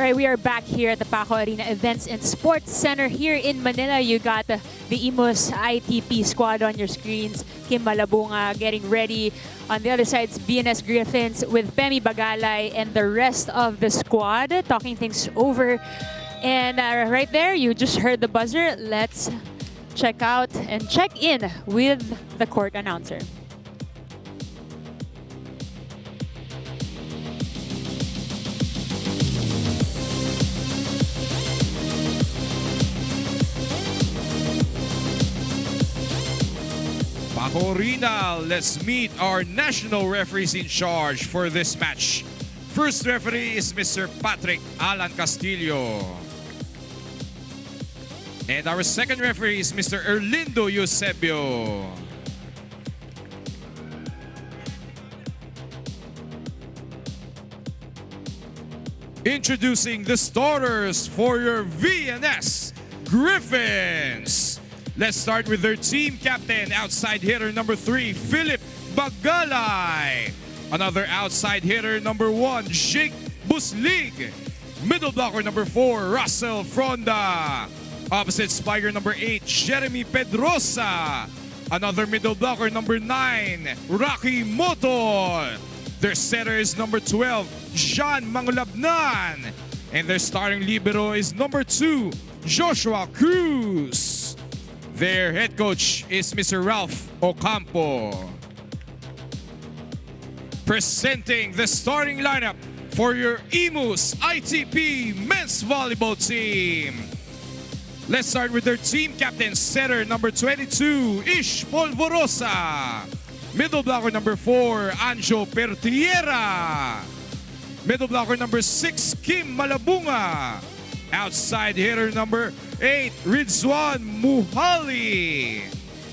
Alright, we are back here at the Paco Arena Events and Sports Center here in Manila. You got the IMUS ITP squad on your screens. Kim Malabunga getting ready. On the other side, VNS Griffins with Pemi Bagalay and the rest of the squad talking things over. And right there, you just heard the buzzer. Let's check out and check in with the court announcer. Paco Arena, let's meet our national referees in charge for this match. First referee is Mr. Patrick Alan Castillo. And our second referee is Mr. Erlindo Eusebio. Introducing the starters for your VNS Griffins. Let's start with their team captain, outside hitter number 3, Philip Bagalay. Another outside hitter number 1, Jake Buslig. Middle blocker number 4, Russell Fronda. Opposite spiker number 8, Jeremy Pedrosa. Another middle blocker number 9, Rocky Moto. Their setter is number 12, John Mangulabnan. And their starting libero is number 2, Joshua Cruz. Their head coach is Mr. Ralph Ocampo. Presenting the starting lineup for your IMUS ITP men's volleyball team. Let's start with their team captain, setter number 22, Ish Polvorosa. Middle blocker number 4, Anjo Pertiera. Middle blocker number 6, Kim Malabunga. Outside hitter number 8, Rizwan Muhali.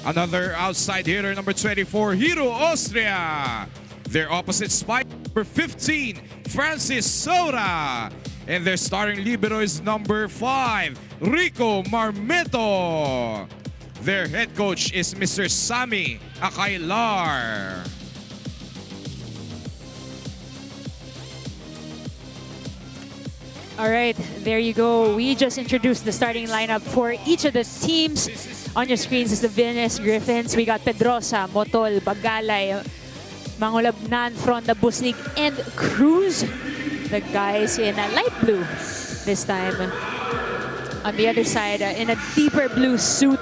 Another outside hitter number 24, Hiro Austria. Their opposite spike number 15, Francis Sora. And their starting libero is number 5, Rico Marmeto. Their head coach is Mr. Sami Akailar. All right, there you go. We just introduced the starting lineup for each of the teams. On your screens is the VNS Griffins. We got Pedrosa, Motol, Bagalay, Mangulabnan, Fronda, Buslig, and Cruz. The guys in light blue this time. On the other side, in a deeper blue suit,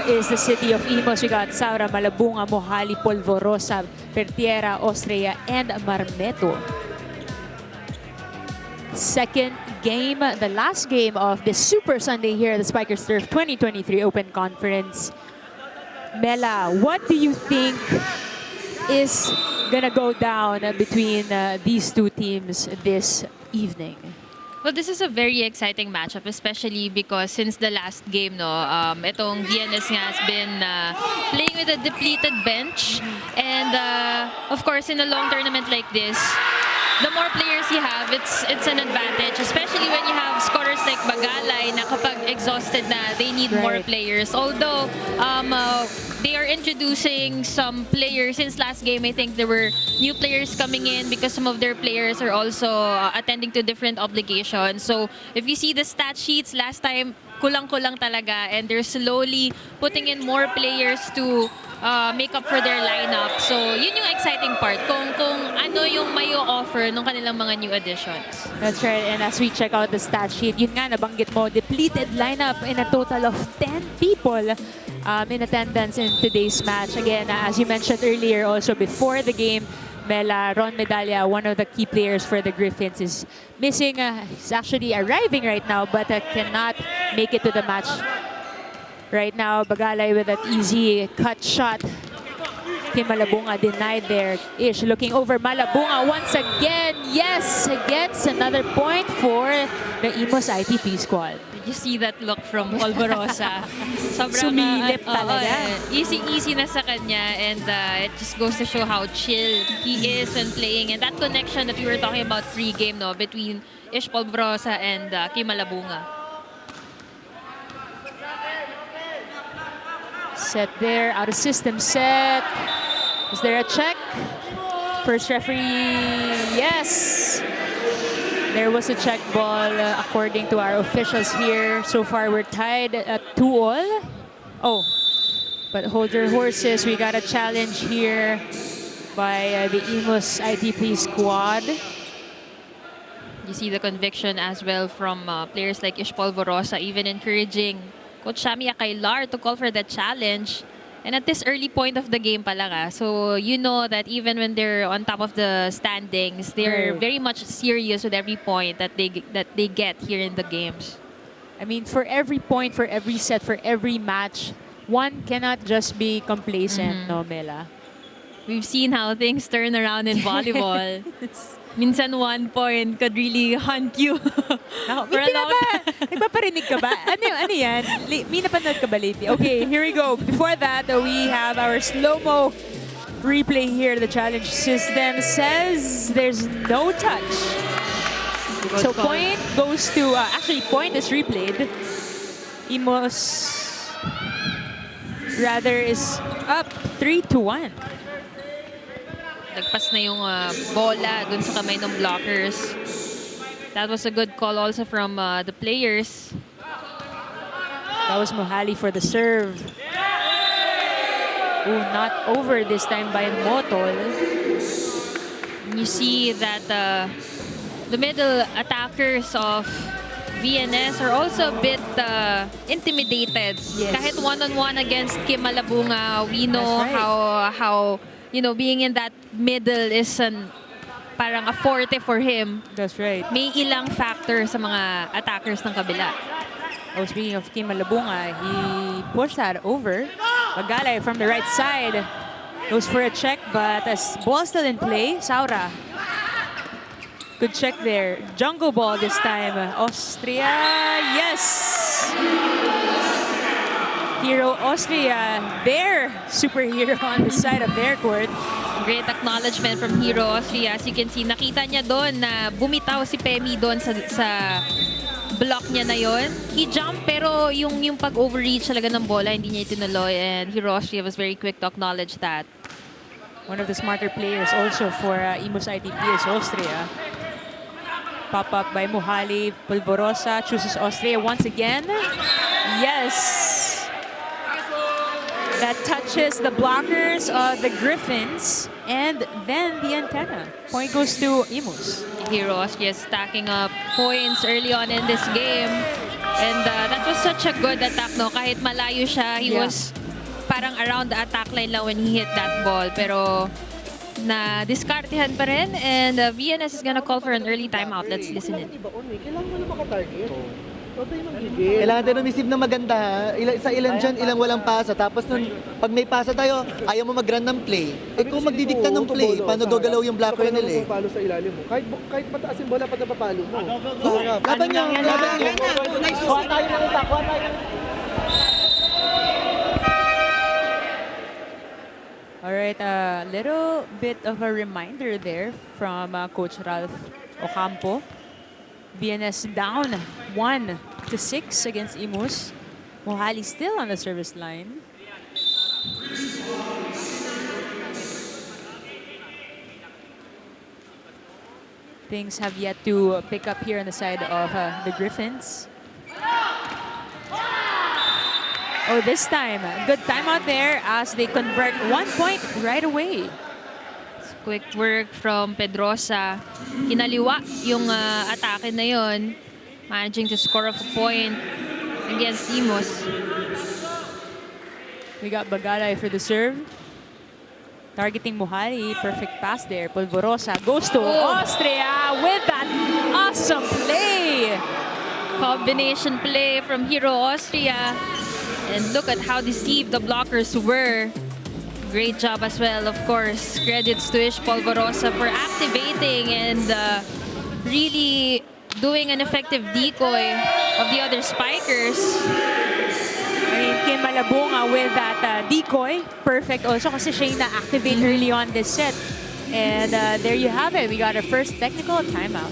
is the city of IMUS. We got Saura, Malabunga, Mohali, Polvorosa, Pertiera, Austria, and Marmeto. Second game, the last game of this Super Sunday here at the Spikers Turf 2023 Open Conference. Mela, what do you think is gonna go down between these two teams this evening? Well, this is a very exciting matchup, especially because since the last game, itong VNS nga has been playing with a depleted bench. And of course, in a long tournament like this, the more players you have, it's an advantage, especially when you have scorers like Bagalay na kapag exhausted na, they need more players. Although they are introducing some players since last game. I think there were new players coming in because some of their players are also attending to different obligations. So if you see the stat sheets, last time kulang-kulang talaga, and they're slowly putting in more players to make up for their lineup. So yun yung exciting part, kung ano yung may offer ng kanilang mga new additions. That's right, and as we check out the stat sheet, yun nga nabanggit mo, depleted lineup in a total of 10 people in attendance in today's match. Again, as you mentioned earlier, also before the game, Mela, Ron Medalla, one of the key players for the Griffins, is missing. He's actually arriving right now, but cannot make it to the match. Right now, Bagalay with that easy cut shot. Kim Malabunga denied there. Ish looking over Malabunga once again. Yes, gets another point for the IMUS ITP squad. Did you see that look from Polvorosa? Sobrang sumilip talaga. Easy na sa kanya, and it just goes to show how chill he is when playing. And that connection that we were talking about pre-game between Ish Polvorosa and Kim Malabunga. Set there, out of system set. Is there a check? First referee, yes. There was a check ball according to our officials here. So far, we're tied at 2-all. Oh, but hold your horses. We got a challenge here by the IMUS ITP squad. You see the conviction as well from players like Ish Polvorosa, even encouraging Coach Shami Akailar to call for the challenge. And at this early point of the game pala so you know that even when they're on top of the standings, they're very much serious with every point that they get here in the games. I mean, for every point, for every set, for every match, one cannot just be complacent, no, Mela? We've seen how things turn around in volleyball. Minsan 1 point could really hunt you for a long time. Nagpaparinig ka ba? Ano yan? May napanood ka ba lately? Okay, here we go. Before that, we have our slow-mo replay here. The challenge system says there's no touch. So point goes to, actually point is replayed. IMUS rather is up 3-1. Nagpas na yung bola dun sa kamay ng blockers. That was a good call also from the players. That was Mohali for the serve. Ooh, not over this time by Motol. You see that the middle attackers of VNS are also a bit intimidated. Yes. Kahit one-on-one against Kim Malabunga, we know how you know, being in that middle is parang a forte for him. That's right. May ilang factor sa mga attackers ng kabila. Oh, speaking of Kim Malabunga, he pushed that over. Magalay from the right side goes for a check, but as ball still in play, Saura. Good check there. Jungle ball this time. Austria, yes! Hero Austria, their superhero on the side of their court. Great acknowledgement from Hero Austria. As you can see, nakita niya doon na bumitaw si Pemi doon sa block niya na yon. He jumped pero yung pag-overreach talaga ng bola, hindi niya itinuloy. And Hero Austria was very quick to acknowledge that. One of the smarter players also for IMUS ITP is Austria. Pop-up by Mohali. Polvorosa chooses Austria once again. Yes! That touches the blockers of the Griffins and then the antenna. Point goes to IMUS. Hero Austria stacking up points early on in this game. And that was such a good attack, no? Kahit malayo siya, he was parang around the attack line lang when he hit that ball. Pero na-diskartehan pa rin. And VNS is gonna call for an early timeout. Let's listen in. Kailangan mo na makatarget. Kailangan tayo ng na maganda. Sa ilan dyan, ilang walang pasa. Tapos nun, pag may pasa tayo, ayaw mo mag-run ng play. Eh kung magdidikta ng play, paano gagalaw yung blocker nila eh? Palo sa ilalim mo. Kahit mataas yung bola, pag napapalo mo. Laban nyo, laban nyo. Kuha tayo ng isa, kuha tayo ng isa. Alright, a little bit of a reminder there from Coach Ralph Ocampo. VNS down 1-6 against IMUS. Mohali still on the service line. Things have yet to pick up here on the side of the Griffins. Oh, this time, good timeout there as they convert 1 point right away. Quick work from Pedrosa. Kinaliwa yung atake na yon, managing to score off a point against IMUS. We got Bagalay for the serve. Targeting Mohali, perfect pass there. Polvorosa goes to Austria with that awesome play. Combination play from Hero Austria. And look at how deceived the blockers were. Great job as well, of course. Credits to Ish Polvorosa for activating and really doing an effective decoy of the other spikers. I mean, Kim Malabunga with that decoy. Perfect also kasi siya yung na-activate early on this set. And there you have it. We got our first technical timeout.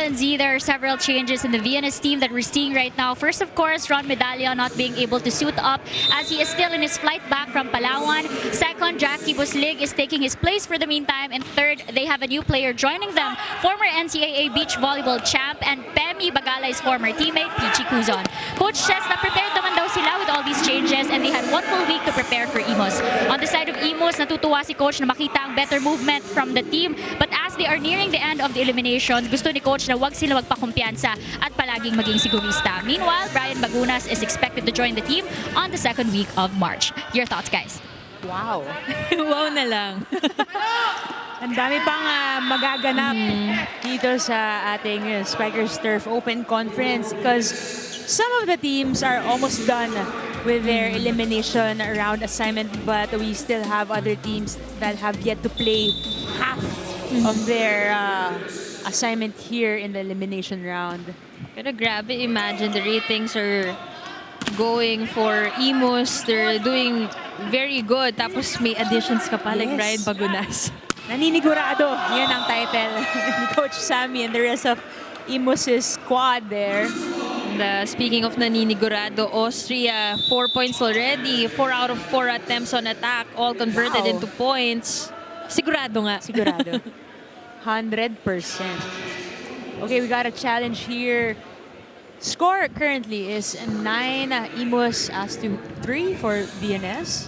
Alan Z, there are several changes in the VNS team that we're seeing right now. First, of course, Ron Medalla not being able to suit up as he is still in his flight back from Palawan. Second, Jackie Buslig is taking his place for the meantime. And third, they have a new player joining them, former NCAA beach volleyball champ and Pemi Bagalay's former teammate, Pichi Cuzon. Coach says na prepared naman daw sila with all these changes and they had 1 full week to prepare for IMUS. On the side of IMUS, natutuwa si Coach na makita ang better movement from the team. But as they are nearing the end of the eliminations, gusto ni Coach na wag sila magpakumpiyansa at palaging maging sigurista. Meanwhile, Brian Bagunas is expected to join the team on the 2nd week of March. Your thoughts, guys? Wow. Wow na lang. Ang dami pang magaganap dito sa ating Spikers Turf Open Conference because some of the teams are almost done with their elimination round assignment, but we still have other teams that have yet to play half of their assignment here in the elimination round. Pero grabe, imagine the ratings are going for IMUS. They're doing very good. Tapos may additions ka pa like Yes. Brian Bagunas. Naninigurado, yun ang title ni Coach Sammy and the rest of IMUS's squad there. And, speaking of naninigurado, Austria, 4 points already. 4 out of 4 attempts on attack, all converted Wow. into points. Sigurado nga. Sigurado. 100%. Okay, we got a challenge here. Score currently is 9 IMUS as to 3 for VNS.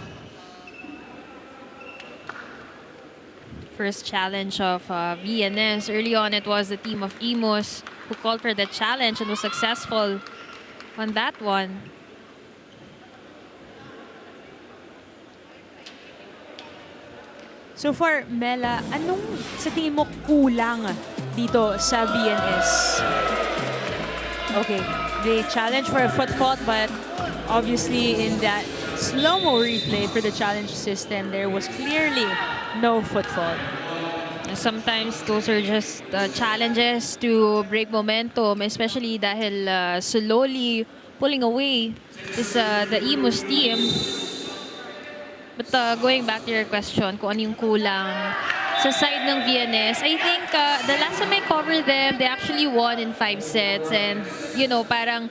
First challenge of VNS. Early on, it was the team of IMUS who called for the challenge and was successful on that one. So far, Mela, anong sa tingin mo kulang dito sa VNS? Okay, they challenge for a foot fault, but obviously in that slow-mo replay for the challenge system, there was clearly no foot fault. Sometimes those are just challenges to break momentum, especially dahil slowly pulling away is the IMUS team. But going back to your question, kung ano yung kulang sa side ng VNS, I think the last time I covered them, they actually won in 5 sets. And, you know, parang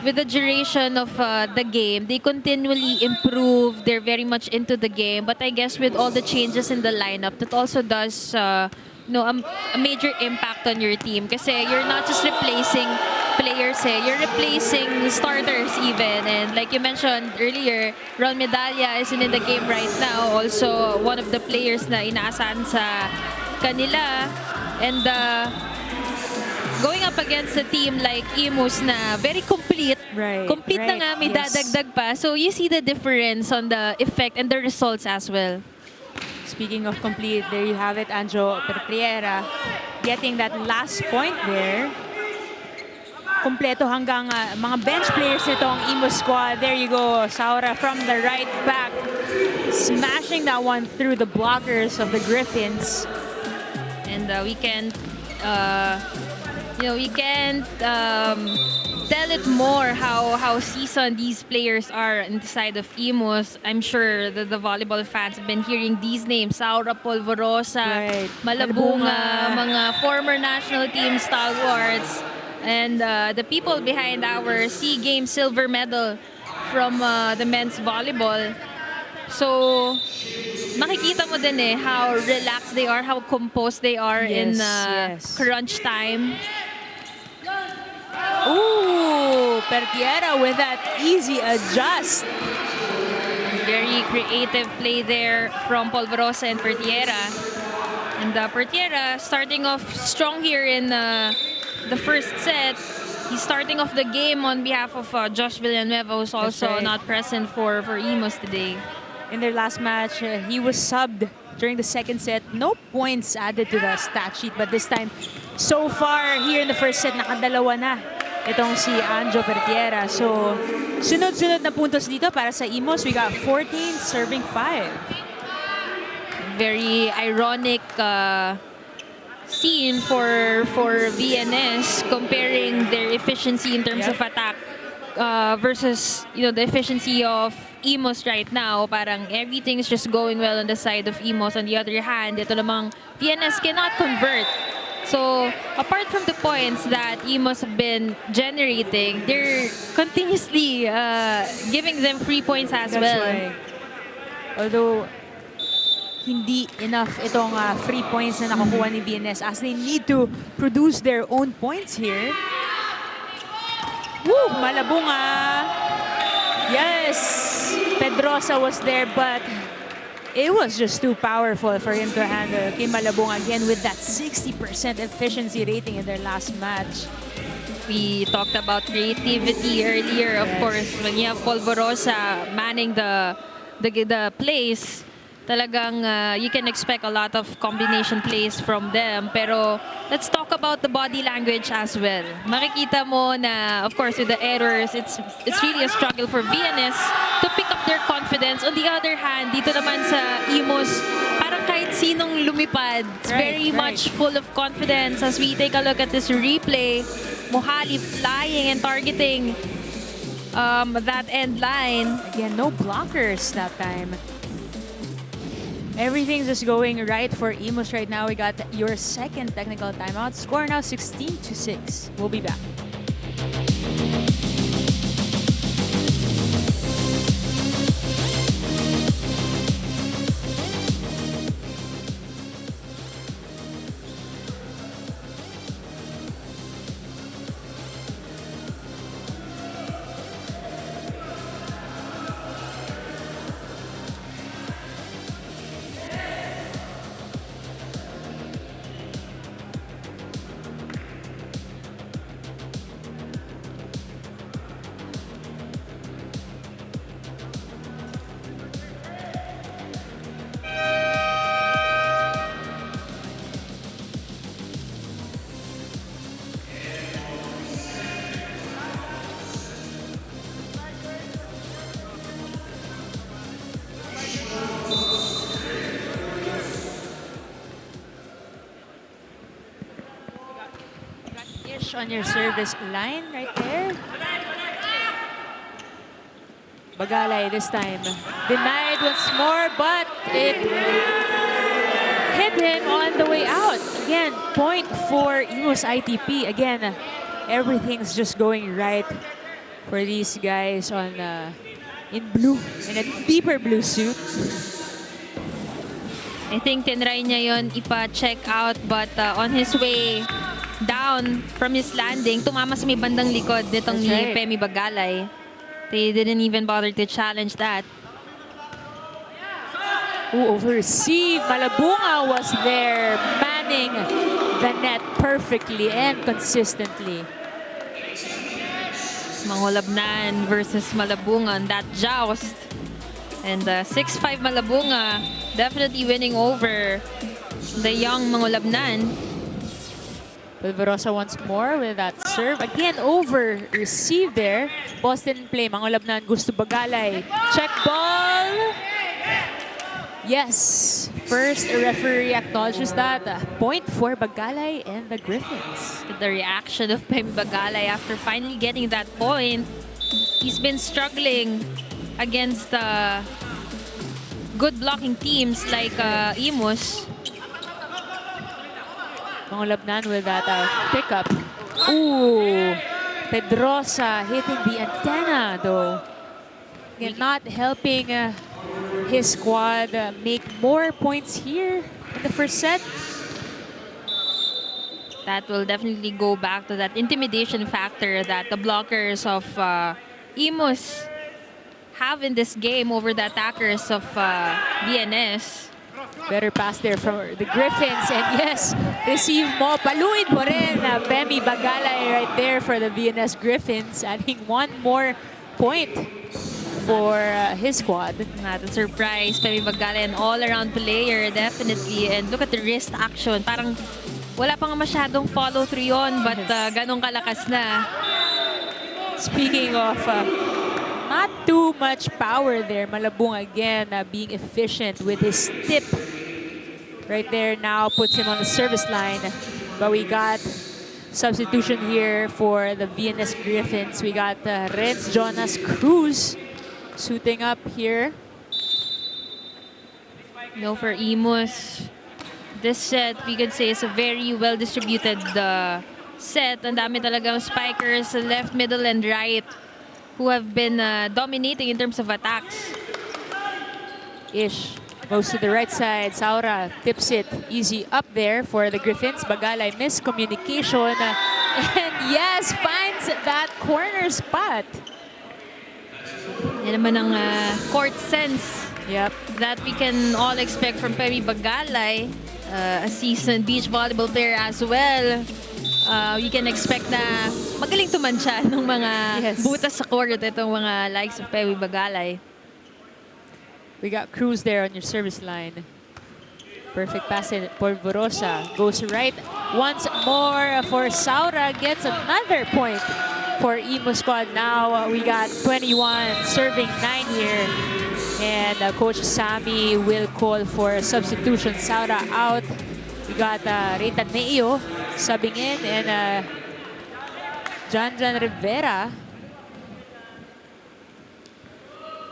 with the duration of the game, they continually improve. They're very much into the game. But I guess with all the changes in the lineup, that also does you know, a major impact on your team. Kasi you're not just replacing players, you're replacing starters even. And like you mentioned earlier, Ron Medalla isn't in the game right now. Also, one of the players na inaasahan sa kanila. And going up against a team like IMUS na very complete. Right, Complete na nga, may yes. dadagdag pa. So you see the difference on the effect and the results as well. Speaking of complete, there you have it, Anjo Pertriera getting that last point there. Kompleto hanggang mga bench players nitong IMUS squad. There you go, Saura from the right back, smashing that one through the blockers of the Griffins. And we can't, you know, we can't tell it more how seasoned these players are inside of IMUS. I'm sure that the volleyball fans have been hearing these names: Saura Polvorosa, Right. Malabunga, mga former national team stalwarts, and the people behind our SEA Games silver medal from the men's volleyball. So, makikita mo din how relaxed they are, how composed they are in Yes. crunch time. Ooh, Pertiera with that easy adjust. Very creative play there from Polvorosa and Pertiera. And Pertiera starting off strong here in the first set. He's starting off the game on behalf of Josh Villanueva, who's also right. not present for IMUS today. In their last match, he was subbed during the second set. No points added to the stat sheet, but this time, so far here in the first set, nakadalawa na itong si Anjo Pertiera. So, sunod-sunod na puntos dito para sa IMUS. We got 14 serving 5. Very ironic scene for VNS, comparing their efficiency in terms of attack versus, you know, the efficiency of IMUS right now. Parang everything is just going well on the side of IMUS. On the other hand, ito namang VNS cannot convert So, apart from the points that IMUS have been generating, they're continuously giving them free points as That's well. why. Although, hindi enough itong free points na nakukuha ni VNS as they need to produce their own points here. Woo! Malabunga! Yes! Pedrosa was there, but it was just too powerful for him to handle. Kay Malabunga again with that 60% efficiency rating in their last match. We talked about creativity earlier, of course. When you have Polvorosa manning the plays, talagang you can expect a lot of combination plays from them. Pero let's talk about the body language as well. Makikita mo na, of course, with the errors, it's really a struggle for VNS to pick up their confidence. On the other hand, dito naman sa IMUS, parang kahit sinong lumipad, it's very much full of confidence. As we take a look at this replay, Mohali flying and targeting that end line. Again, no blockers that time. Everything's just going right for IMUS right now. We got your second technical timeout. Score now 16-6. We'll be back. On your service line right there. Bagalay this time. Denied once more, but it hit him on the way out. Again, point for IMUS ITP. Again, everything's just going right for these guys on in blue, in a deeper blue suit. I think tinry niya yon ipa-check out, but on his way down from his landing, tumama sa may bandang likod nitong ni Femi Bagalay. They didn't even bother to challenge that. Ooh, over-receive. Malabunga was there, manning the net perfectly and consistently. Mangolabnan versus Malabunga on that joust. And 6'5" Malabunga definitely winning over the young Mangolabnan. Polvorosa once more with that serve. Again, over received there. Boston play. Mangolabnan gusto Bagalay. Check ball. Yes. First referee acknowledges that. Point for Bagalay and the Griffins. The reaction of Femi Bagalay after finally getting that point. He's been struggling against good blocking teams like IMUS. Mangolabnan with that pickup. Ooh, Pedrosa hitting the antenna though. Again, not helping his squad make more points here in the first set. That will definitely go back to that intimidation factor that the blockers of IMUS have in this game over the attackers of VNS. Better pass there from the Griffins. And yes, receive mo. Paluin mo rin. Femi Bagalay right there for the VNS Griffins. Adding one more point for his squad. Not a surprise. Femi Bagalay, an all-around player, definitely. And look at the wrist action. Parang wala pa nga masyadong follow-through yun, but ganong kalakas na. Speaking of not too much power there, Malabung again being efficient with his tip. Right there now puts him on the service line. But we got substitution here for the VNS Griffins. We got Renz Jonas Cruz suiting up here. No, for IMUS. This set, we could say, is a very well-distributed set. Ang dami talagang spikers left, middle, and right who have been dominating in terms of attacks. Ish goes to the right side. Saura tips it easy up there for the Griffins. Bagalay miscommunication. And yes, finds that corner spot. Yan naman ang court sense Yep. that we can all expect from Pemi Bagalay, a seasoned beach volleyball player as well. We can expect na magaling tumansya ng mga butas sa court itong mga likes of Pemi Bagalay. We got Cruz there on your service line. Perfect pass in Polvorosa. Goes right once more for Saura. Gets another point for IMUS squad. Now we got 21 serving 9 here. And Coach Sammy will call for substitution. Saura out. We got Rita Neo subbing in. And Jan Rivera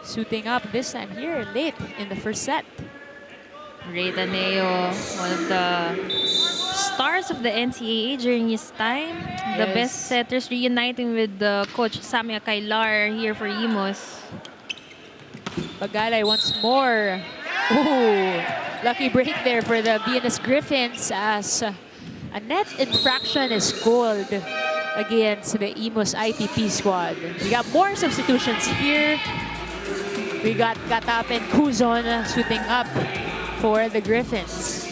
suiting up this time here late in the first set. Rita Neo, one of the stars of the NCAA during his time. The best setters reuniting with Coach Sammy Akailar here for IMUS. Bagalay once more. Ooh, lucky break there for the VNS Griffins as a net infraction is called against the IMUS ITP squad. We got more substitutions here. We got Katap and Kuzon shooting up for the Griffins.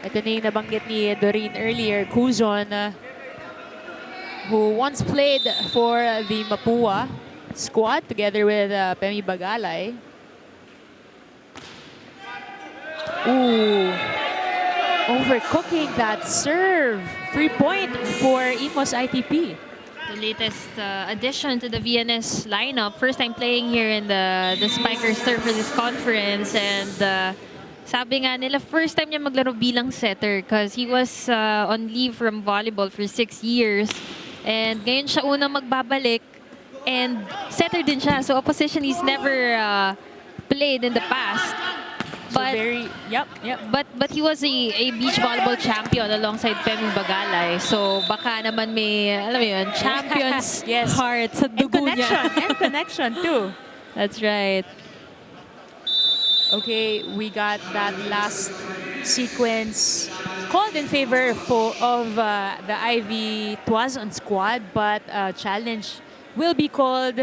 Ito na yung nabanggit ni Doreen earlier, Kuzon, who once played for the Mapua squad together with Pemi Bagalay. Ooh, overcooking that serve. 3-point for IMUS ITP. The latest addition to the VNS lineup. First time playing here in the Spikers serve for this conference. And sabi nga nila, first time niya maglaro bilang setter because he was on leave from volleyball for 6 years. And ngayon siya unang magbabalik. And setter din siya. So a position he's never played in the past. But, but he was a beach volleyball champion alongside Pemi Bagalay. So baka naman may, alam mo yun, champion's heart sa dugo niya. And connection too. That's right. Okay, we got that last sequence called in favor of the IV TUAZON squad, but challenge will be called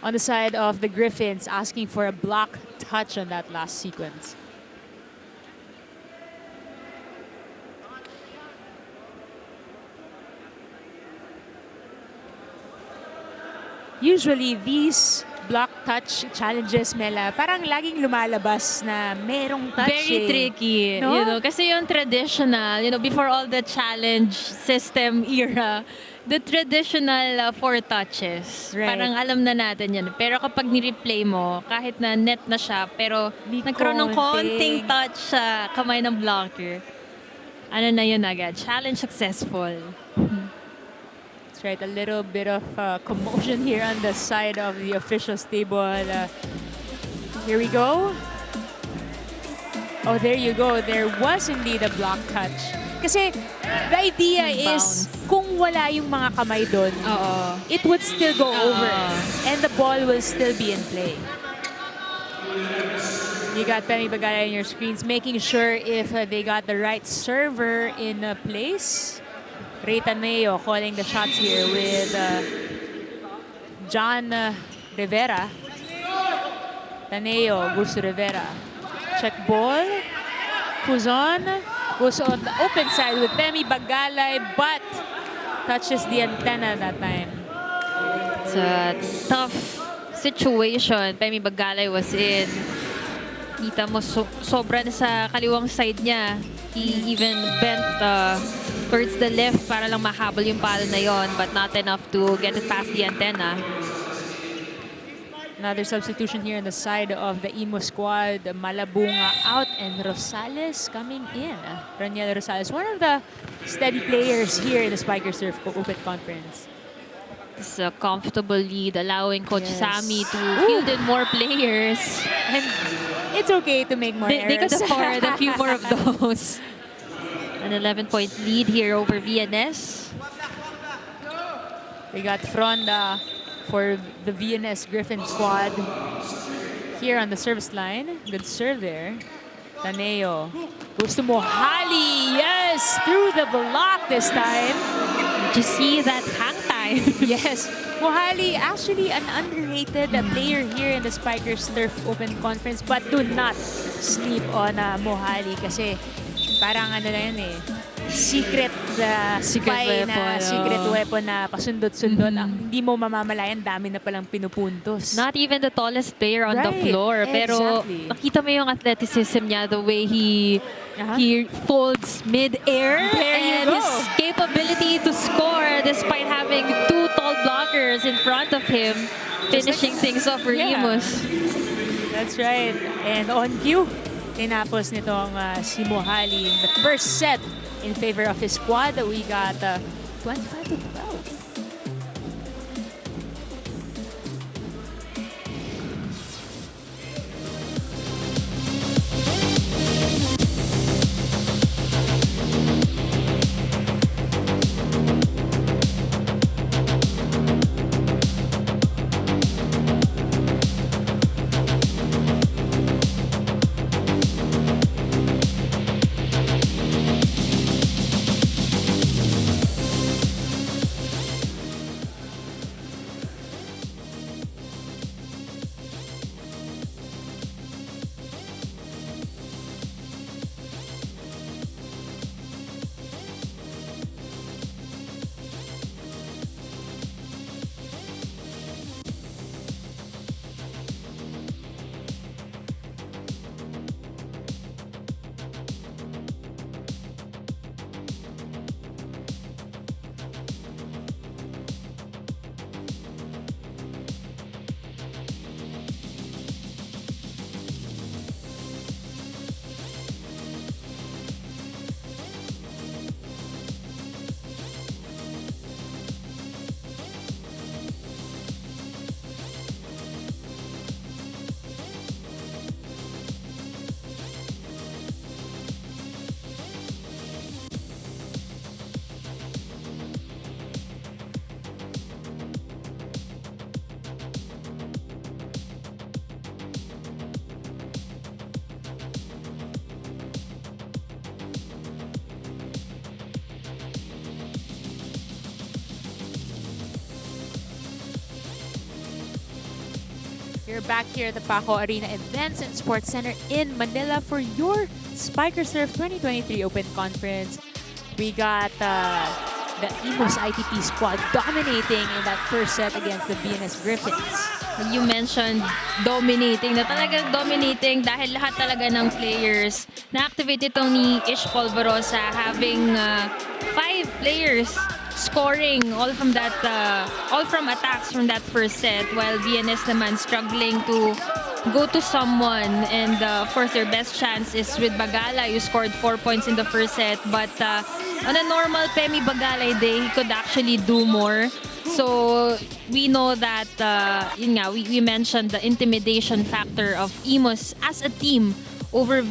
on the side of the Griffins, asking for a block touch on that last sequence. Usually, these block touch challenges, Mela, parang laging lumalabas na merong touch. Very tricky, no? you know, kasi yung traditional, you know, before all the challenge system era, the traditional 4 touches. Right. Parang alam na natin yan. Pero kapag ni-replay mo, kahit na net na siya, pero nagkaroon ng konting touch sa kamay ng blocker, ano na yun agad? Challenge successful. That's right. A little bit of commotion here on the side of the officials table. Here we go. Oh, there you go. There was indeed a block touch. Kasi the idea is kung wala yung mga kamay doon, it would still go over and the ball will still be in play. You got Pemi Bagalay on your screens making sure if they got the right server in place. Rita Neo calling the shots here with John Rivera. Taneo goes to Rivera. Check ball. Kuzon goes on the open side with Pemi Bagalay, but touches the antenna that time. It's a tough situation Pemi Bagalay was in. Kita mo sobra na sa kaliwang side niya. He even bent towards the left para lang mahabol yung palo na yon, but not enough to get it past the antenna. Another substitution here on the side of the IMUS squad. Malabunga out and Rosales coming in. Raniel Rosales, one of the steady players here in the Spiker Surf Open Conference. It's a comfortable lead, allowing Coach Sammy to field in more players. And It's okay to make more They could errors. afford a few more of those. An 11-point lead here over VNS. We got Fronda for the VNS Griffin squad here on the service line. Good serve there. Taneo goes to Mohali. Yes, through the block this time. Did you see that hang time? Yes. Mohali, actually an underrated player here in the Spikers Turf Open Conference, but do not sleep on Mohali kasi parang ano na yun eh. Secret spy na weapon, secret oh. weapon na pasundot-sundot. Ang hindi mo mamamalayan, dami na palang pinupuntos. Not even the tallest player on the Right, floor. Pero exactly. nakita mo yung athleticism niya, the way he folds mid-air. There you And go. his capability to score despite having two tall blockers in front of him, finishing things off for Yeah. IMUS. That's right. And on cue, tinapos nitong si Mohali in the first set in favor of his squad. We got 25-12. You're back here at the Paco Arena Events and Sports Center in Manila for your Spiker Surf 2023 Open Conference. We got the IMUS ITP squad dominating in that first set against the BNS Griffins. You mentioned dominating, na talagang dominating dahil lahat talaga ng players na-activate itong ni Ish Polvorosa, having 5 players scoring all from attacks from that first set, while VNS naman struggling to go to someone. And of course, their best chance is with Bagala, who scored 4 points in the first set. But on a normal Pemi Bagalay day, he could actually do more. So we know that, yun nga, we mentioned the intimidation factor of IMUS as a team over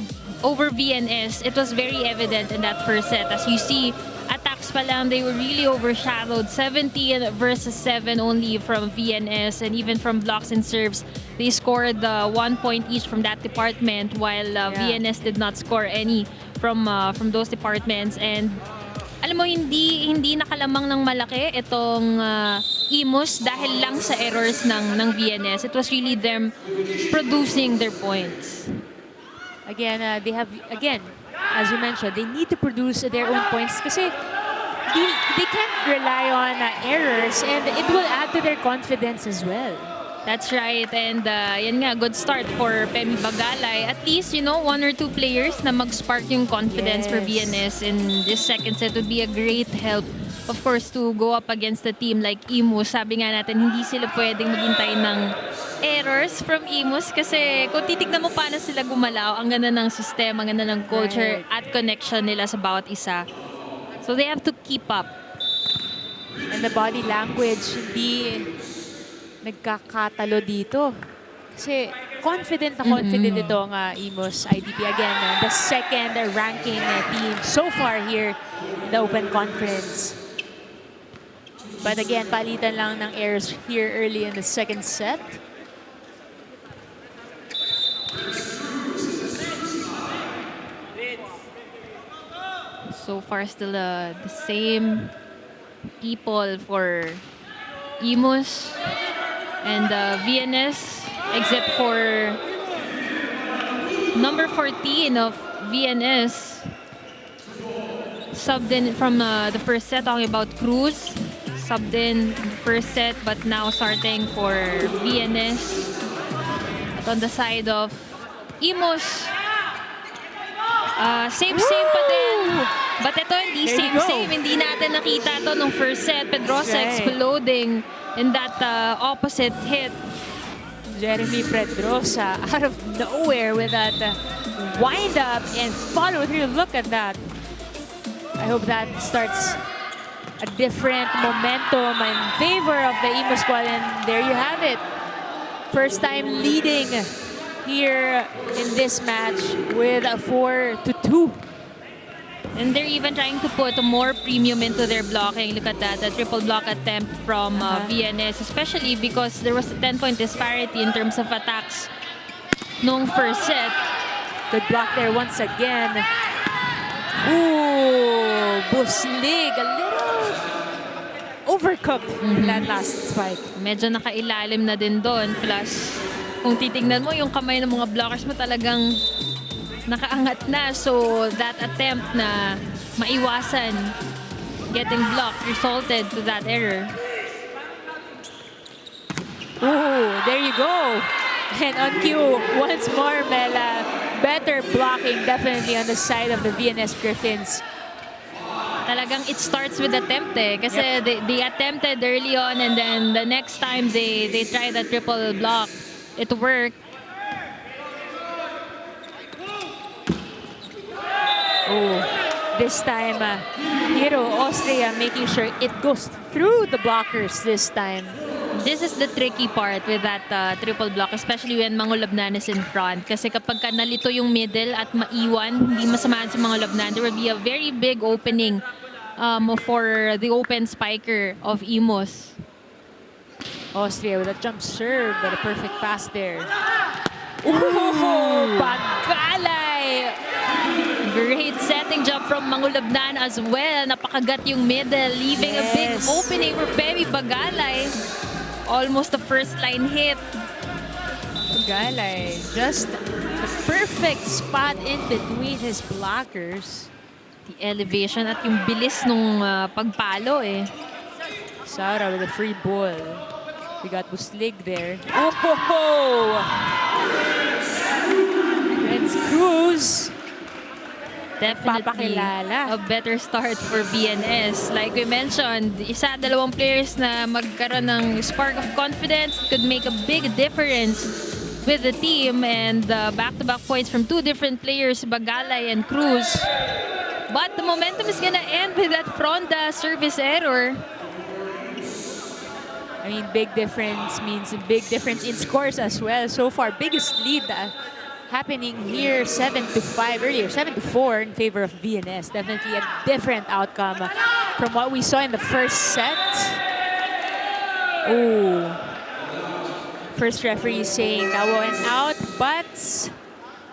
VNS. It was very evident in that first set. As you see, attacks pa lang, they were really overshadowed. 17 versus 7 only from VNS, and even from blocks and serves, they scored 1 point each from that department, while VNS did not score any from those departments. And alam mo, hindi nakalamang ng malaki itong IMUS dahil lang sa errors ng VNS. It was really them producing their points. Again, they have, as you mentioned, they need to produce their own points kasi they can't rely on errors, and it will add to their confidence as well. That's right. And yan nga, good start for Pemi Bagalay. At least, 1 or 2 players na mag-spark yung confidence for VNS in this second set would be a great help. Of course, to go up against a team like IMUS. Sabi nga natin, hindi sila pwedeng maghintay ng errors from IMUS kasi kung titignan mo paano sila gumalaw, ang ganda ng sistema, ang ganda ng culture at connection nila sa bawat isa. So they have to keep up. And the body language, hindi nagkakatalo dito. Kasi confident na confident itong IMUS ITP. Again, the second ranking team so far here in the Open Conference. But again, palitan lang ng airs here early in the second set. So far, still the same people for IMUS and VNS, except for number 14 of VNS. Subbed in from the first set, talking about Cruz. Subbed in first set, but now starting for VNS. At on the side of IMUS, same pa din. But ito, hindi same. Hindi natin nakita ito nung first set. Pedrosa exploding in that opposite hit. Jeremy Pedrosa out of nowhere with that wind up and follow through. Look at that. I hope that starts a different momentum in favor of the IMUS squad. And there you have it. First time leading here in this match with a 4-2. And they're even trying to put more premium into their blocking. Look at that, the triple block attempt from VNS, especially because there was a 10-point disparity in terms of attacks nung first set. Good block there once again. Ooh, Buslig, a little overcooked in that last spike. Medyo nakailalim na din doon. Plus, kung titignan mo, yung kamay ng mga blockers mo talagang nakaangat na. So, that attempt na maiwasan getting blocked resulted to that error. Ooh, there you go. And on cue, once more, Mela, better blocking definitely on the side of the VNS Griffins. Talagang it starts with attempt Kasi they attempted early on, and then the next time they tried a triple block, it worked. Oh, this time, Hero Austria making sure it goes through the blockers this time. This is the tricky part with that triple block, especially when Mangulabnan is in front. Kasi kapag ka nalito yung middle at maiwan, hindi masamaan si Mangulabnan, there will be a very big opening for the open spiker of IMUS. Austria with a jump serve, but a perfect pass there. Ooh, Bagalay! Great setting jump from Mangulabnan as well. Napakagat yung middle, leaving a big opening for Baby Bagalay. Almost the first line hit. Bagalay, just the perfect spot in between his blockers. The elevation at yung bilis nung pagpalo Sara with a free ball. We got Buslig there. Oh! It's Cruz. Definitely a better start for VNS. Like we mentioned, dalawang players na magkaroon ng spark of confidence could make a big difference with the team, and back-to-back points from two different players, Bagalay and Cruz. But the momentum is gonna end with that Fronda service error. I mean, big difference means a big difference in scores as well. So far, biggest lead happening here, 7-5 earlier, 7-4 in favor of VNS. Definitely a different outcome from what we saw in the first set. Ooh. First referee saying that went out, but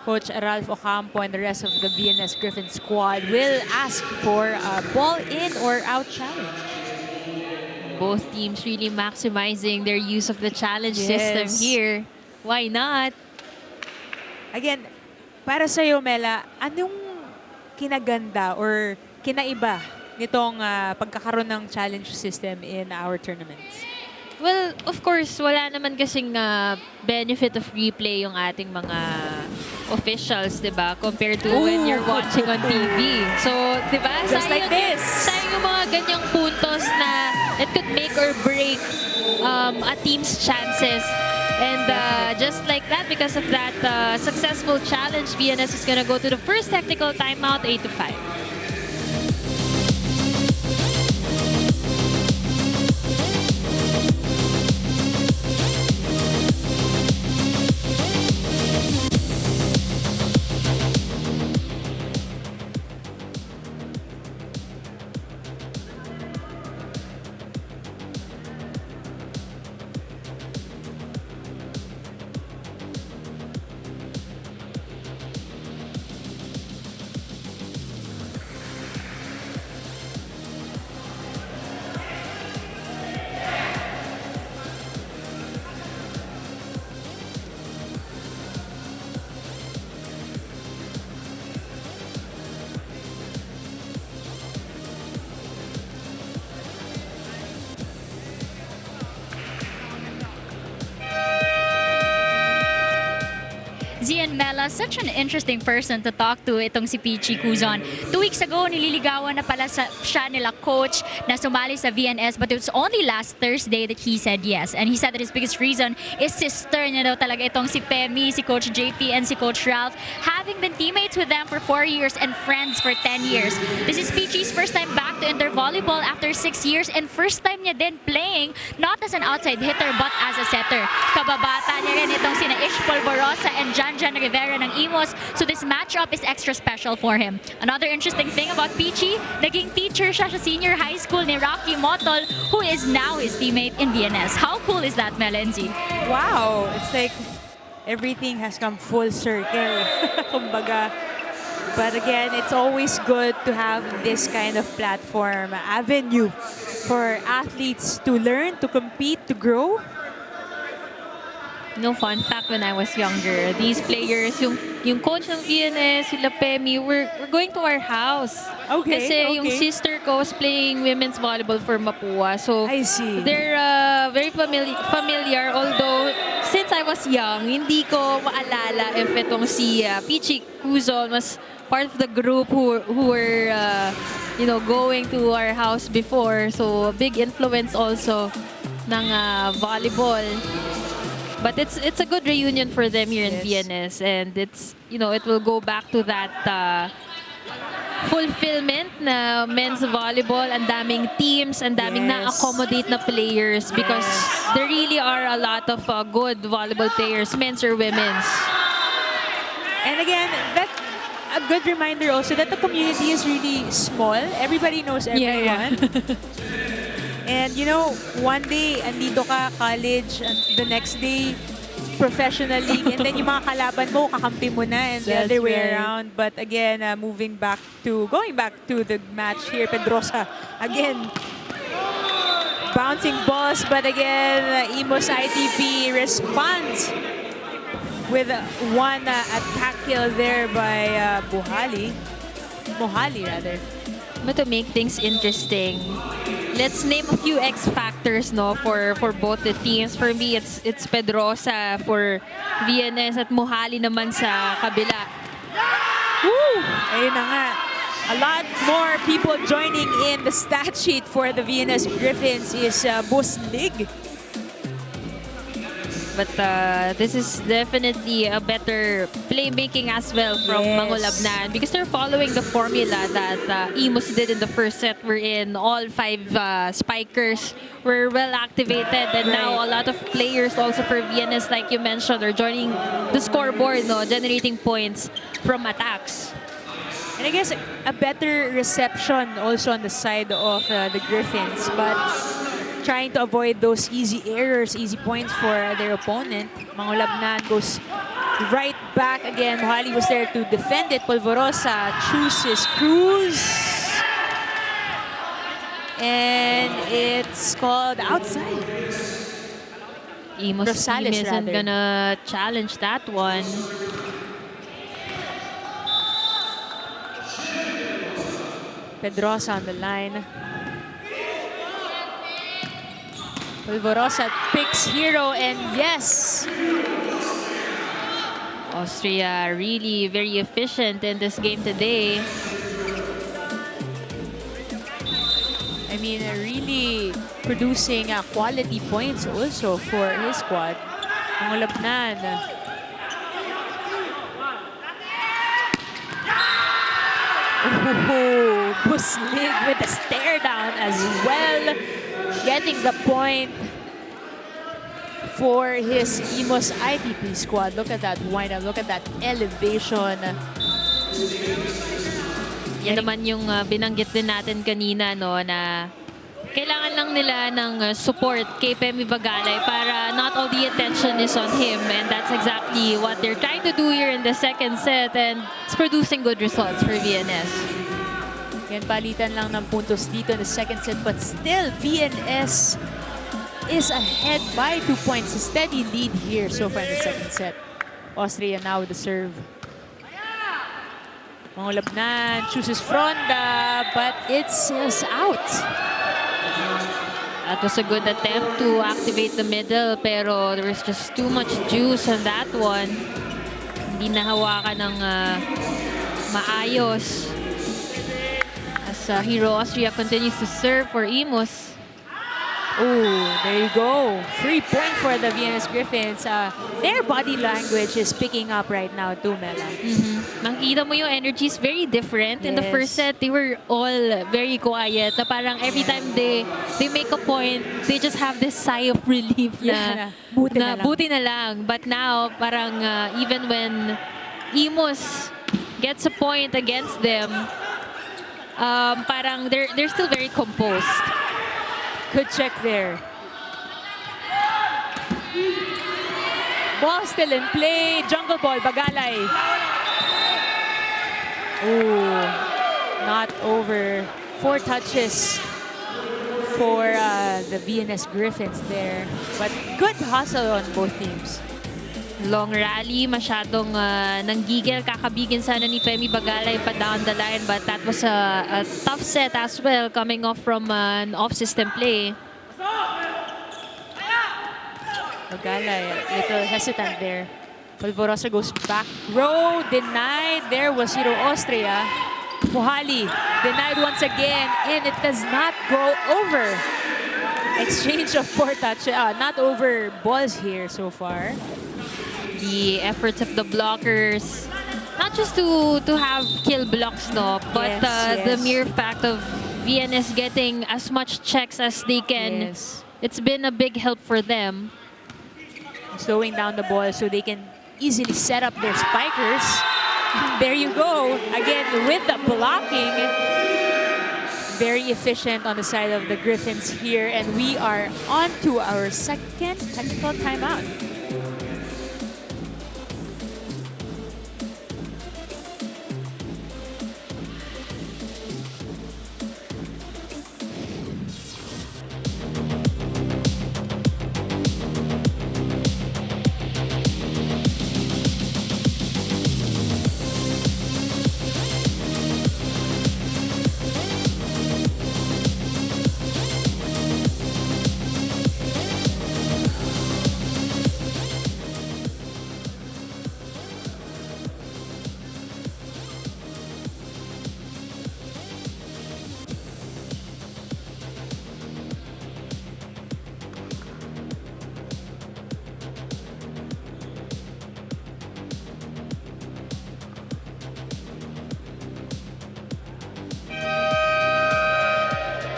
Coach Ralph Ocampo and the rest of the VNS Griffin squad will ask for a ball in or out challenge. Both teams really maximizing their use of the challenge system here. Why not? Again, para sa'yo, Mela, anong kinaganda or kinaiba nitong pagkakaroon ng challenge system in our tournaments? Well, of course, wala naman kasing benefit of replay yung ating mga officials, di ba? Compared to when you're watching on TV. So, di ba? Just like this. Sayang yung mga ganyang puntos na it could make or break a team's chances. And just like that, because of that successful challenge, VNS is going to go to the first technical timeout, 8-5. Zian Mela, such an interesting person to talk to itong si Peachy Cuzon. 2 weeks ago, nililigawan na pala siya nila coach na sumali sa VNS, but it was only last Thursday that he said yes. And he said that his biggest reason is sister niya daw talaga itong si Pemi, si Coach JP, and si Coach Ralph, having been teammates with them for 4 years and friends for 10 years. This is Peachy's first time back to inter volleyball after 6 years and first time niya din playing not as an outside hitter but as a setter. Kababata niya rin itong sina Ish Polvorosa and Janjan Rivera ng IMUS, so this matchup is extra special for him. Another interesting thing about Peachy, naging teacher siya sa senior high school ni Rocky Motol, who is now his teammate in VNS. How cool is that, Melenzi? Wow, it's like everything has come full circle. Kumbaga. But again, it's always good to have this kind of platform, avenue for athletes to learn, to compete, to grow. No, fun fact, when I was younger, these players, yung coach ng VNS, sila Pemi, we're going to our house. Okay, Kasi yung sister ko was playing women's volleyball for Mapua. So I see. they're very familiar, although since I was young, hindi ko maalala if itong si Peachy Cuzon was part of the group who were going to our house before. So big influence also ng volleyball. But it's a good reunion for them here in VNS, and it's it will go back to that fulfillment na men's volleyball, and daming teams, and daming na-accommodate na players, because there really are a lot of good volleyball players, men's or women's. And again, that's a good reminder also that the community is really small. Everybody knows everyone. And one day, andito ka, college, and the next day, professional league, and then yung mga kalaban mo, kakampi mo na, and the other way around. But again, going back to the match here, Pedrosa, again, bouncing balls, but again, IMUS ITP responds with one attack kill there by Mohali rather. But to make things interesting, let's name a few X factors for both the teams. For me, it's Pedrosa for VNS at Mohali naman sa kabila. Woo! Ayun na nga. A lot more people joining in the stat sheet for the VNS Griffins is Buslig. But this is definitely a better playmaking as well from Mangulabnan, because they're following the formula that IMUS did in the first set, wherein all 5 spikers were well activated, and now a lot of players also for VNS, like you mentioned, are joining the scoreboard, generating points from attacks. And I guess a better reception also on the side of the Griffins, but trying to avoid those easy errors, easy points for their opponent. Mangulabnan goes right back again. Mohali was there to defend it. Polvorosa chooses Cruz. And it's called outside. IMUS Rosales, team isn't rather. gonna challenge that one. Pedrosa on the line. Polvorosa picks hero, and yes! Austria really very efficient in this game today. I mean, really producing quality points also for his squad. Mangulabnan. Oh, Buslig with a stare down as well. Getting the point for his IMUS ITP squad. Look at that wind-up. Look at that elevation. Yan naman yung binanggit din natin kanina, na kailangan lang nila ng support kay Pemi Bagalay para not all the attention is on him, and that's exactly what they're trying to do here in the second set, and it's producing good results for VNS. Yan, palitan lang ng puntos dito in the second set, but still VNS is ahead by 2 points. A steady lead here so far in the second set. Austria now with the serve. Mangulabnan chooses Fronda, but it's out. That was a good attempt to activate the middle, pero there was just too much juice on that one. Hindi nahawakan ng maayos. As Hero Austria continues to serve for IMUS. Oh, there you go. 3-point for the VNS Griffins. Their body language is picking up right now too, Mela. Makikita mo yung energy is very different. In the Yes. first set, they were all very quiet. Na parang every time they make a point, they just have this sigh of relief na, Buti na lang. buti na lang. But now, parang even when IMUS gets a point against them, parang they're still very composed. Good check there. Ball still in play. Jungle ball, Bagalay. Ooh, not over. 4 touches for the VNS Griffins there. But good hustle on both teams. Long rally, masyadong nanggigil, kakabigin sana ni Femi Bagalay pa down the line, but that was a tough set as well, coming off from an off-system play. Bagalay, a little hesitant there. Polvorosa goes back row, denied. There was Hero Austria. Puhali denied once again, and it does not go over. Exchange of 4 touches, not over balls here so far. The efforts of the blockers, not just to have kill blocks, no, but Yes, the yes. mere fact of VNS getting as much checks as they can. Yes. It's been a big help for them. Slowing down the ball so they can easily set up their spikers. There you go. Again, with the blocking. Very efficient on the side of the Griffins here. And we are on to our second technical timeout.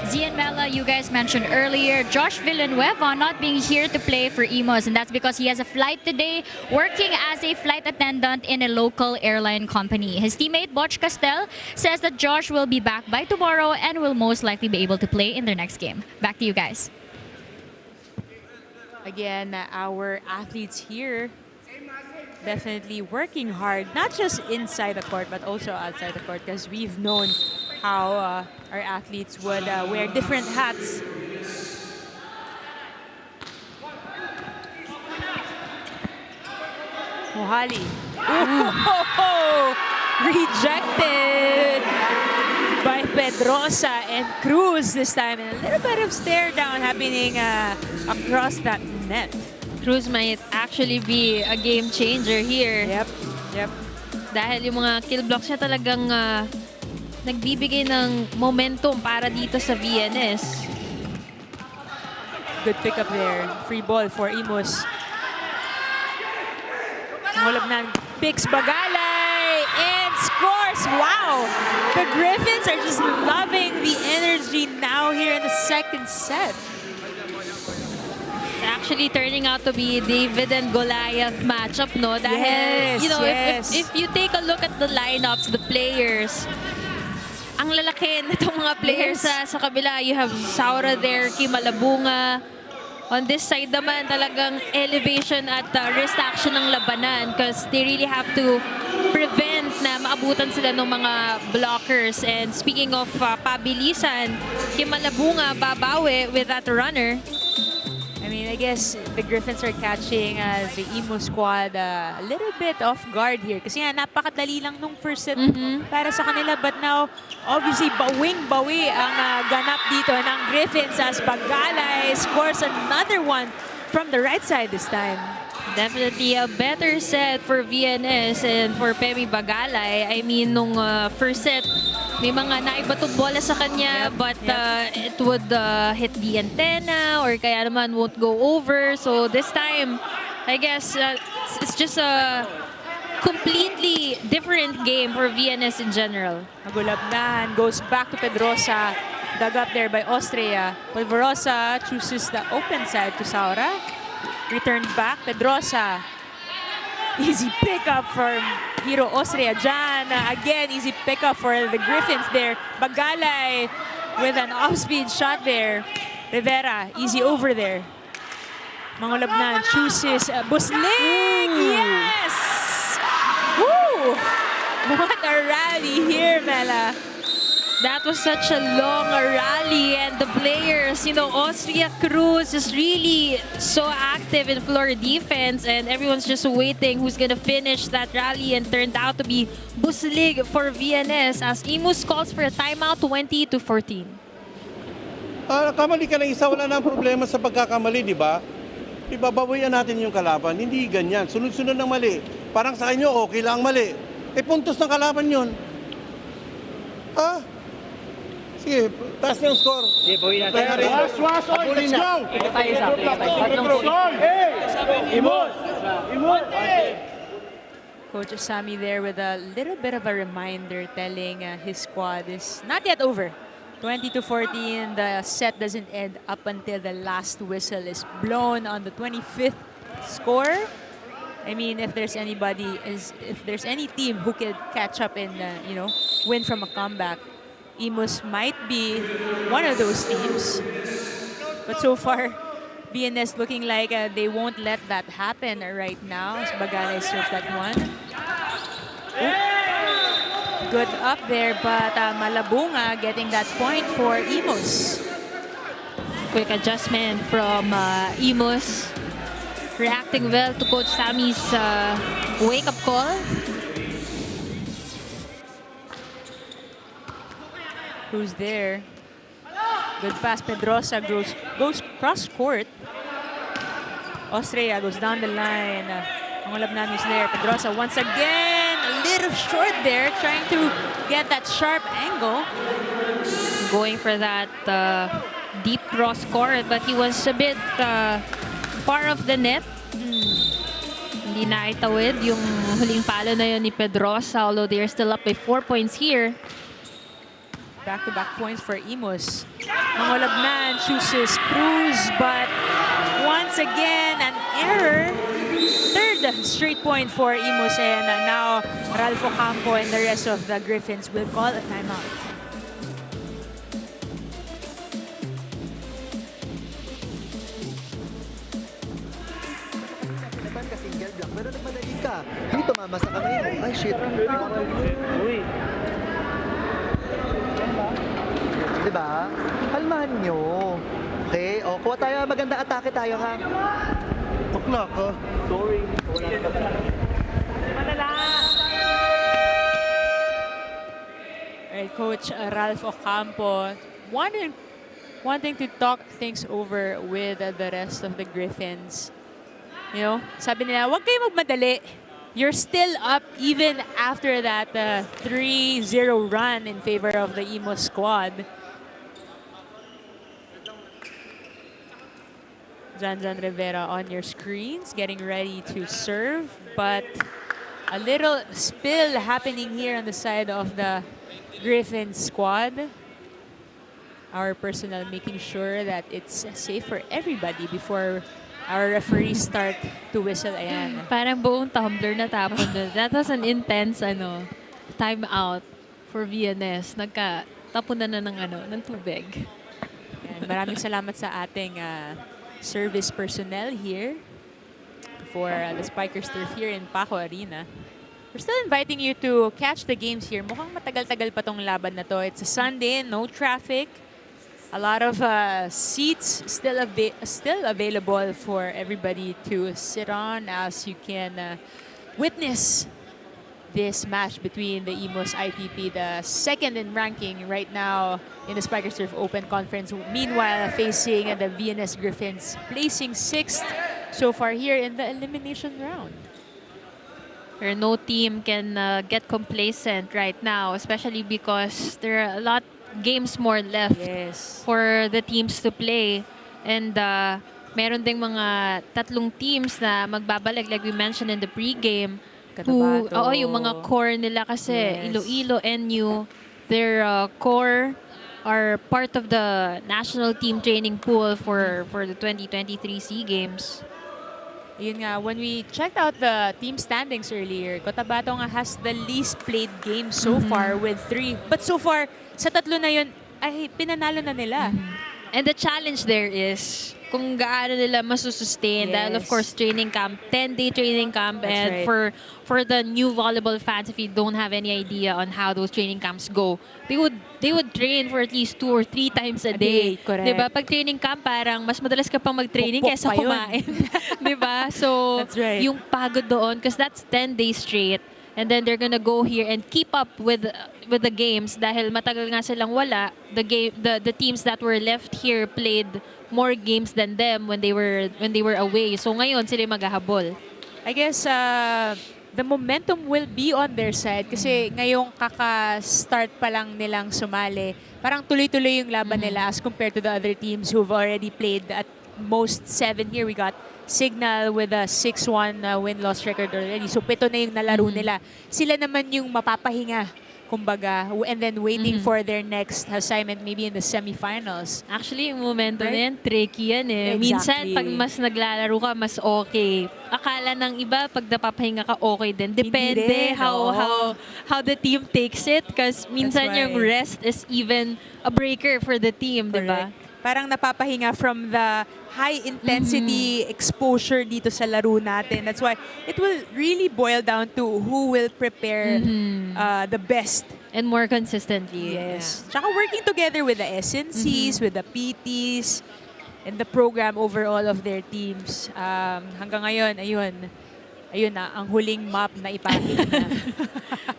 Zian Mela, you guys mentioned earlier, Josh Villanueva not being here to play for IMUS, and that's because he has a flight today, working as a flight attendant in a local airline company. His teammate, Botch Castel, says that Josh will be back by tomorrow and will most likely be able to play in their next game. Back to you guys. Again, our athletes here definitely working hard, not just inside the court, but also outside the court, because we've known how our athletes would wear different hats. Mohali. Oh, rejected by Pedrosa and Cruz this time. And a little bit of stare down happening across that net. Cruz might actually be a game changer here. Yep. Dahil yung mga kill blocks niya talagang nagbibigay ng momentum para dito sa VNS. Good pick up there. Free ball for IMUS. Mulog ng picks Bagalay and scores. Wow! The Griffins are just loving the energy now here in the second set. It's actually turning out to be David and Goliath matchup, no? Dahil, Yes, you know, yes. if you take a look at the lineups, the players, ang lalaki na itong mga players Yes. sa kabila. You have Saura there, Kimalabunga. On this side naman, talagang elevation at wrist action ng labanan because they really have to prevent na maabutan sila ng mga blockers. And speaking of pabilisan, Kimalabunga babawi with that runner. I mean, I guess the Griffins are catching the IMUS squad a little bit off guard here. Kasi nga, napakadali lang nung first set para sa kanila. But now, obviously, bawing-bawi ang ganap dito ng Griffins as Bagalay scores another one from the right side this time. Definitely a better set for VNS and for Pemi Bagalay. I mean, nung first set, may mga naibatong bola sa kanya, but it would hit the antenna or kaya naman won't go over. So this time, I guess it's just a completely different game for VNS in general. Magulabnan goes back to Pedrosa. Dug up there by Austria. Polvorosa chooses the open side to Saura. Returned back, Pedrosa. Easy pickup for Hero Austria. Jan, again, easy pickup for the Griffins there. Bagalay with an off-speed shot there. Rivera, easy over there. Mangolabnan chooses Buslig. Yes! Woo! What a rally here, Mela. That was such a long rally, and the players, you know, Austria Cruz is really so active in floor defense, and everyone's just waiting who's gonna finish that rally, and turned out to be Buslig for VNS as IMUS calls for a timeout 20-14. Kamali ka na isa, wala nang problema sa pagkakamali, di ba? Di ba, babawian natin yung kalaban. Hindi ganyan. Sunod-sunod ng mali. Parang sa inyo, okay lang mali. Puntos ng kalaban yun. Sige, taas na yung score. Sige, buhay natin. Let's go! Imus! Coach Asami there with a little bit of a reminder telling his squad is not yet over. 20-14, the set doesn't end up until the last whistle is blown on the 25th score. I mean, if there's any team who could catch up and win from a comeback, IMUS might be one of those teams. But so far, BNS looking like they won't let that happen right now. So Bagalay serves that one. Good up there, but Malabunga getting that point for IMUS. Quick adjustment from IMUS. Reacting well to Coach Sammy's wake-up call. Who's there? Good pass. Pedrosa goes cross-court. Austria goes down the line. Mangolabnan is there. Pedrosa once again a little short there, trying to get that sharp angle. Going for that deep cross-court, but he was a bit far off the net. Hindi na itawid yung huling palo na yun ni Pedrosa, although they're still up by 4 points here. Back-to-back points for IMUS. Mangolabnan chooses Cruz, but once again, an error. Third straight point for IMUS, and now Ralph Ocampo and the rest of the Griffins will call a timeout. Single block, pero nagmadali ka. Dito mama sa kamay mo. Ay, shit. Diba? Kalmahan nyo. Okay? O, kuha tayo. Magandang atake tayo, ha? Bakla ka. Sorry. Alright, Coach Ralph Ocampo wanting to talk things over with the rest of the Griffins. You know, sabi nila, huwag kayo magmadali. You're still up even after that 3-0 run in favor of the IMUS squad. Janjan Rivera on your screens, getting ready to serve, but a little spill happening here on the side of the Griffin squad. Our personnel making sure that it's safe for everybody before our referees start to whistle. Ayan. Parang buong tumbler na tapon doon. That was an intense time out for VNS. Nagka-tapon na ng tubig. And maraming salamat sa ating service personnel here for the Spikers Turf here in Paco Arena. We're still inviting you to catch the games here. Mukhang matagal-tagal pa tong laban na to. It's a Sunday, no traffic. A lot of seats still available for everybody to sit on as you can witness this match between the IMUS ITP, the second in ranking right now in the Spikers Turf Open Conference. Meanwhile, facing the VNS Griffins, placing 6th. so far here in the elimination round. Where no team can get complacent right now, especially because there are a lot games more left Yes. for the teams to play. And meron ding mga tatlong teams na magbabalik, like we mentioned in the pregame. Cotabato. Oo, yung mga core nila kasi, Yes. Iloilo, NU, their core are part of the national team training pool for the 2023 SEA Games. Yun nga, when we checked out the team standings earlier, Cotabato nga has the least played game so far with 3. But so far, sa tatlo na yun, ay pinanalo na nila. And the challenge there is kung gaano nila masusustain. Dahil of Yes. course, training camp, 10-day training camp. That's And right. for the new volleyball fans, if you don't have any idea on how those training camps go, they would train for at least 2 or 3 times a day. Correct. Diba? Pag training camp, parang mas madalas ka pang mag-training Pukpok kaysa pa yun. kumain. Diba? So, That's right. yung pagod doon, because that's 10 days straight. And then they're gonna go here and keep up with the games dahil matagal nga silang wala. The teams that were left here played more games than them when they were away. So ngayon sila maghahabol. I guess the momentum will be on their side kasi ngayong kaka-start pa lang nilang sumali. Parang tuloy-tuloy yung laban nila as compared to the other teams who've already played at most 7 here. We got Signal with a 6-1 win-loss record already. So 7 na yung nalaro nila. Sila naman yung mapapahinga, kumbaga, and then waiting for their next assignment maybe in the semifinals. Actually, yung momento Right? na yan, tricky yan eh. Exactly. Minsan, pag mas naglalaro ka, mas okay. Akala ng iba, pag napapahinga ka, okay din. Depende rin, oo. how the team takes it. Kasi minsan why. yung rest is even a breaker for the team, di ba? Correct. Parang napapahinga from the high intensity exposure dito sa laro natin. That's why it will really boil down to who will prepare the best. And more consistently. Yes. Tsaka working together with the SNCs, with the PTs, and the program overall of their teams. Hanggang ngayon, ayun na, ang huling map na ipakita na.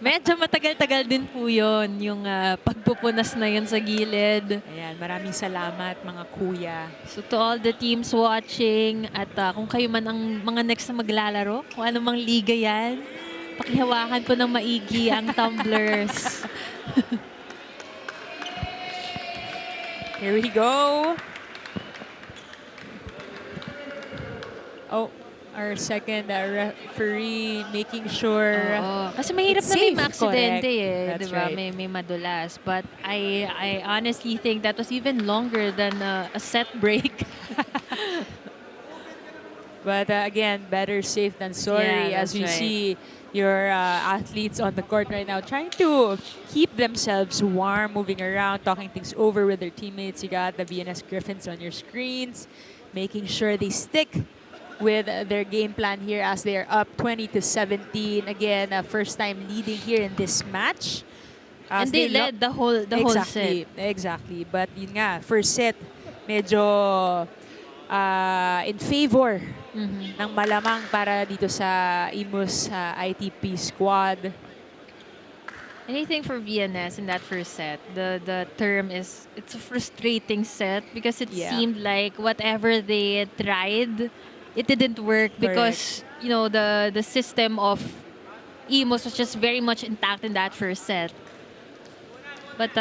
Medyo matagal-tagal din po yun, yung pagpupunas na yun sa gilid. Ayan, maraming salamat mga kuya. So to all the teams watching, at kung kayo man ang mga next na maglalaro, kung anong mang liga yan, pakihawakan po ng maigi ang tumblers. Here we go. Oh, our second referee making sure. Oo. Kasi mahirap it's na may safe. aksidente Correct. eh. That's Diba? right. May madulas. But I honestly think that was even longer than a set break. But again, better safe than sorry Yeah, as that's we right. see your athletes on the court right now trying to keep themselves warm, moving around, talking things over with their teammates. You got the VNS Griffins on your screens, making sure they stick with their game plan here as they are up 20-17. Again, first time leading here in this match. And they led the whole exactly, set. Exactly. But yun nga, first set, medyo in favor ng malamang para dito sa IMUS ITP squad. Anything for VNS in that first set, the term is, it's a frustrating set because it Yeah. seemed like whatever they tried, it didn't work because, you know, the system of IMUS was just very much intact in that first set. But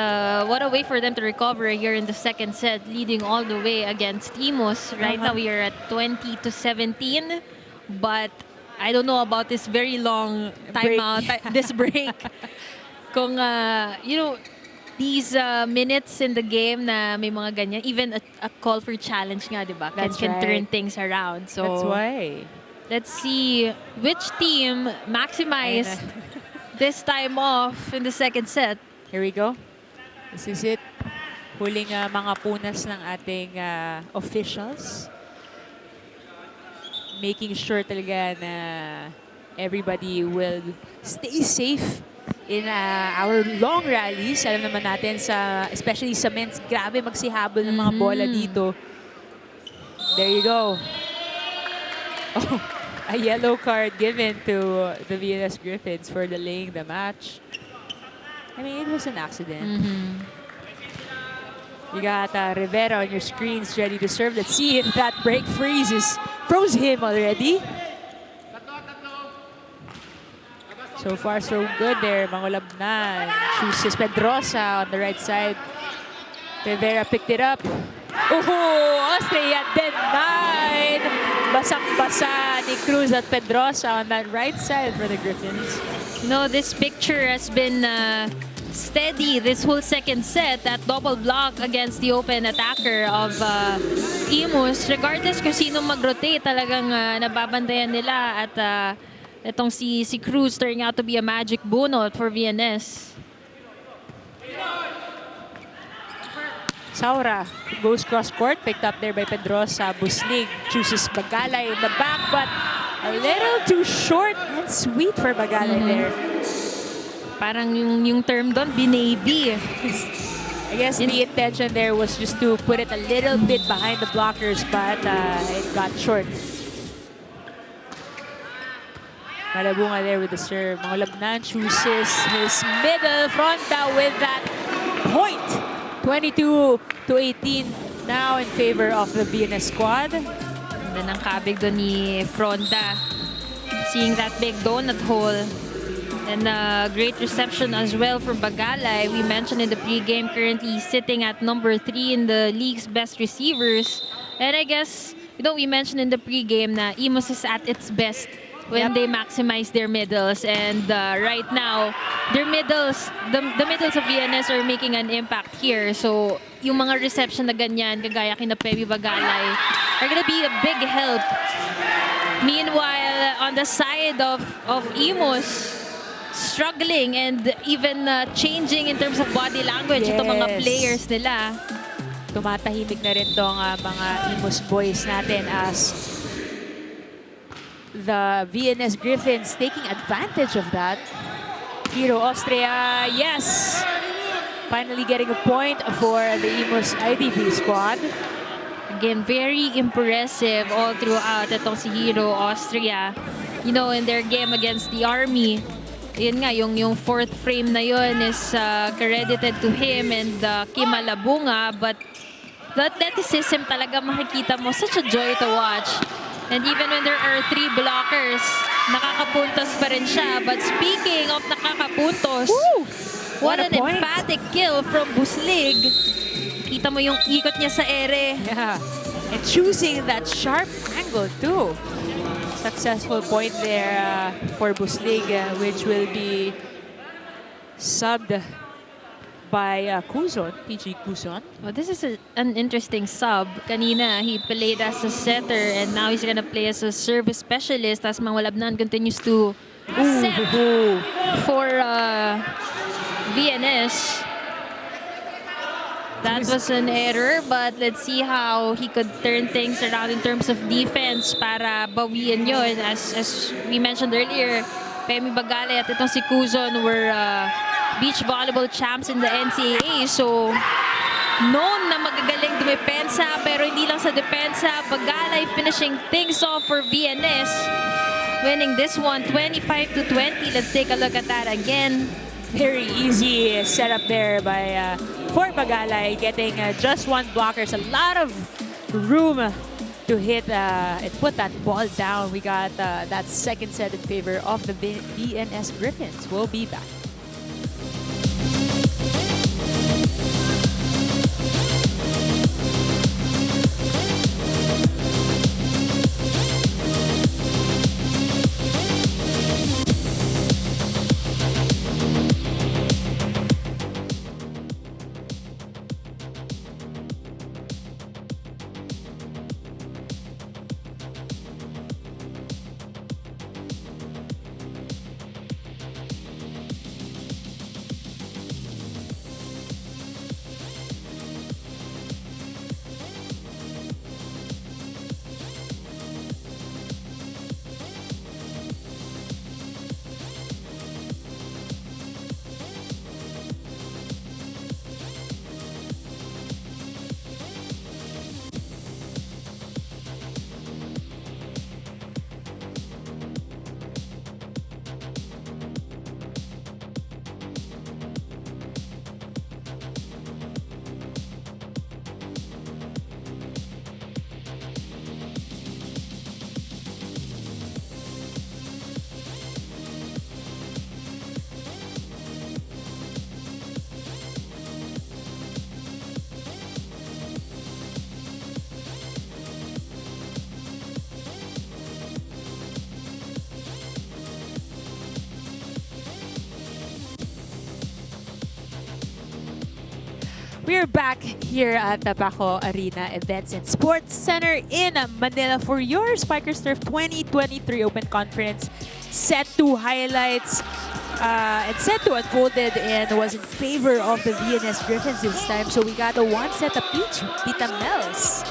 what a way for them to recover here in the second set, leading all the way against IMUS. Right now we are at 20-17, but I don't know about this very long timeout, this break. Kung, you know, these minutes in the game na may mga ganyan, even a call for challenge nga, di ba? Can turn things around. So That's why. let's see which team maximized this time off in the second set. Here we go. This is it. Huling mga punas ng ating officials. Making sure talaga na everybody will stay safe in our long rallies. Alam naman natin, especially sa men's, grabe magsihabol ng mga bola dito. There you go. Oh, a yellow card given to the VNS Griffins for delaying the match. I mean, it was an accident. You got Rivera on your screens ready to serve. Let's see if that break froze him already. So far, so good there. Mangulab na. Chooses Pedrosa on the right side. Rivera picked it up. Oh, Austria denied. Basang-basa ni Cruz at Pedrosa on that right side for the Griffins. No, this picture has been steady this whole second set. That double block against the open attacker of IMUS. Regardless kung sino mag-rotate, talagang nababantayan nila. At itong si Cruz turning out to be a magic bunot for VNS. Saura goes cross-court, picked up there by Pedrosa. Buslig chooses Bagalay in the back, but a little too short and sweet for Bagalay there. Parang yung term doon, binaby. I guess the intention there was just to put it a little bit behind the blockers, but it got short. Malabunga there with the serve. Mangulabnan chooses his middle fronta with that point. 22-18 now in favor of the VNS squad. Ganda ng kabig doon ni Fronda. Seeing that big donut hole. And great reception as well from Bagalay. We mentioned in the pregame, currently sitting at number 3 in the league's best receivers. And I guess, we mentioned in the pregame na IMUS is at its best when they maximize their middles. And right now, their middles, the middles of VNS are making an impact here. So, yung mga reception na ganyan, kagaya kina FEB Bagalay, are gonna be a big help. Meanwhile, on the side of IMUS, struggling and even changing in terms of body language itong mga players nila. Tumatahimik na rin tong mga IMUS boys natin as the VNS Griffins taking advantage of that. Hero Austria, yes! Finally getting a point for the IMUS IDP squad. Again, very impressive all throughout itong si Hero Austria. In their game against the Army, yun nga, yung fourth frame na yun is credited to him and Kim Alabunga. But the athleticism talaga makikita mo, such a joy to watch. And even when there are 3 blockers, nakakapuntos pa rin siya. But speaking of nakakapuntos, what an emphatic kill from Buslig. Kita mo yung ikot niya sa ere. Yeah, and choosing that sharp angle too. Successful point there for Buslig, which will be subbed by Kuzon, PG Kuzon. Well, this is an interesting sub. Kanina, he played as a setter and now he's gonna play as a service specialist as Mangulabnan continues to set for VNS. That was an error, but let's see how he could turn things around in terms of defense para bawian yun. As we mentioned earlier, Femi Bagalay at itong si Kuzon were beach volleyball champs in the NCAA. So, known na magagaling dumepensa, pero hindi lang sa depensa. Bagalay finishing things off for VNS. Winning this one, 25-20. Let's take a look at that again. Very easy setup there by for Bagalay, getting just one blocker. It's a lot of room to hit and put that ball down. We got that second set in favor of the VNS Griffins. We'll be back. We're back here at the Paco Arena Events and Sports Center in Manila for your Spikers Turf 2023 Open Conference. Set 2 highlights and set 2 unfolded and was in favor of the VNS Griffins this time. So we got a 1 set apiece, Tita Mels.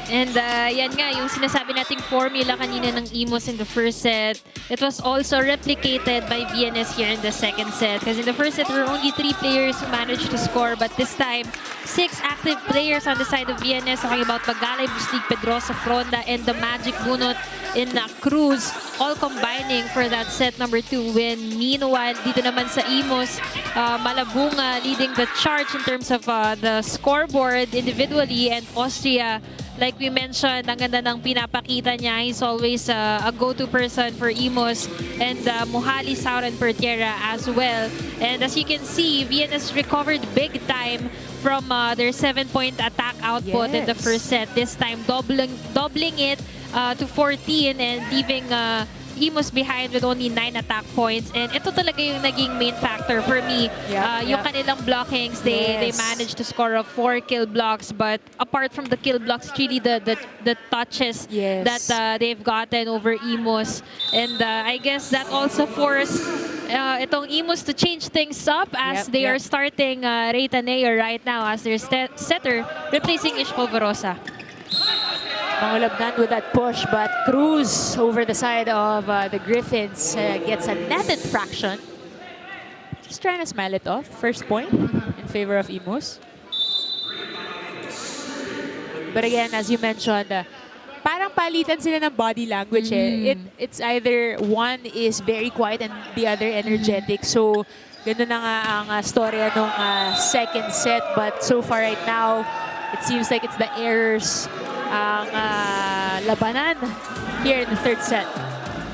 And yan nga, yung sinasabi nating formula kanina ng IMUS in the first set, it was also replicated by VNS here in the second set. Because in the first set, there were only 3 players who managed to score. But this time, 6 active players on the side of VNS. Talking about Bagalay, Buslig, Pedrosa, Fronda, and the Magic Bunot in Cruz, all combining for that set number 2 win. Meanwhile, dito naman sa IMUS, Malabunga leading the charge in terms of the scoreboard individually, and Austria, like we mentioned, ang ganda ng pinapakita niya. He's always a go-to person for IMUS, and Muhali, Sauran, Pertierra as well. And as you can see, VNS recovered big time from their 7-point attack output in the first set. This time, doubling it to 14 and leaving IMUS behind with only 9 attack points. And ito talaga yung naging main factor for me. Yung kanilang blockings, they managed to score 4 kill blocks. But apart from the kill blocks, it's really the touches that they've gotten over IMUS. And I guess that also forced itong IMUS to change things up as they are starting Reyta Nayer right now as their setter, replacing Ish Polvorosa. Mangulabnan with that push, but Cruz over the side of the Griffins gets a netted fraction. Just trying to smile it off. First point in favor of IMUS. But again, as you mentioned, parang palitan sila ng body language. It's either one is very quiet and the other energetic. So, ganun na nga ang storya nung second set. But so far right now, it seems like it's the errors ang labanan here in the third set.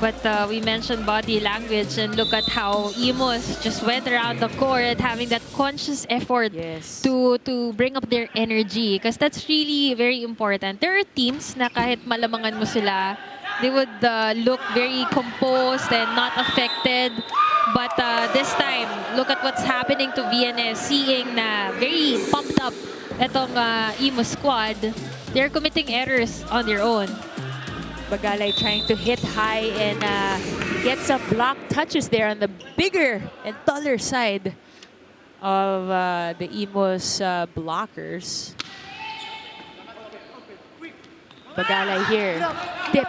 But we mentioned body language, and look at how IMUS just went around the court having that conscious effort to bring up their energy, because that's really very important. There are teams na kahit malamangan mo sila, they would look very composed and not affected. But this time, look at what's happening to VNS, seeing na very pumped up itong IMUS squad. They're committing errors on their own. Bagalay trying to hit high and get some block touches there on the bigger and taller side of the IMUS blockers. Bagalay here. Tip.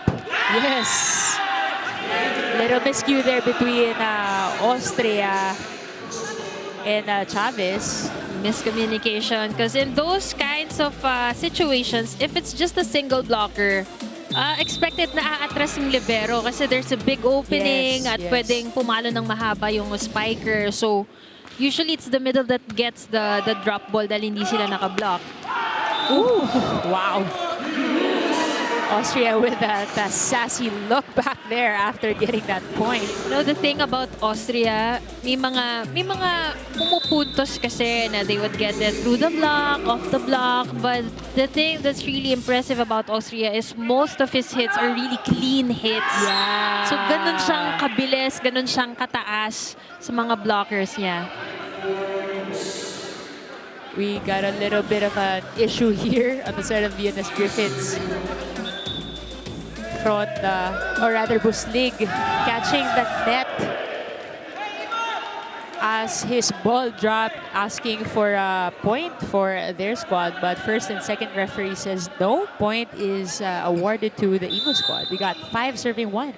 Yes. Little miscue there between Austria and Chavez. Miscommunication, because in those kinds of situations, if it's just a single blocker, expected na aatras yung libero kasi there's a big opening at pwedeng pumalo ng mahaba yung spiker. So, usually it's the middle that gets the drop ball dahil hindi sila nakablock. Ooh, wow. Austria with that sassy look back there after getting that point. You know, the thing about Austria, may mga pumupuntos kasi na they would get it through the block, off the block. But the thing that's really impressive about Austria is most of his hits are really clean hits. Yeah. So ganun siyang kabilis, ganun siyang kataas sa mga blockers niya. We got a little bit of an issue here on the side of VNS Griffins. Or rather Buslig catching the net as his ball dropped, asking for a point for their squad. But first and second referee says no point is awarded to the IMUS squad. We got 5 serving 1.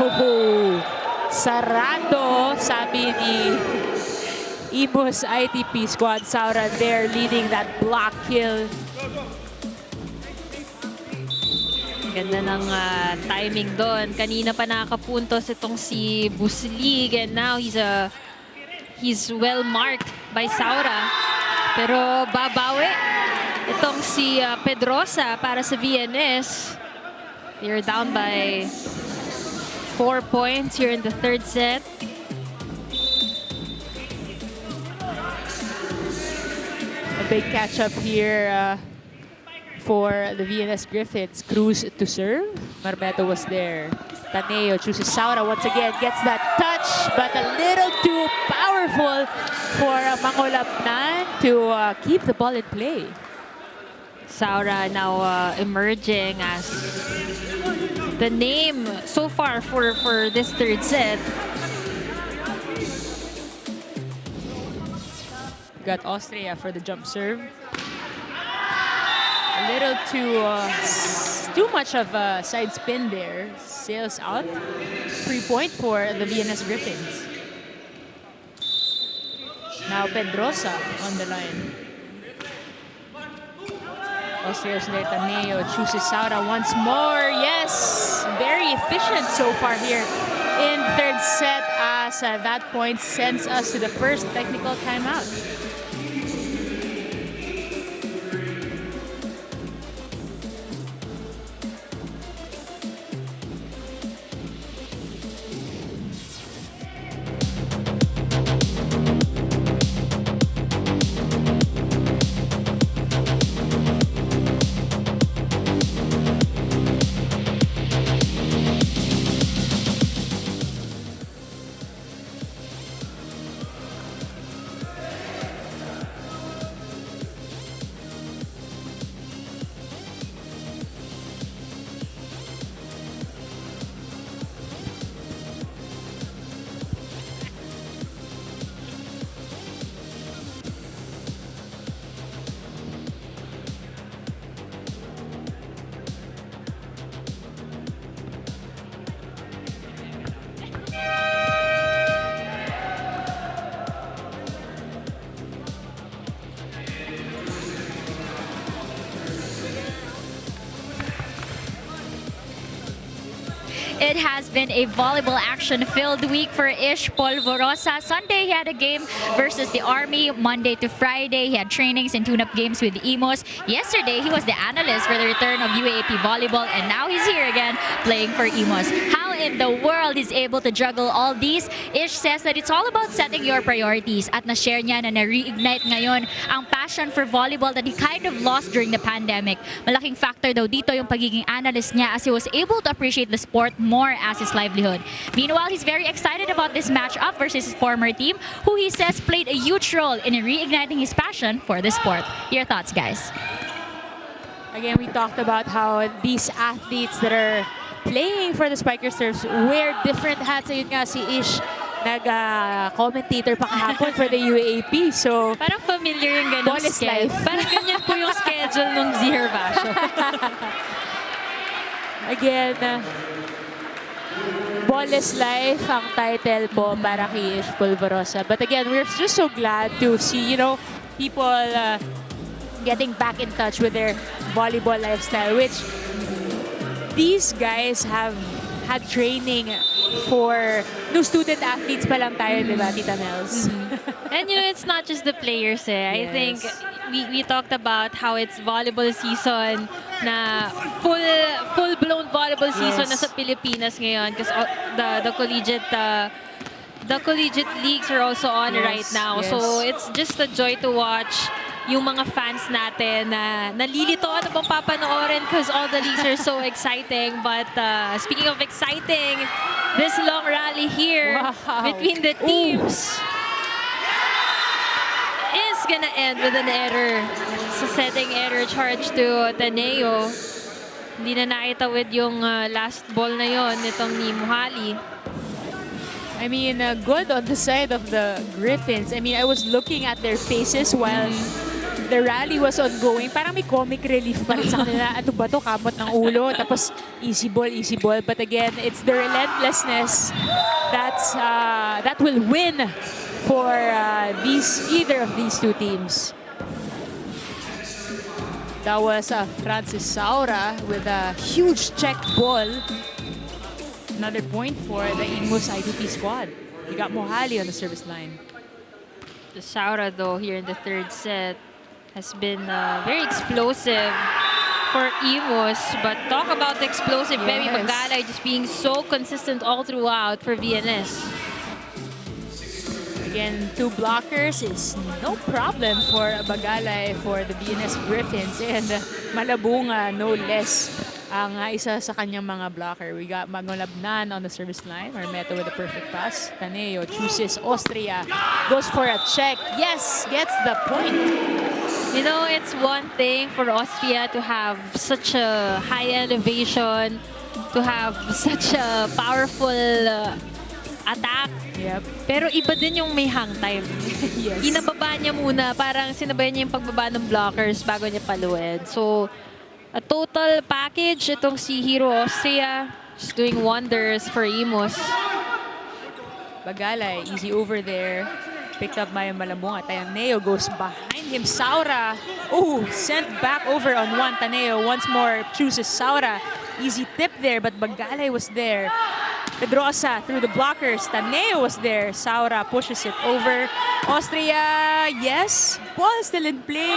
Oh, sarado, sabi ni IMUS ITP squad. Sauran there leading that block kill. Ganda ng timing doon. Kanina pa nakapuntos itong si Buslig, and now he's well marked by Saura. Pero babawi itong si Pedrosa para sa VNS. They're down by 4 points here in the third set. A big catch-up here for the VNS Griffins. Cruz to serve. Marmeto was there. Taneo chooses Saura once again, gets that touch, but a little too powerful for Mangolapnan to keep the ball in play. Saura now emerging as the name so far for this third set. Got Austria for the jump serve. A little too much of a side spin there. Sails out. 3-point for the VNS Griffins. Now Pedrosa on the line. Austria's Taneo chooses Saura once more. Yes, very efficient so far here in third set, as that point sends us to the first technical timeout. It has been a volleyball action-filled week for Ish Polvorosa. Sunday, he had a game versus the Army. Monday to Friday, he had trainings and tune-up games with the IMUS. Yesterday, he was the analyst for the return of UAAP volleyball, and now he's here again playing for IMUS. How in the world he's able to juggle all these? Ish says that it's all about setting your priorities, at na-share niya na na-reignite ngayon ang passion for volleyball that he kind of lost during the pandemic. Malaking factor daw dito yung pagiging analyst niya, as he was able to appreciate the sport more as his livelihood. Meanwhile, he's very excited about this matchup versus his former team, who he says played a huge role in reigniting his passion for the sport. Your thoughts, guys? Again, we talked about how these athletes that are playing for the Spiker Surfs wear different hats. Ayun nga, si Ish nag-commentator pa kahapon for the UAAP. So, Parang familiar yung ganung Ball is schedule. life. Parang ganyan po yung schedule nung Zihar Basho. again, Ball is Life ang title po para kay Ish Polvorosa. But again, we're just so glad to see, you know, people getting back in touch with their volleyball lifestyle, which these guys have had training for no student athletes pa lang tayo, di ba, Tita Nels? And you know, it's not just the players eh. I think we talked about how it's volleyball season, na full-blown volleyball season na sa Pilipinas ngayon, because the collegiate leagues are also on right now. So it's just a joy to watch yung mga fans natin na nalilito ano bang papanoorin because all the leagues are so exciting. But speaking of exciting, this long rally here between the teams is gonna end with an error. So setting error charge to Taneo. Hindi na naitawid yung last ball na yon nitong ni Muhali. I mean, good on the side of the Griffins. I mean, I was looking at their faces while the rally was ongoing. Parang may comic relief pa rin sa kanila. Ano ba to? Kamot ng ulo. Tapos easy ball, easy ball. But again, it's the relentlessness that will win for either of these two teams. That was Francis Saura with a huge check ball. Another point for the IMUS ITP squad. We got Mohali on the service line. The Saura, though, here in the third set has been very explosive for IMUS. But talk about the explosive. Baby Magalay just being so consistent all throughout for VNS. Again, 2 blockers is no problem for Bagalay for the VNS Griffins. And Malabunga, no less, ang isa sa kanyang mga blocker. We got Magolabnan on the service line. Marmeto with a perfect pass. Taneo chooses Austria. Goes for a check. Yes, gets the point. You know, it's one thing for Austria to have such a high elevation, to have such a powerful attack. Yep. Pero iba din yung may hang time. Yes. Inababa niya muna, parang sinabayan niya yung pagbaba ng blockers bago niya paluin. So, a total package, itong si Hero Austria is doing wonders for IMUS. Bagalay, easy over there. Picked up by Malambunga. Taneo goes behind him. Saura, sent back over on one. Taneo once more chooses Saura. Easy tip there, but Bagalay was there. Pedrosa through the blockers. Taneo was there. Saura pushes it over. Austria, yes. Ball still in play.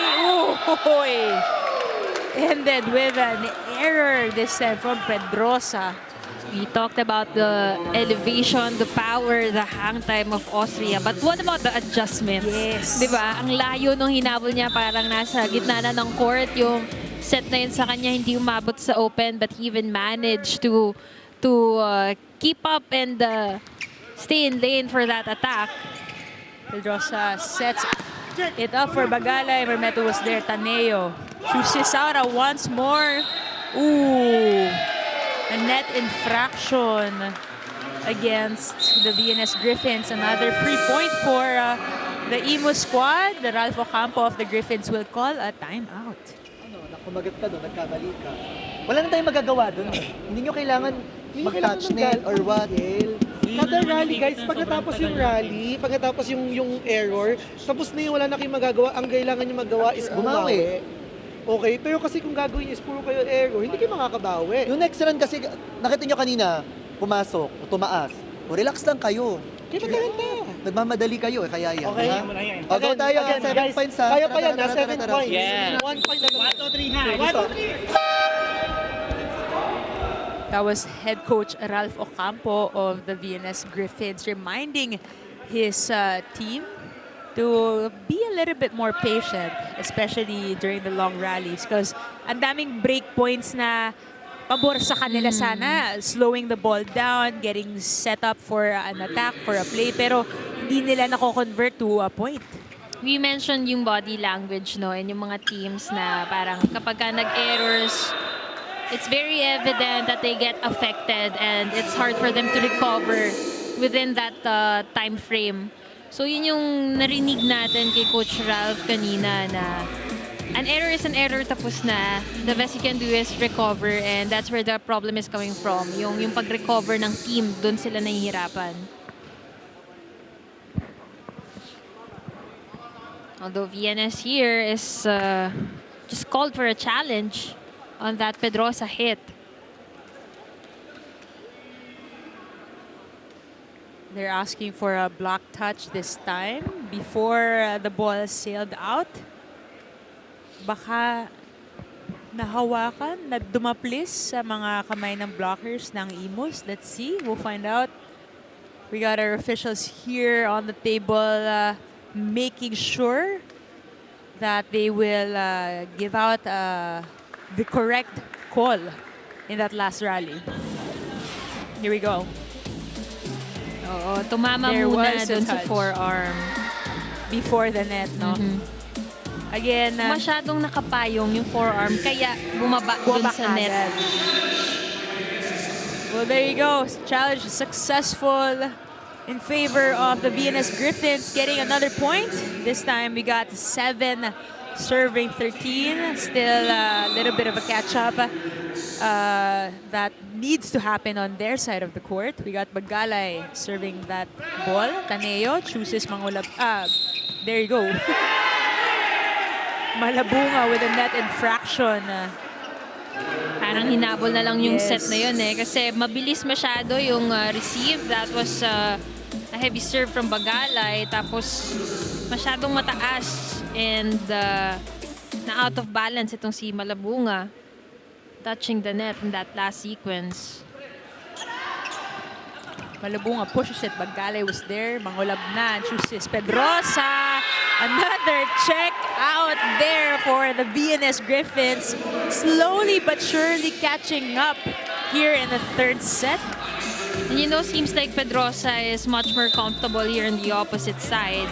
Ended with an error this time from Pedrosa. We talked about the elevation, the power, the hang time of Austria. But what about the adjustments? Yes. Diba? Ang layo nung hinabol niya, parang nasa gitna na ng court. Yung set na yun sa kanya, hindi umabot sa open, but he even managed to keep up and stay in lane for that attack. Pedrosa sets it up for Bagalay. Marmeto was there. Taneo chooses Saura once more. A net infraction against the VNS Griffins. Another free point for the IMUS squad. The Ralph Ocampo of the Griffins will call a timeout. Kumagat ka doon, nagkamali ka. Wala na tayong magagawa doon. Hindi nyo kailangan mag-touch net or what. Kada rally, guys, pag natapos yung rally, pag natapos yung error, tapos na yung wala na kayong magagawa, ang kailangan nyo magawa is bumawi. Okay, pero kasi kung gagawin is puro kayo error, hindi kayo makakabawi. Yung next run kasi, nakita nyo kanina, pumasok, o tumaas. O relax lang kayo. Kita. Nagmamadali kayo, kaya yan. Okay. O, go tayo, 7 points ha. Kaya pa yan, 7 points. Yeah. 1 point na 1, 2, 3 ha. 1, 2, 3. That was head coach Ralph Ocampo of the VNS Griffins reminding his team to be a little bit more patient, especially during the long rallies, because ang daming break points na pabor sa kanila sana, slowing the ball down, getting set up for an attack, for a play, pero hindi nila nako-convert to a point. We mentioned yung body language, no, and yung mga teams na parang kapag ka nag-errors, it's very evident that they get affected and it's hard for them to recover within that time frame. So yun yung narinig natin kay Coach Ralph kanina na an error is an error, tapos na. The best you can do is recover, and that's where the problem is coming from. Yung pag-recover ng team, dun sila nahihirapan. Although VNS here is just called for a challenge on that Pedrosa hit. They're asking for a block touch this time before the ball sailed out. Baka nahawakan, na dumaplis sa mga kamay ng blockers ng IMUS. Let's see, we'll find out. We got our officials here on the table making sure that they will give out the correct call in that last rally. Here we go. Oo, tumama There muna was a dun sa touch. forearm. Before the net, no? Again, Masyadong nakapayong yung forearm, kaya bumaba dun sa net. agad. Well, there you go. Challenge successful in favor of the VNS Griffins, getting another point. This time we got 7 serving 13. Still a little bit of a catch-up that needs to happen on their side of the court. We got Bagalay serving that ball. Taneo chooses Mangulab. There you go. Malabunga with a net infraction. Parang hinabol na lang yung Yes. set na yun kasi mabilis masyado yung receive. That was a heavy serve from Bagalay, tapos masyadong mataas and na out of balance itong si Malabunga, touching the net in that last sequence. Malabunga pushes it. Bagalay was there. Mangulab na. Chooses Pedrosa. Another check. out there for the VNS Griffins. Slowly but surely catching up here in the third set. And you know, seems like Pedrosa is much more comfortable here on the opposite side.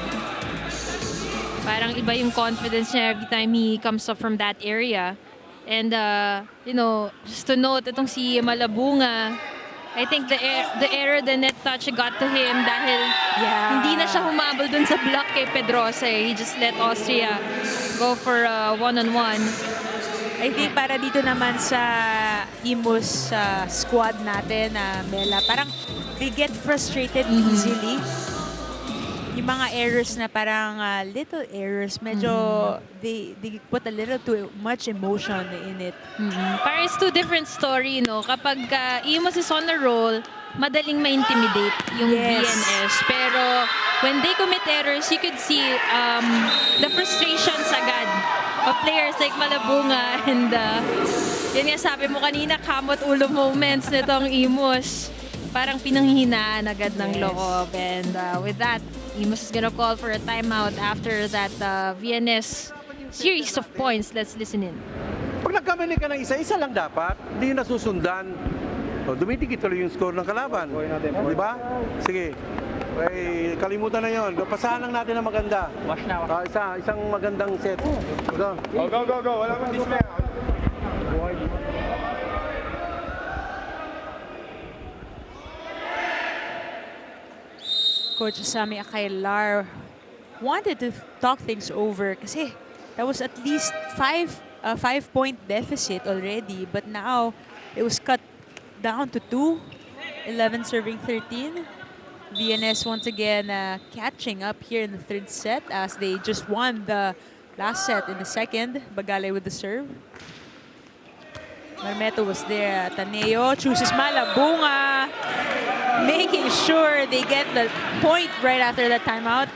Parang iba yung confidence niya every time he comes up from that area. And, you know, just to note, itong si Malabunga, I think the error, the net touch got to him dahil hindi na siya humabol dun sa block kay Pedrosa. He just let Austria go for a one-on-one. I think para dito naman sa IMUS squad natin, Mela, parang they get frustrated easily. Yung mga errors na parang little errors, medyo they put a little too much emotion in it. Parang it's two different story, no? Kapag IMUS is on a roll, madaling ma-intimidate yung VNS. Pero when they commit errors, you could see the frustrations agad of players like Malabunga and yun nga sabi mo kanina, kamot ulo moments nitong IMUS. Parang pinanghihinaan agad ng loob. And with that, IMUS is gonna call for a timeout after that VNS series of points. Let's listen in. Pag nagkamali ka ng isa lang dapat, hindi yun nasusundan. O, dumitikit tuloy yung score ng kalaban. Di ba? Sige. Okay, kalimutan na yun. Pasahan lang natin ang maganda. Wash na. Isang magandang set. Go. Wala mang display. Coach Sami Akailar wanted to talk things over kasi that was at least 5-point deficit already, but now it was cut down to 2, 11 serving 13. VNS once again catching up here in the third set as they just won the last set in the second. Bagale with the serve. Marmeto was there. Taneo chooses Malabunga, making sure they get the point right after that timeout.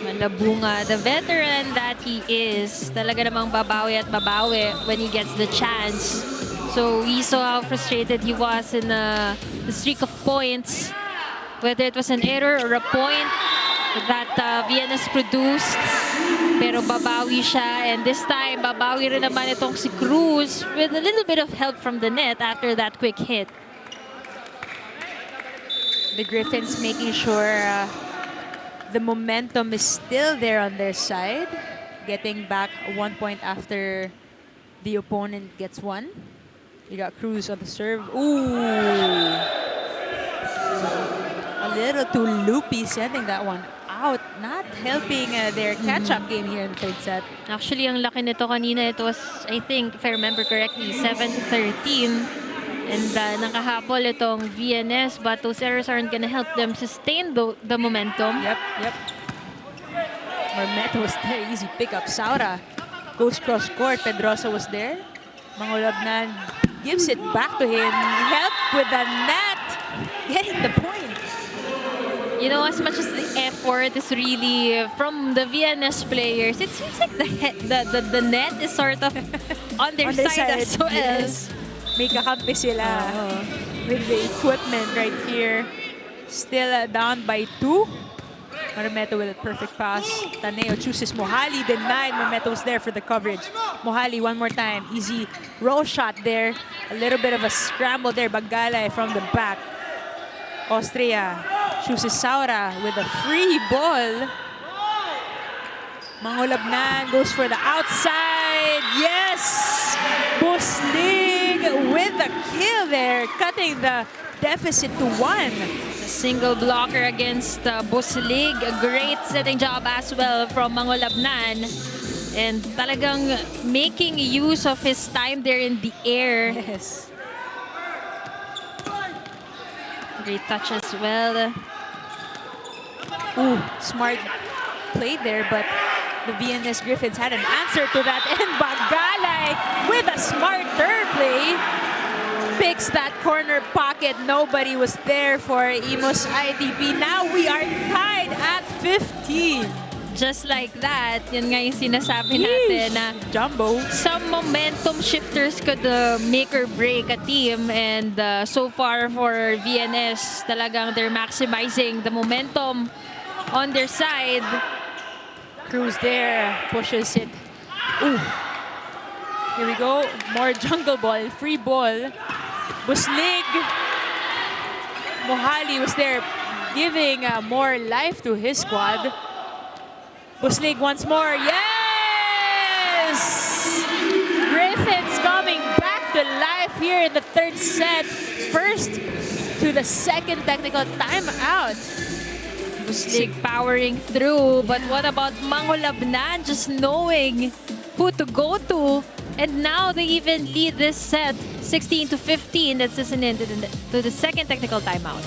Malabunga, the veteran that he is, talaga namang babawi at babawi when he gets the chance. So we saw how frustrated he was in the streak of points, whether it was an error or a point that VNS produced. Pero babawi siya, and this time babawi rin naman itong si Cruz with a little bit of help from the net after that quick hit. The Griffins making sure the momentum is still there on their side, getting back 1 point after the opponent gets one. You got Cruz on the serve. Ooh! A little too loopy, sending that one out, not helping their catch-up game here in the third set. Actually, ang laki nito kanina, it was, I think, if I remember correctly, 7-13. And nakahabol itong VNS, but those errors aren't gonna help them sustain the momentum. Yep. Marmeto was there, easy pickup. Saura goes cross-court. Pedrosa was there. Mangulabnan gives it back to him. Help with the net, getting the point. You know, as much as the effort is really from the VNS players, it seems like the net is sort of on their side as well. Yes. May kakampi sila with the equipment right here. Still down by 2. Marmeto with a perfect pass. Taneo chooses Mohali, denied. Marmeto was there for the coverage. Mohali one more time. Easy roll shot there. A little bit of a scramble there. Bagale from the back. Austria chooses Saura with a free ball. Mangulabnan goes for the outside. Yes! Buslig with the kill there, cutting the deficit to 1. A single blocker against Buslig. A great setting job as well from Mangulabnan. And talagang making use of his time there in the air. Yes. Great touch as well. Ooh, smart play there, but the VNS Griffins had an answer to that. And Bagalay with a smart third play picks that corner pocket. Nobody was there for IMUS ITP. Now we are tied at 15. Just like that, yun nga yung sinasabi natin na Jumbo. some momentum shifters could make or break a team, and so far for VNS, talagang they're maximizing the momentum on their side. Cruz there, pushes it. Ooh. Here we go. More jungle ball, free ball. Buslig. Mohali was there giving more life to his squad. Buslig once more. Yes! Griffins coming back to life here in the third set. First to the second technical timeout. Buslig powering through, but what about Mangolabnan just knowing who to go to? And now they even lead this set 16-15. That's just an end to the second technical timeout.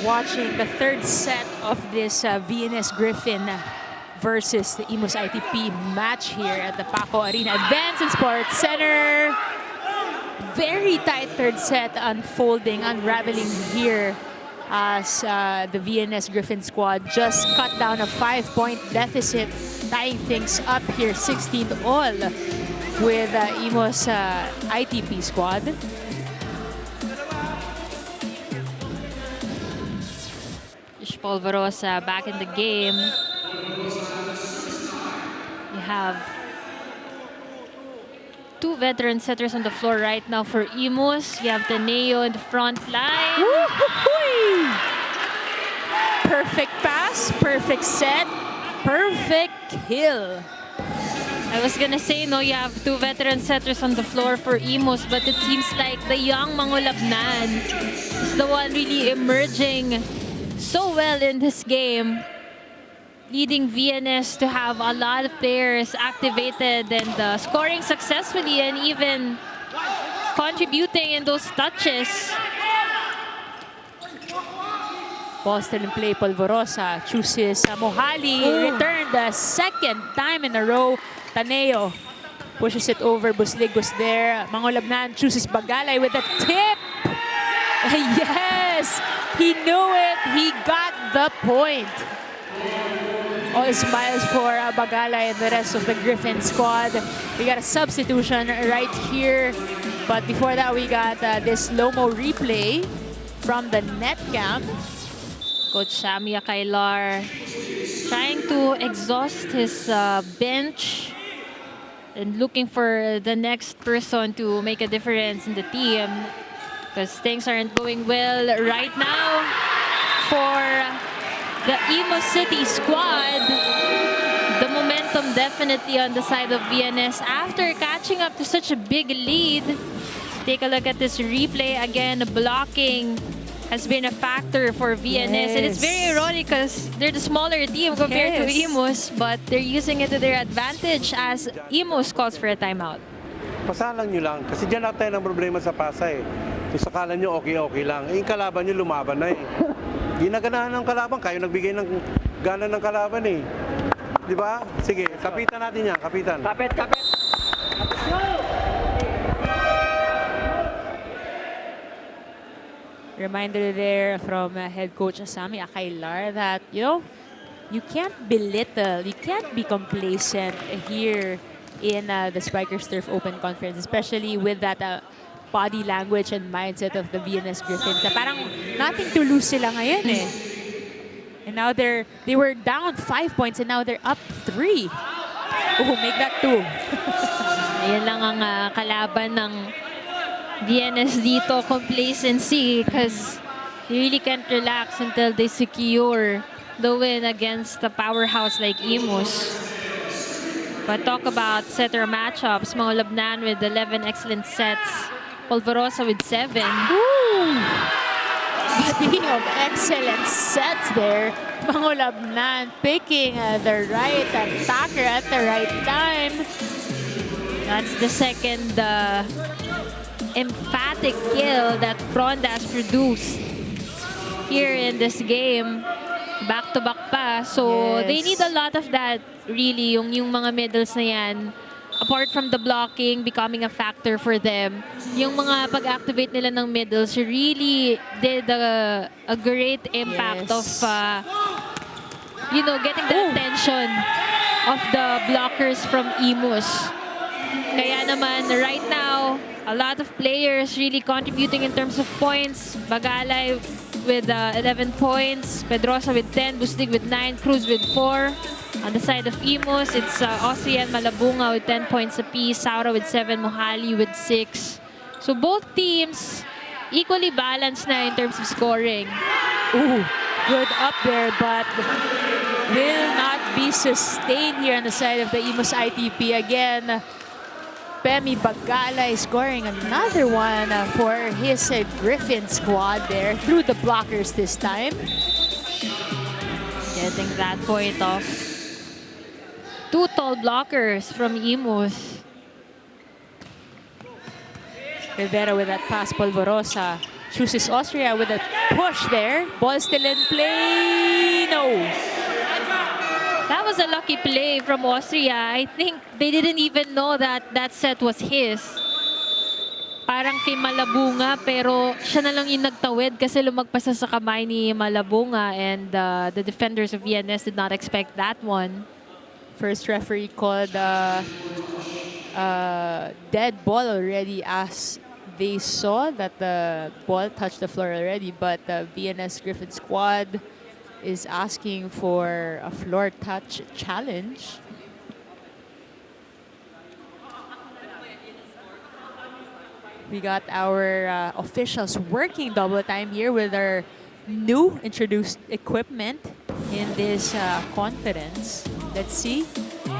Watching the third set of this VNS Griffin versus the IMUS ITP match here at the Paco Arena Events and Sports Center. Very tight third set unfolding, unraveling here as the VNS Griffin squad just cut down a 5-point deficit, tying things up here 16-all with IMUS ITP squad. Polvorosa back in the game. You have two veteran setters on the floor right now for IMUS. You have Taneo in the front line. Perfect pass, perfect set, perfect kill. I was gonna say, no, you have two veteran setters on the floor for IMUS, but it seems like the young Mangolabnan is the one really emerging so well in this game, leading VNS to have a lot of players activated and scoring successfully and even contributing in those touches. Ball still in play, Polvorosa chooses Mohali, returned the second time in a row. Taneo pushes it over, Buslig was there. Mangolabnan chooses Bagalay with a tip. Yes, he knew it. He got the point. All smiles for Bagalay and the rest of the Griffin squad. We got a substitution right here. But before that, we got this slow-mo replay from the net cam. Coach Sammy Akailar trying to exhaust his bench and looking for the next person to make a difference in the team, because things aren't going well right now for the IMUS City squad. The momentum definitely on the side of VNS after catching up to such a big lead. Take a look at this replay again. Blocking has been a factor for VNS. And it's very ironic because they're the smaller team compared to IMUS, but they're using it to their advantage as IMUS calls for a timeout. Pasalang nyo lang, kasi dyan natin ang problema sa pasa eh. Kung sakala nyo okay lang, yung kalaban nyo lumaban na eh. Ginaganahan ng kalaban, kayo nagbigay ng gana ng kalaban eh. Di ba? Sige, kapitan natin yan, kapitan. Kapit! Reminder there from head coach Sammy Akailar that, you know, you can't belittle, you can't be complacent here in the Spikers Turf Open Conference, especially with that body language and mindset of the VNS Griffins. Parang nothing to lose sila ngayon eh. And now they were down 5 points and now they're up 3. Oh, make that 2. Ayan lang ang kalaban ng VNS dito, complacency, because they really can't relax until they secure the win against the powerhouse like IMUS. But talk about setter matchups. Mga Labnan with 11 excellent sets. Polvorosa with 7. Speaking of excellent sets there, Labnan picking the right attacker at the right time. That's the second emphatic kill that Fronda has produced here in this game. Back-to-back pa. So, they need a lot of that, really, yung mga middles na yan. Apart from the blocking becoming a factor for them, yung mga pag-activate nila ng middles really did a great impact of, you know, getting the attention of the blockers from IMUS. Kaya naman, right now, a lot of players really contributing in terms of points. Bagalay with 11 points, Pedrosa with 10, Buslig with 9, Cruz with 4. On the side of IMUS, it's Austria and Malabunga with 10 points apiece, Saura with 7, Mohali with 6. So both teams equally balanced na in terms of scoring. Ooh, good up there, but will not be sustained here on the side of the IMUS ITP. Again, Pemi Bagala is scoring another one for his Griffin squad there through the blockers this time. Getting that point off. 2 tall blockers from IMUS. Rivera with that pass, Polvorosa chooses Austria with a push there. Ball still in play, no. That was a lucky play from Austria. I think they didn't even know that that set was his. Parang kay Malabunga, pero siya na lang yung nagtawid kasi lumagpas sa kamay ni Malabunga, and the defenders of VNS did not expect that one. First referee called dead ball already as they saw that the ball touched the floor already, but the VNS Griffin squad is asking for a floor touch challenge. We got our officials working double time here with our new introduced equipment in this conference. Let's see.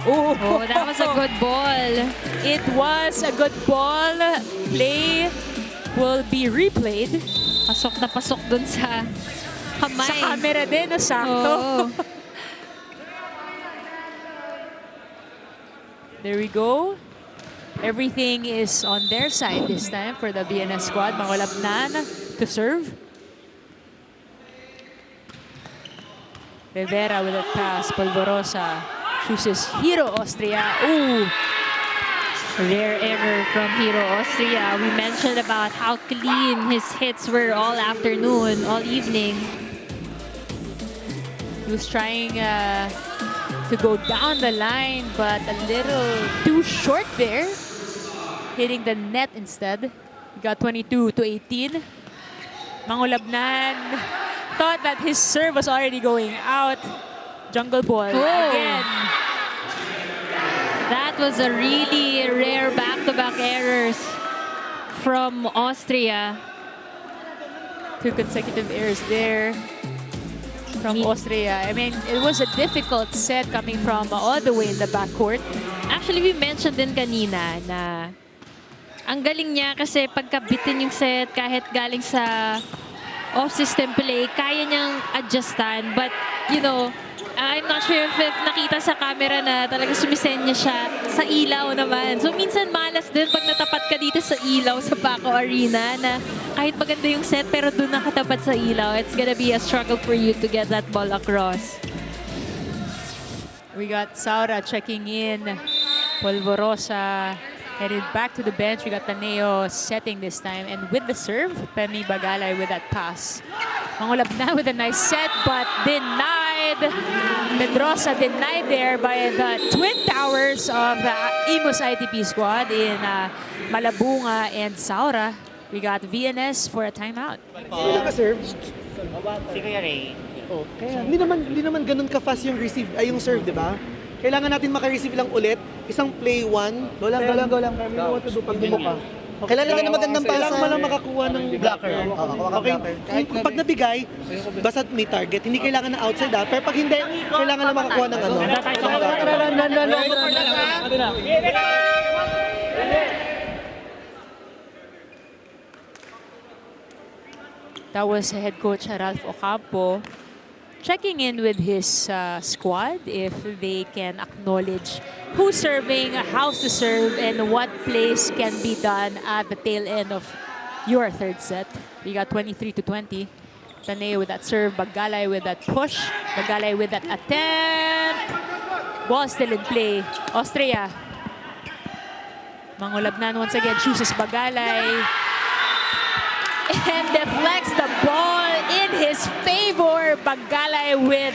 Oh, that was a good ball. It was a good ball. Play will be replayed. Pasok na pasok dun sa kamay. Sa camera din, no? Sakto. Oh. There we go. Everything is on their side this time for the VNS squad. Mangolabnan to serve. Rivera with a pass. Polvorosa chooses Hero Austria. Ooh. Rare error from Hero Austria. We mentioned about how clean his hits were all afternoon, all evening. He was trying to go down the line, but a little too short there. Hitting the net instead. He got 22 to 18. Mangolabnan thought that his serve was already going out. Jungle ball again. That was a really rare back-to-back errors from Austria. 2 consecutive errors there from Austria. I mean, it was a difficult set coming from all the way in the backcourt. Actually, we mentioned din kanina na ang galing niya kasi pagkabitin yung set kahit galing sa off-system play, kaya niyang adjustan. But, you know, I'm not sure if nakita sa camera na talaga sumisenya siya sa ilaw naman. So, minsan malas din pag natapat ka dito sa ilaw sa Paco Arena na kahit maganda yung set pero doon nakatapat sa ilaw, it's gonna be a struggle for you to get that ball across. We got Saura checking in. Polvorosa headed back to the bench. We got Taneo setting this time. And with the serve, Pemi Bagalay with that pass. Mangolabnan with a nice set, but denied. Pedrosa denied there by the twin towers of the IMUS ITP squad in Malabunga and Saura. We got VNS for a timeout. Sino naka-serve? Si Kuya Ray. Oh, kaya hindi naman ganun ka-fast yung receive, ay yung serve, di ba? Kailangan natin maka-receive lang ulit, isang play one. Go lang. Kami want to do pag ka. Kailangan ka na magandang pasa. Kailangan mo lang makakuha ng blocker. Okay? Pag nabigay, basta may target. Hindi kailangan na outside Pero pag hindi, kailangan lang makakuha ng ano. That was head coach Ralph Ocampo checking in with his squad if they can acknowledge who's serving, how to serve, and what plays can be done at the tail end of your third set. We got 23-20. Taneo with that serve, Bagalay with that push, Bagalay with that attempt. Ball still in play. Austria. Mangulabnan once again chooses Bagalay and deflects the ball in his favor. Bagalay with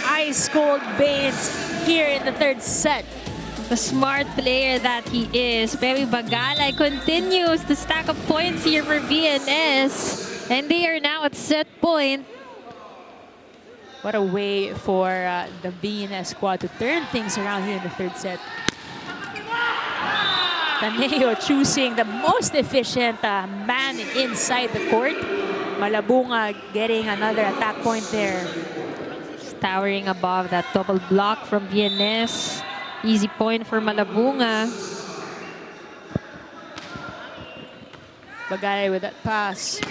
ice-cold veins here in the third set. The smart player that he is, Perry Bagalay continues to stack up points here for VNS. And they are now at set point. What a way for the VNS squad to turn things around here in the third set. Taneo choosing the most efficient man inside the court. Malabunga getting another attack point there. Towering above that double block from VNS. Easy point for Malabunga. Bagalay with that pass.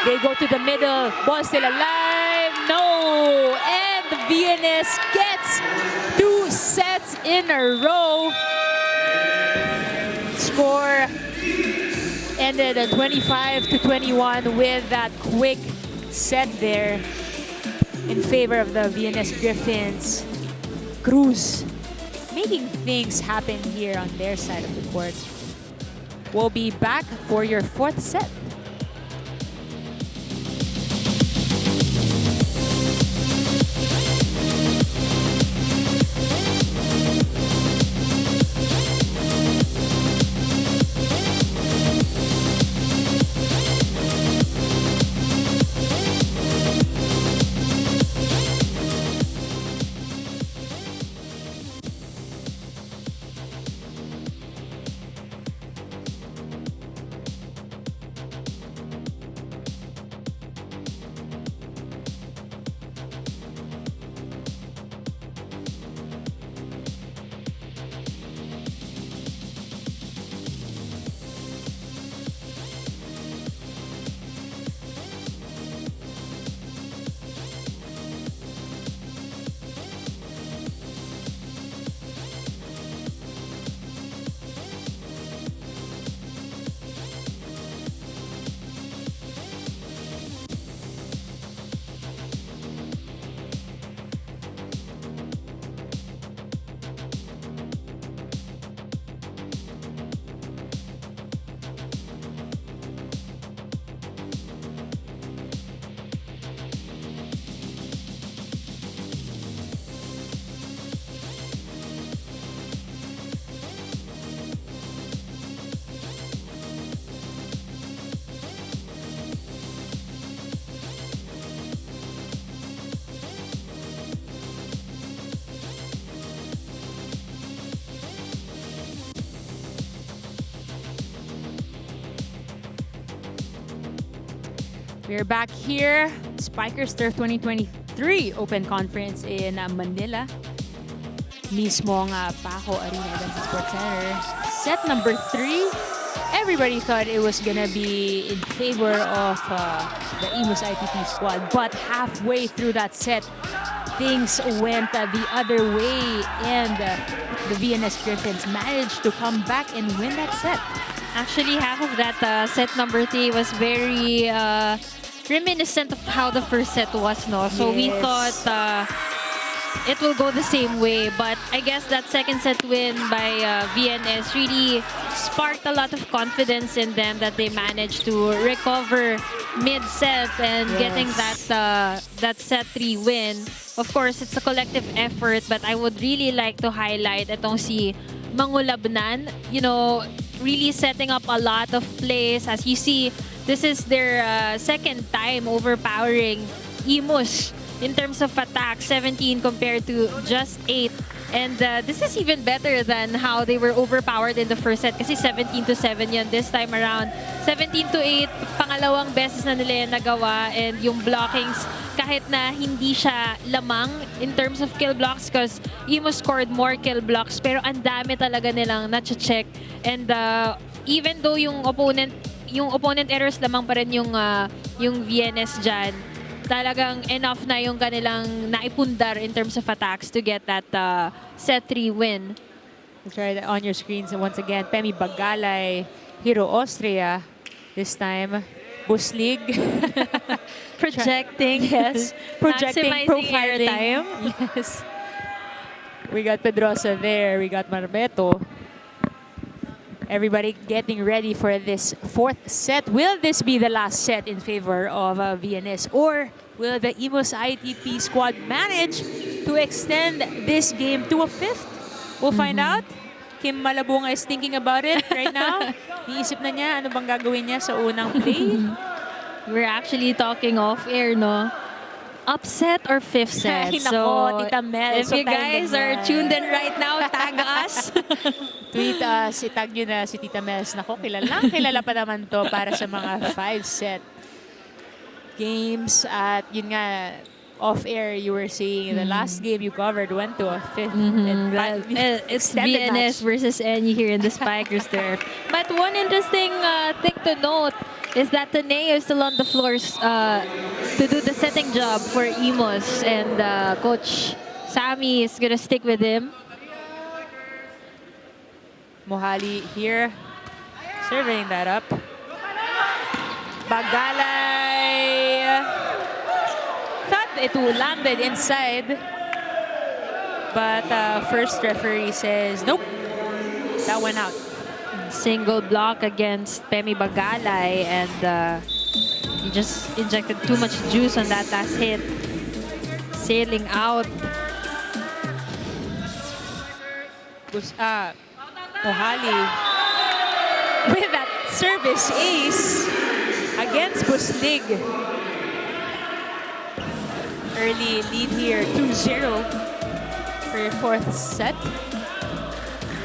They go to the middle. Ball still alive. No! And the VNS gets 2 sets in a row. Score ended at 25-21 with that quick set there in favor of the VNS Griffins. Cruz making things happen here on their side of the court. We'll be back for your 4th set. We're back here, Spikers Turf 2023 Open Conference in Manila. Mismong Paco Arena Event Sports Center. Set number 3. Everybody thought it was gonna be in favor of the IMUS ITP squad, but halfway through that set, things went the other way, and the VNS Griffins managed to come back and win that set. Actually, half of that set number 3 was very reminiscent of how the first set was, no? So we thought it will go the same way, but I guess that second set win by VNS really sparked a lot of confidence in them that they managed to recover mid-set and getting that set 3 win. Of course, it's a collective effort, but I would really like to highlight itong si Mangulabnan, you know, really setting up a lot of plays. As you see, this is their second time overpowering IMUS in terms of attack, 17 compared to just 8 And this is even better than how they were overpowered in the first set kasi 17-7 yun this time around. 17-8, pangalawang beses na nila yung nagawa, and yung blockings, kahit na hindi siya lamang in terms of kill blocks because IMUS scored more kill blocks, pero ang dami talaga nilang na-check. And even though yung opponent errors lamang pa rin yung VNS dyan, talagang enough na yung kanilang naipundar in terms of attacks to get that set 3 win. Let's try that on your screens once again. Pemi Bagalay, Hero Austria. This time, Buslig. Projecting. Yes. Projecting, Maximizing profiling. airtime. Yes. We got Pedrosa there. We got Marbeto. Everybody getting ready for this fourth set. Will this be the last set in favor of VNS? Or will the IMUS ITP squad manage to extend this game to a fifth? We'll find out. Kim Malabunga is thinking about it right now. Iisip na niya ano bang gagawin niya sa unang play. We're actually talking off-air, no? Upset or fifth set? Ay, So, nako, Tita Mel. if So you guys are ganyan. tuned in right now, tag us. Tweet us, itag nyo na si Tita Mels. Nako, kilala pa naman to para sa mga 5-set games. At yun nga, off-air, you were saying the last game you covered went to a fifth. And It's extended VNS match. versus NU here in the Spikers turf. But one interesting thing to note is that Taneo is still on the floors to do the setting job for IMUS, and Coach Sammy is gonna stick with him. Mohali here, surveying that up. Bagalay. Thought it landed inside. But first referee says, nope, that went out. Single block against Pemi Bagalay, and he just injected too much juice on that last hit. Sailing out. Mohali with that service ace against Buslig. Early lead here, 2-0 for your fourth set.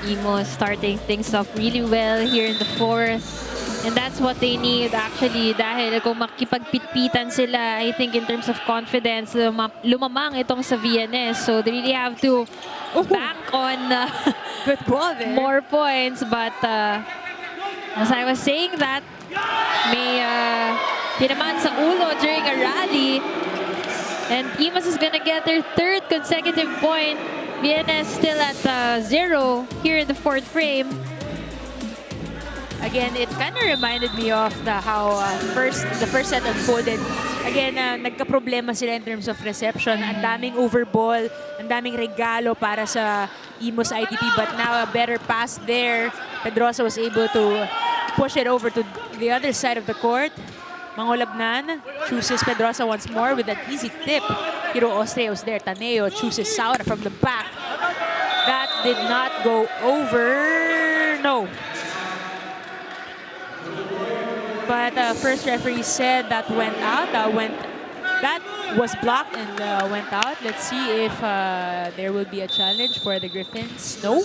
IMUS starting things off really well here in the fourth. And that's what they need actually, dahil kung makipagpitpitan sila, I think in terms of confidence, lumamang itong sa VNS. So they really have to bank on Good ball there. more points. But as I was saying that, may tinamaan sa ulo during a rally. And IMUS is gonna get their third consecutive point. VNS still at 0 here in the fourth frame. Again, it kind of reminded me of how the first set unfolded. Again, nagka-problema sila in terms of reception. Ang daming overball, ang daming regalo para sa IMUS ITP. But now a better pass there. Pedrosa was able to push it over to the other side of the court. Mangolabnan chooses Pedrosa once more with an easy tip. Hero Austria was there. Taneo chooses Saura from the back. That did not go over. No. But first referee said that went out. That was blocked and went out. Let's see if there will be a challenge for the Griffins. No.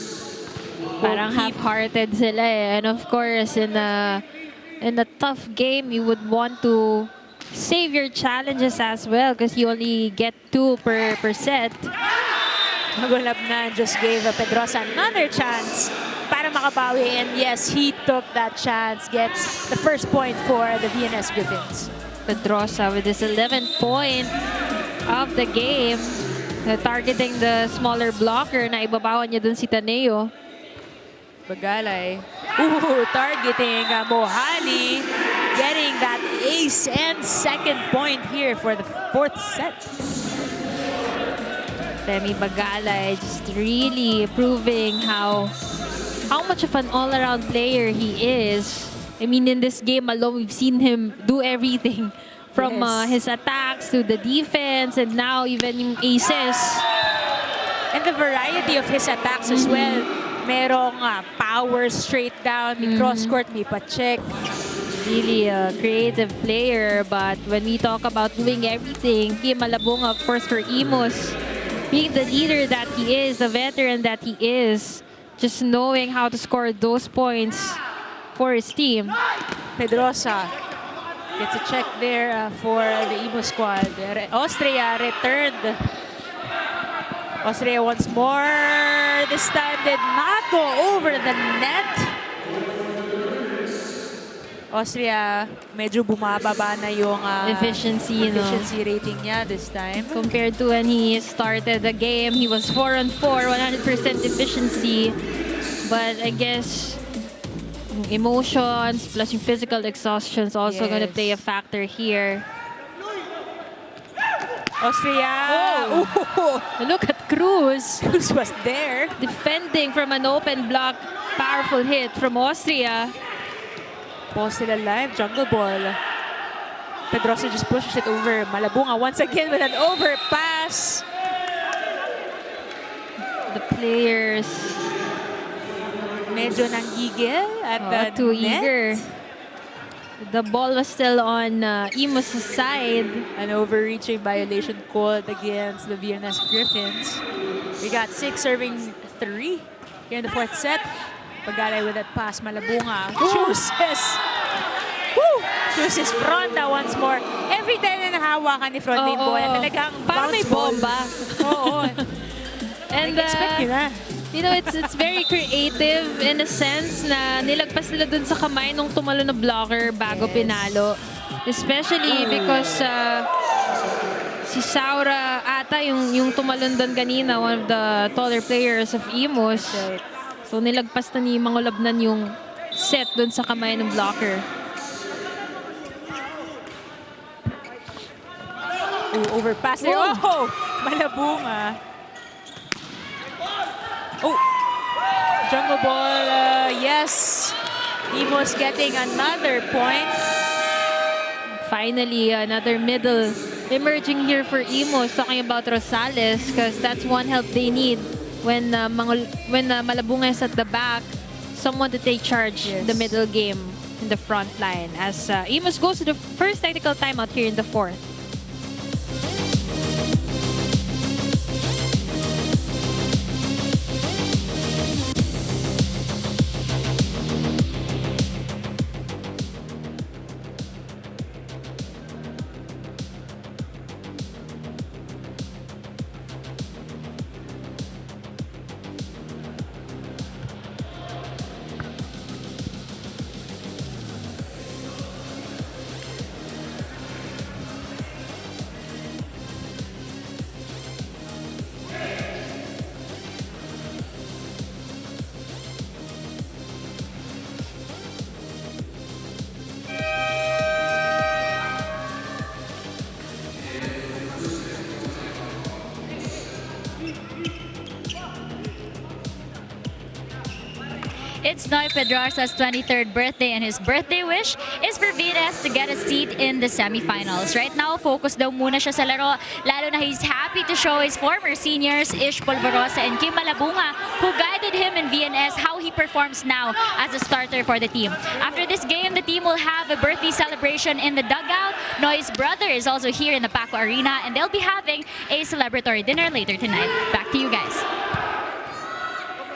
Parang half-hearted sila eh. And of course, in a tough game, you would want to save your challenges as well because you only get 2 per set. Magulabnan just gave Pedrosa another chance para makabawi. And yes, he took that chance. Gets the first point for the VNS Griffins. Pedrosa with his 11th point of the game. Targeting the smaller blocker na ibabawan niya dun si Taneo. Bagalay. Targeting Mohali. Getting that ace and second point here for the fourth set. Pemi Bagalay just really proving how much of an all-around player he is. I mean, in this game alone, we've seen him do everything from his attacks to the defense and now even yung aces. And the variety of his attacks as well. Merong power straight down, may cross-court, may pa-check. Really a creative player, but when we talk about doing everything, Kim Malabunga, of course, for IMUS, being the leader that he is, the veteran that he is, just knowing how to score those points for his team. Pedrosa gets a check there for the IMUS squad. Austria returned. Austria once more. This time did not go over the net. Austria, medyo bumababa na yung Efficiency, no? efficiency rating niya this time. Compared to when he started the game, he was 4-on-4, 100% efficiency. But I guess emotions plus yung physical exhaustion is also going to play a factor here. Austria. Oh. Look at Cruz. Cruz was there. Defending from an open block. Powerful hit from Austria. Ball still alive. Jungle ball. Pedrosa just pushes it over. Malabunga once again with an overpass. The players medyo nanggigil at the too net. eager. The ball was still on IMUS' side. An overreaching violation called against the VNS Griffins. We got 6 serving 3 here in the 4th set. Pagalay with that pass, Malabunga. Chooses. Woo! Chooses Fronda once more. Every time na nahawakan ni Fronda yung bola, talagang parang may bomba. Oo. And expect yun na. You know, it's very creative in a sense na nilagpas nila dun sa kamay nung tumalo na blocker bago pinalo. Especially because si Saura ata yung tumalon dun kanina, one of the taller players of IMUS. So nilagpas na ni Mangolabnan yung set dun sa kamay ng blocker. Overpass there. Oh! Malabunga. Oh! Jungle ball. Yes. IMUS getting another point. Finally, another middle emerging here for IMUS. Talking about Rosales because that's one help they need when Malabunga is at the back. Someone to take charge the middle game in the front line as IMUS goes to the first technical timeout here in the 4th. It's Noy Pedrosa's 23rd birthday, and his birthday wish is for VNS to get a seat in the semifinals. Right now, focus daw muna siya sa laro, lalo na he's happy to show his former seniors, Ish Polvorosa and Kim Malabunga, who guided him in VNS, how he performs now as a starter for the team. After this game, the team will have a birthday celebration in the dugout. Noy's brother is also here in the Paco Arena, and they'll be having a celebratory dinner later tonight. Back to you guys.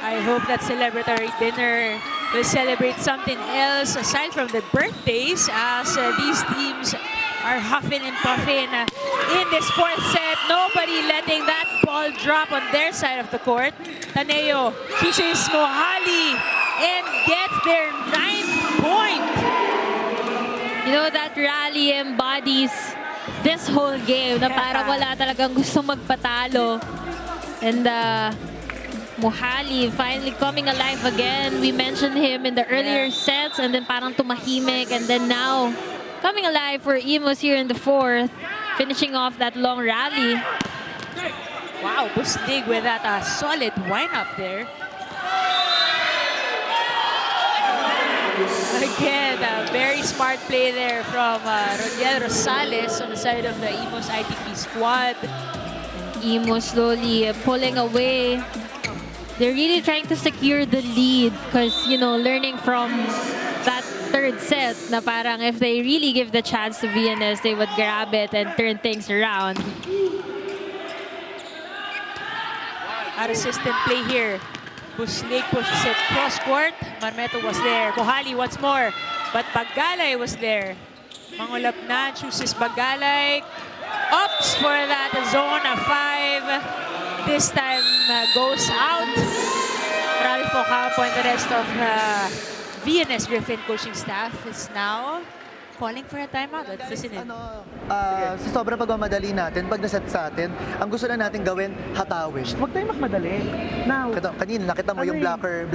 I hope that celebratory dinner will celebrate something else aside from the birthdays, as these teams are huffing and puffing in this 4th set. Nobody letting that ball drop on their side of the court. Taneo chooses Mohali and gets their 9th point. You know, that rally embodies this whole game na parang wala talagang gusto magpatalo. And Mohali finally coming alive again. We mentioned him in the earlier sets and then parang tumahimik, and then now coming alive for IMUS here in the 4th, finishing off that long rally. Wow, Bustig with that solid wind-up there. Again, a very smart play there from Rodiel Rosales on the side of the IMUS ITP squad. IMUS slowly pulling away. They're really trying to secure the lead because, you know, learning from that 3rd set na parang if they really give the chance to VNS, they would grab it and turn things around. Out of system play here. Buslig pushes it cross court. Marmeto was there. Kohali once more. But Bagalay was there. Mangulap na chooses Bagalay. Opts for that zone of 5. This time goes out. Ralph Ocampo and the rest of VNS Griffin coaching staff is now calling for a timeout. Let's listen in. Sa sobrang pagmamadali natin, pag naset sa atin, ang gusto na natin gawin, hatawin. Huwag tayo magmadali. Now, Kanina, nakita mo yung blocker,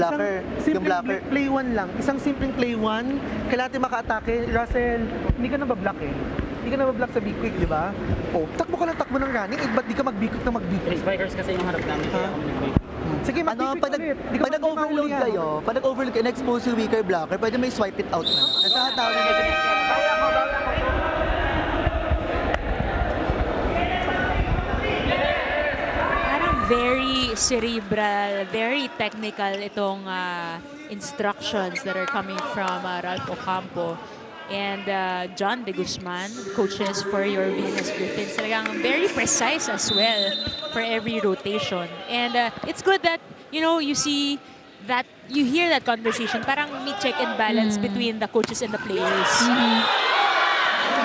yung blocker. Play 1 lang. Isang simpleng play 1. Kailangan natin maka-atake. Russell, hindi ka nabablock eh. Hindi ka nabablock sa big quick, di ba? Oh, takbo ka lang takbo ng running. Ba't di ka mag-big quick na mag-big quick? Spikers kasi yung harap namin. Kaya kami nag-break. Sige, mag-big quick ulit. Di ka Pag nag-overload kayo, pag nag-overload kayo, expose yung weaker blocker, pwede may swipe it out na. Nasa hatawin ka. Parang very cerebral, very technical itong instructions that are coming from Ralph Ocampo and John De Guzman, coaches for your VNS Griffins. Talagang very precise as well for every rotation. And it's good that, you know, you see that, you hear that conversation. Parang may check and balance between the coaches and the players.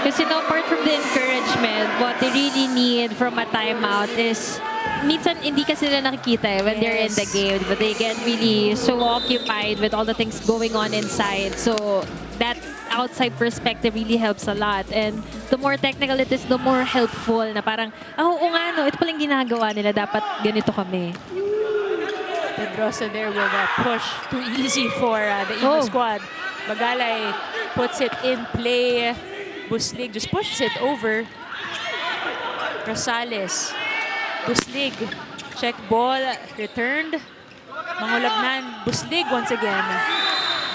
Kasi apart from the encouragement, what they really need from a timeout is minsan hindi kasi nila nakikita when they're in the game. But they get really so occupied with all the things going on inside. So that outside perspective really helps a lot. And the more technical it is, the more helpful na parang, oo nga no, ito palang ginagawa nila. Dapat ganito kami. Pedrosa there with a push. Too easy for the IMUS squad. Bagalay puts it in play. Buslig just pushes it over. Rosales. Buslig. Check ball. Returned. Mangulabnan. Buslig once again.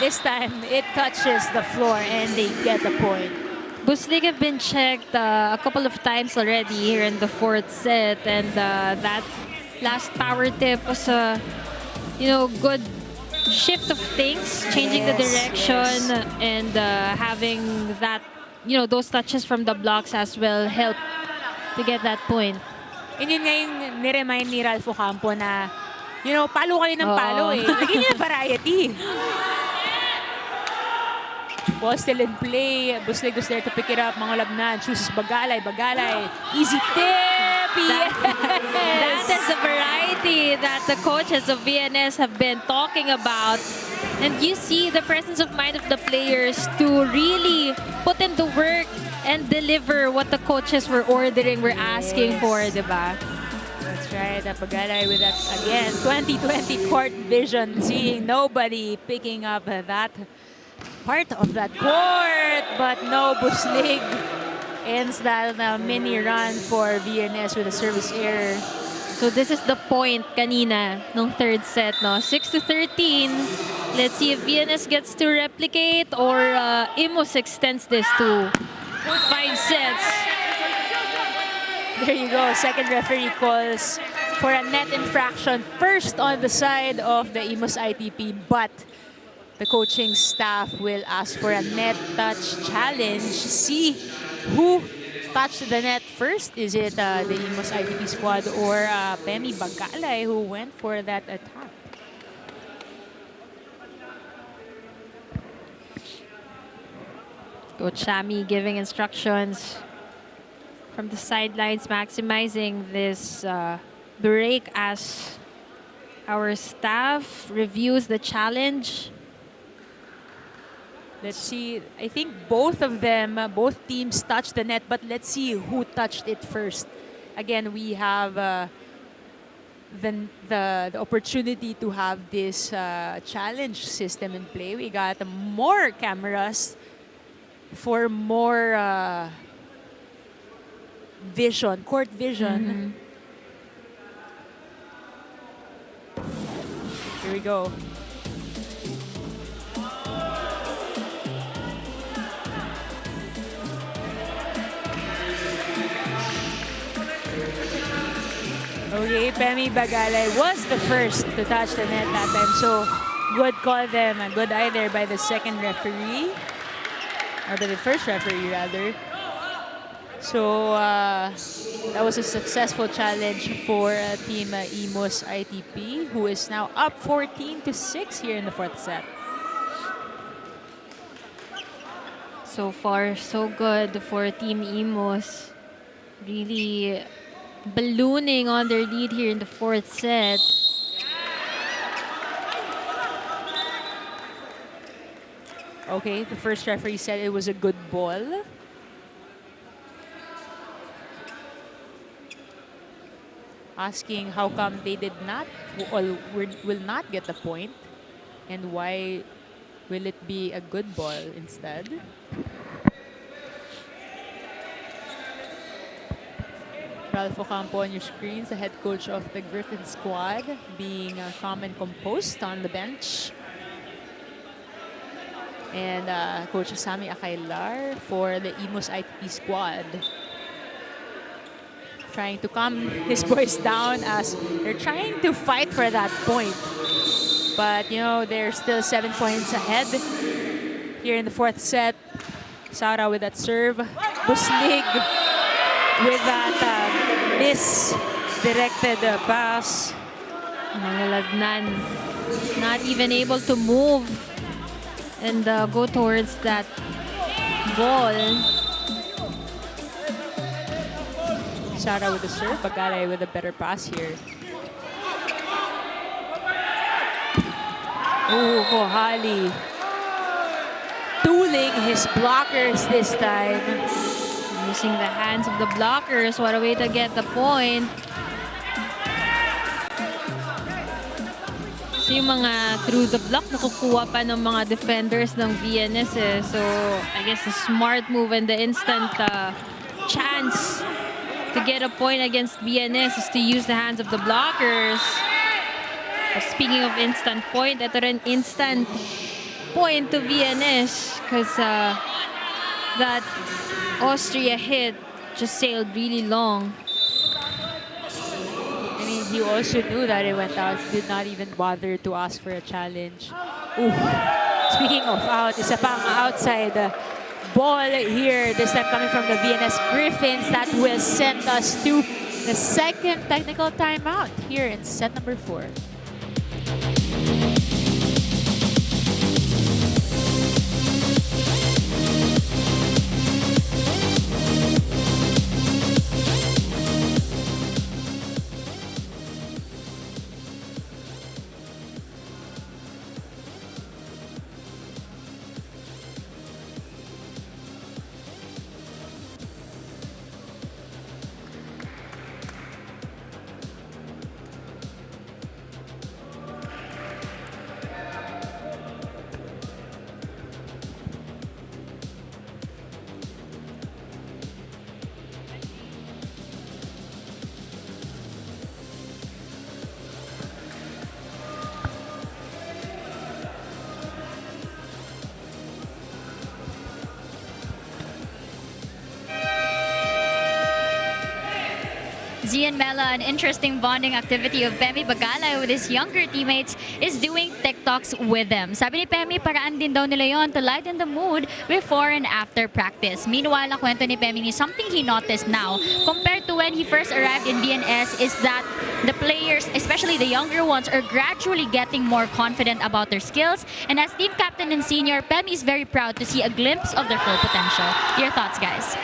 This time, it touches the floor and they get the point. Buslig have been checked a couple of times already here in the 4th set. And that last power tip was a good shift of things, changing the direction and having that, those touches from the blocks as well help to get that point. And yun nga yung niremind ni Ralph Ocampo na, palo kayo ng palo eh. Lagyan niyo ng variety. Ball still in play. Buslig was there to pick it up. Mangulabnan. Chooses Bagalay. Bagalay. Easy tip. Yes. That is the variety that the coaches of VNS have been talking about. And you see the presence of mind of the players to really put in the work and deliver what the coaches were ordering, were asking for, diba? That's right. Bagalay with that, again, 20/20 court vision. Seeing nobody picking up that part of that court, but no, Buslig ends that mini run for VNS with a service error. So this is the point kanina nung 3rd set, no? 6-13. Let's see if VNS gets to replicate or IMUS extends this to 5 sets. There you go. Second referee calls for a net infraction. First on the side of the IMUS ITP, but the coaching staff will ask for a net touch challenge. See who touched the net first. Is it the IMUS ITP squad or Pemi Bagalay who went for that attack? Coach Shami giving instructions from the sidelines, maximizing this break as our staff reviews the challenge. Let's see. I think both of them, both teams touched the net, but let's see who touched it first. Again, we have the opportunity to have this challenge system in play. We got more cameras for more vision, court vision. Here we go. Okay, Pemi Bagalay was the first to touch the net that time. So, good call them. A good eye there by the second referee. Or by the first referee, rather. So that was a successful challenge for Team IMUS ITP, who is now up 14-6 here in the fourth set. So far, so good for Team IMUS. Really ballooning on their lead here in the fourth set. Okay, the first referee said it was a good ball. Asking how come they did not or will not get the point, and why will it be a good ball instead. Ralph Ocampo on your screens, the head coach of the Griffin squad, being calm and composed on the bench. And Coach Sami Akailar for the IMUS ITP squad, trying to calm his boys down as they're trying to fight for that point. But, you know, they're still 7 points ahead here in the fourth set. Sara with that serve. Buslig with that misdirected pass. Nangalagnan. Not even able to move and go towards that ball. Sara with the serve. Bagalay with a better pass here. Ooh, Mohali tooling his blockers this time. Using the hands of the blockers. What a way to get the point. So yung mga through the block nakukuha pa ng mga defenders ng VNS eh. So I guess a smart move and the instant chance to get a point against VNS is to use the hands of the blockers. But speaking of instant point, ito rin instant point to VNS because that Austria hit just sailed really long. I mean, he also knew that it went out. Did not even bother to ask for a challenge. Ooh. Speaking of out, isa pang outside ball here. This time coming from the VNS Griffins. That will send us to the second technical timeout here in set number 4. Zian Mela, an interesting bonding activity of Pemi Bagalay with his younger teammates is doing TikToks with them. Sabi ni Pemi, paraan din daw nila yon to lighten the mood before and after practice. Meanwhile, ang kwento ni Pemi ni something he noticed now compared to when he first arrived in BNS is that the players, especially the younger ones, are gradually getting more confident about their skills. And as team captain and senior, Pemi is very proud to see a glimpse of their full potential. Your thoughts, guys?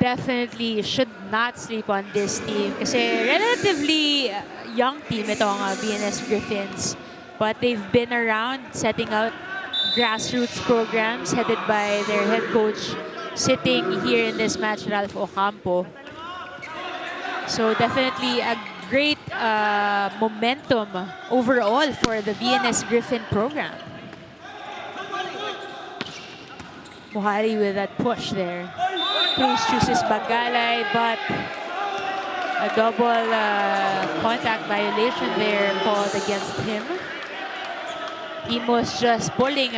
Definitely should not sleep on this team kasi relatively young team itong VNS Griffins, but they've been around setting out grassroots programs headed by their head coach sitting here in this match, Ralph Ocampo. So definitely a great momentum overall for the VNS Griffin program. Mohari with that push there. Cruz chooses Bagalay, but a double contact violation there called against him. IMUS just pulling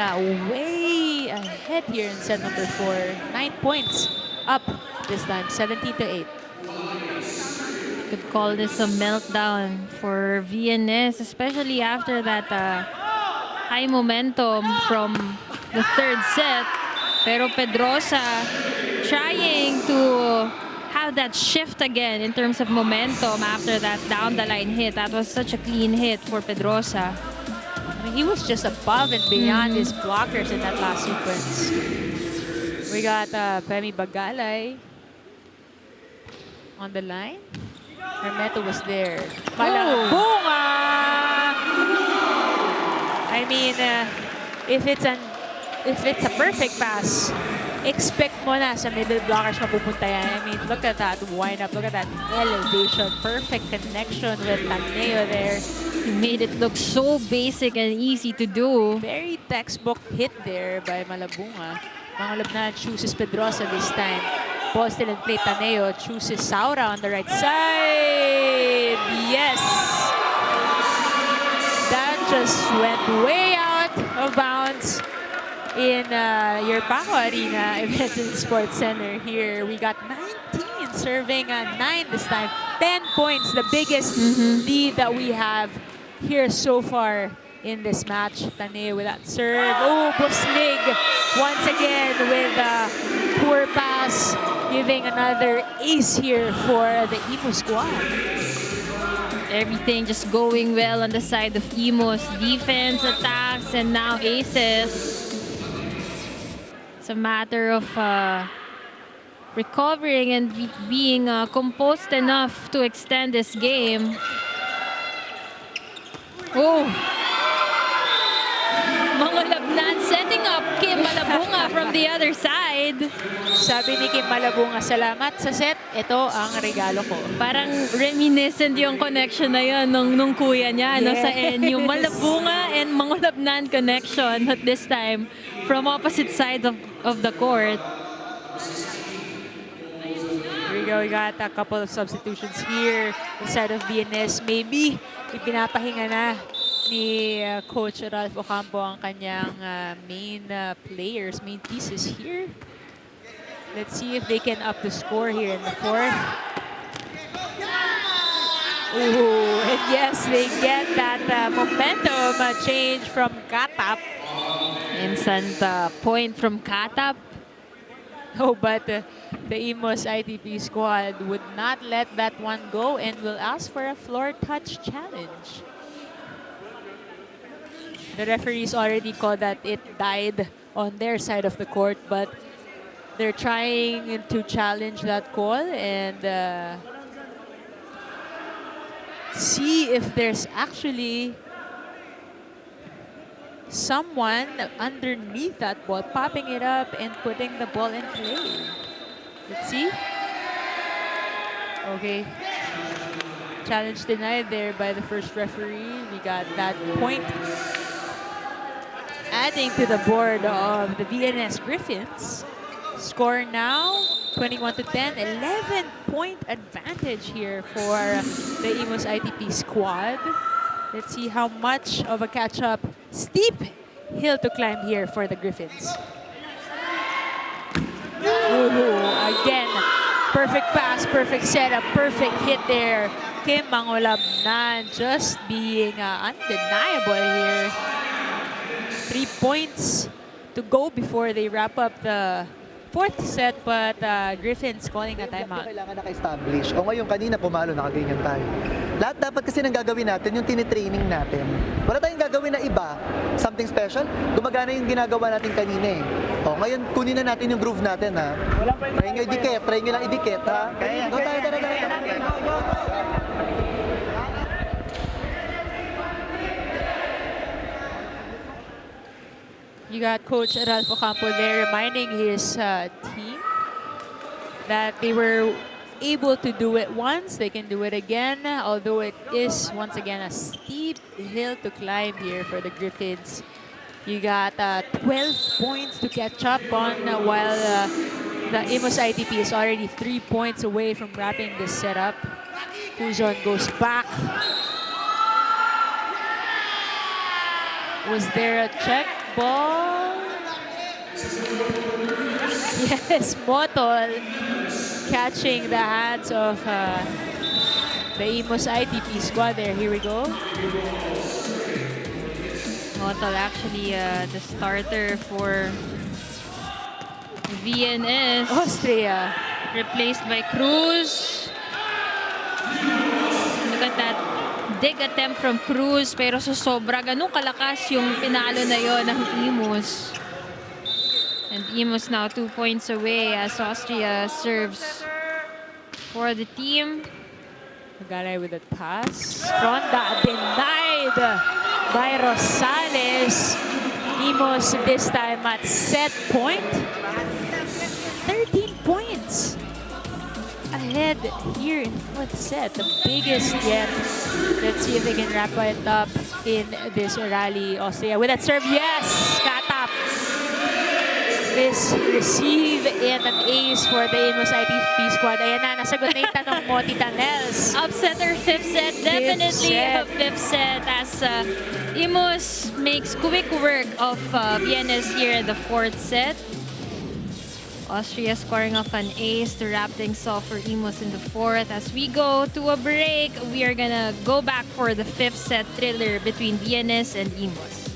way ahead here in set number 4. 9 points up this time, 17-8. Could call this a meltdown for VNS, especially after that high momentum from the third set. Pero Pedrosa trying to have that shift again in terms of momentum after that down the line hit. That was such a clean hit for Pedrosa. I mean, he was just above and beyond his blockers in that last sequence. We got Femi Bagalay on the line. Hermeto was there. Malabunga! I mean, if it's a perfect pass, expect mo na sa middle blockers mapupunta yan. I mean, look at that wind up, look at that elevation, perfect connection with Taneo there. He made it look so basic and easy to do. Very textbook hit there by Malabunga. Mangolabnan chooses Pedrosa this time. Ball still in play. Taneo chooses Saura on the right side. Yes! That just went way out of bounds in your Paco Arena Events and Sports Center here. We got 19 serving 9 this time. 10 points, the biggest lead that we have here so far in this match. Taneo with that serve. Oh, Buslig once again with a poor pass, giving another ace here for the IMUS squad. Everything just going well on the side of IMUS. Defense, attacks, and now aces. It's a matter of recovering and being composed enough to extend this game. Oh! Mangolabnan setting up Kim Malabunga from the other side. Sabi ni Kim Malabunga, salamat sa set. Ito ang regalo ko. Parang reminiscent yung connection na yun nung kuya niya no, sa NU. Malabunga and Mangolabnan connection, but this time from opposite sides of the court. Here we go. We got a couple of substitutions here inside of BNS. Maybe ipinapahinga na ni Coach Ralph Ocampo ang kanyang main players, main pieces here. Let's see if they can up the score here in the fourth. Ooh, and yes, they get that momentum change from Katap. Instant point from Katap. Oh, but the IMUS ITP squad would not let that one go and will ask for a floor touch challenge. The referees already called that it died on their side of the court, but they're trying to challenge that call and see if there's actually someone underneath that ball, popping it up and putting the ball in play. Let's see. Okay. Challenge denied there by the first referee. We got that point. Adding to the board of the VNS Griffins. Score now, 21-10. 11-point advantage here for the IMUS ITP squad. Let's see how much of a catch-up. Steep hill to climb here for the Griffins. Ooh, again, perfect pass, perfect setup, perfect hit there. Kim Mangolabnan just being undeniable here. 3 points to go before they wrap up the fourth set, but Griffins calling a timeout. Kailangan naka-establish. O ngayon, kanina pumalo, nakaganyan tayo. Lahat dapat kasi nang gagawin natin, yung tinitraining natin. Wala tayong gagawin na iba, something special. Gumagana yung ginagawa natin kanina eh. O ngayon, kunin na natin yung groove natin ha. Try nyo lang idikit ha. Go tayo, tara. You got Coach Ralph Ocampo there reminding his team that they were able to do it once, they can do it again, although it is once again a steep hill to climb here for the Griffins. You got 12 points to catch up on while the IMUS ITP is already 3 points away from wrapping this setup. TUAZON goes back. Was there a check ball? Yes, Motol catching the hands of the IMUS ITP squad there. Here we go. Motol actually the starter for VNS. Austria. Replaced by Cruz. Look at that dig attempt from Cruz, pero sa sobra ganun kalakas yung pinalo na yon ng IMUS. And IMUS now 2 points away as Austria serves for the team. Magalay with that pass. Ronda denied by Rosales. IMUS this time at set point. 13 points ahead here in fourth set, the biggest yet. Let's see if they can wrap it up in this rally. Austria with that serve, yes! Katap is receive and an ace for the IMUS ITP squad. Ayan na, nasagot na yung tanong mo, Tita Nels. Upset or fifth set? Definitely a fifth set as IMUS makes quick work of VNS here in the fourth set. Austria scoring off an ace to wrap things off for IMUS in the fourth. As we go to a break, we are gonna go back for the fifth set thriller between VNS and IMUS.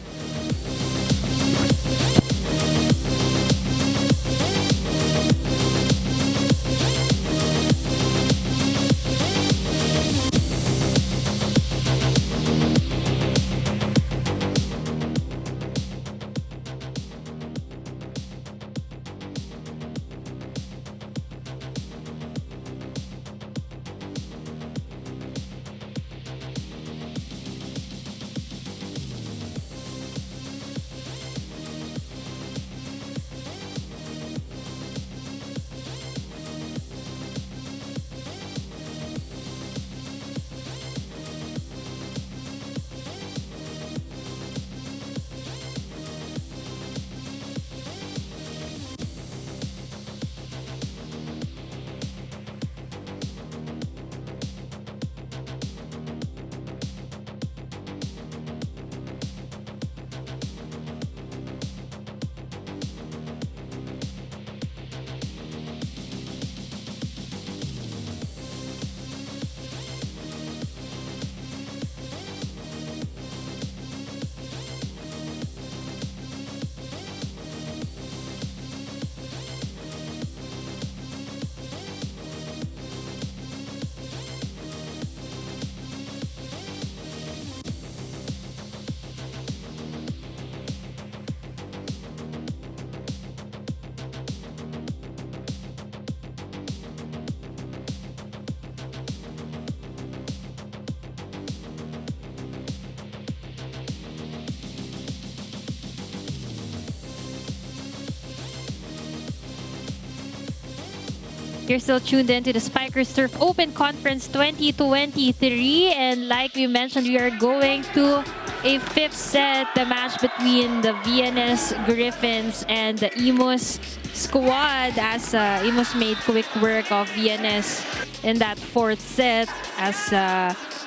You're still tuned in to the Spikers Turf Open Conference 2023. And like we mentioned, we are going to a fifth set, the match between the VNS Griffins and the IMUS squad, as IMUS made quick work of VNS in that fourth set, as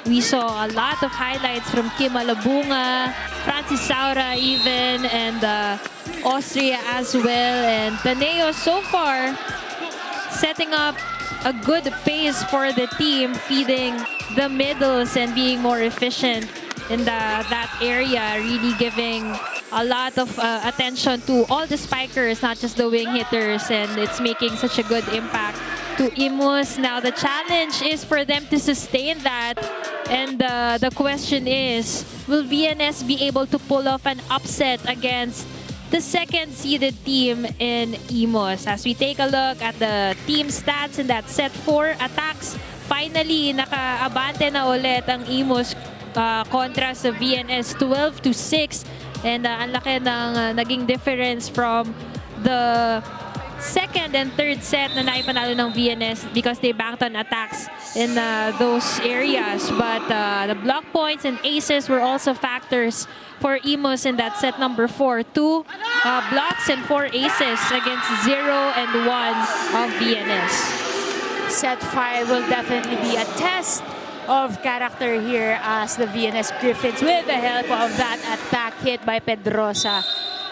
we saw a lot of highlights from Kim Alabunga, Francis Saura even, and Austria as well. And Taneo so far setting up a good pace for the team, feeding the middles and being more efficient in that area, really giving a lot of attention to all the spikers, not just the wing hitters, and it's making such a good impact to IMUS. Now the challenge is for them to sustain that, and the question is, will VNS be able to pull off an upset against the second seeded team in IMUS? As we take a look at the team stats in that set 4 attacks, finally naka-abante na ulit ang IMUS kontra sa VNS 12-6, and ang laki ng naging difference from the second and third set na naipanalo ng VNS because they banked on attacks in those areas. But the block points and aces were also factors for IMUS in that set number 4. 2 blocks and 4 aces against 0 and 1 of VNS. Set 5 will definitely be a test of character here as the VNS Griffins, with the help of that attack hit by Pedrosa,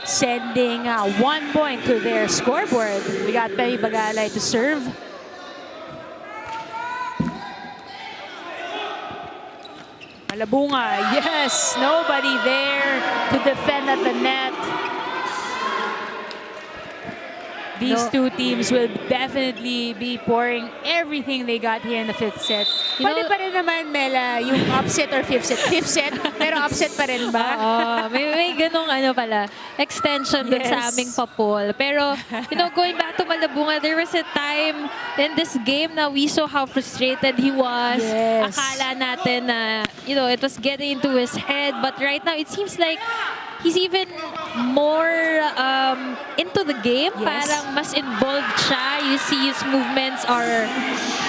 sending 1 point to their scoreboard. We got Pei Bagalay to serve. Malabunga, yes, nobody there to defend at the net. These two teams will definitely be pouring everything they got here in the fifth set. Pwede pa rin naman, Mela, yung upset or fifth set. Fifth set, pero upset pa rin ba? May ganung pala, extension dun sa aming papol. Pero, going back to Malabunga, there was a time in this game na we saw how frustrated he was. Yes. Akala natin na, it was getting into his head. But right now, it seems like he's even more into the game. Yes. Parang mas involved siya. You see his movements are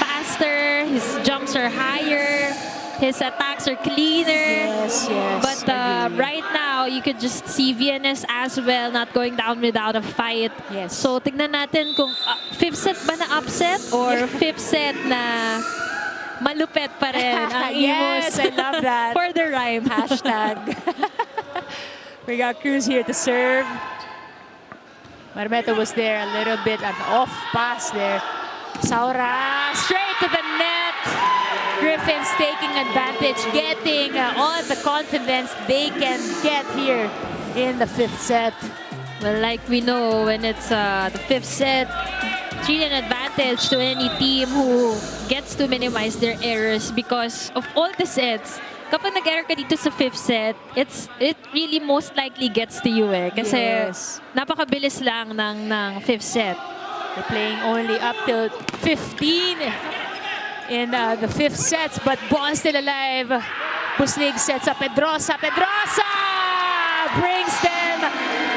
faster, his jumps are higher, his attacks are cleaner. Yes. But right now, you could just see VNS as well not going down without a fight. Yes. So tignan natin kung fifth set ba na upset or fifth set na malupet pa rin ang IMUS. Yes, I love that. For the rhyme. Hashtag. We got Cruz here to serve. Marmeto was there, a little bit an off pass there. Saura straight to the net. Griffins taking advantage, getting all the confidence they can get here in the fifth set. Well, like we know, when it's the fifth set, it's really an advantage to any team who gets to minimize their errors because of all the sets. Kapag nag-error ka dito sa fifth set, it really most likely gets to you Kasi napakabilis lang ng fifth set. They're playing only up till 15 in the fifth sets, but ball still alive. Puslig sets up Pedrosa. Pedrosa brings them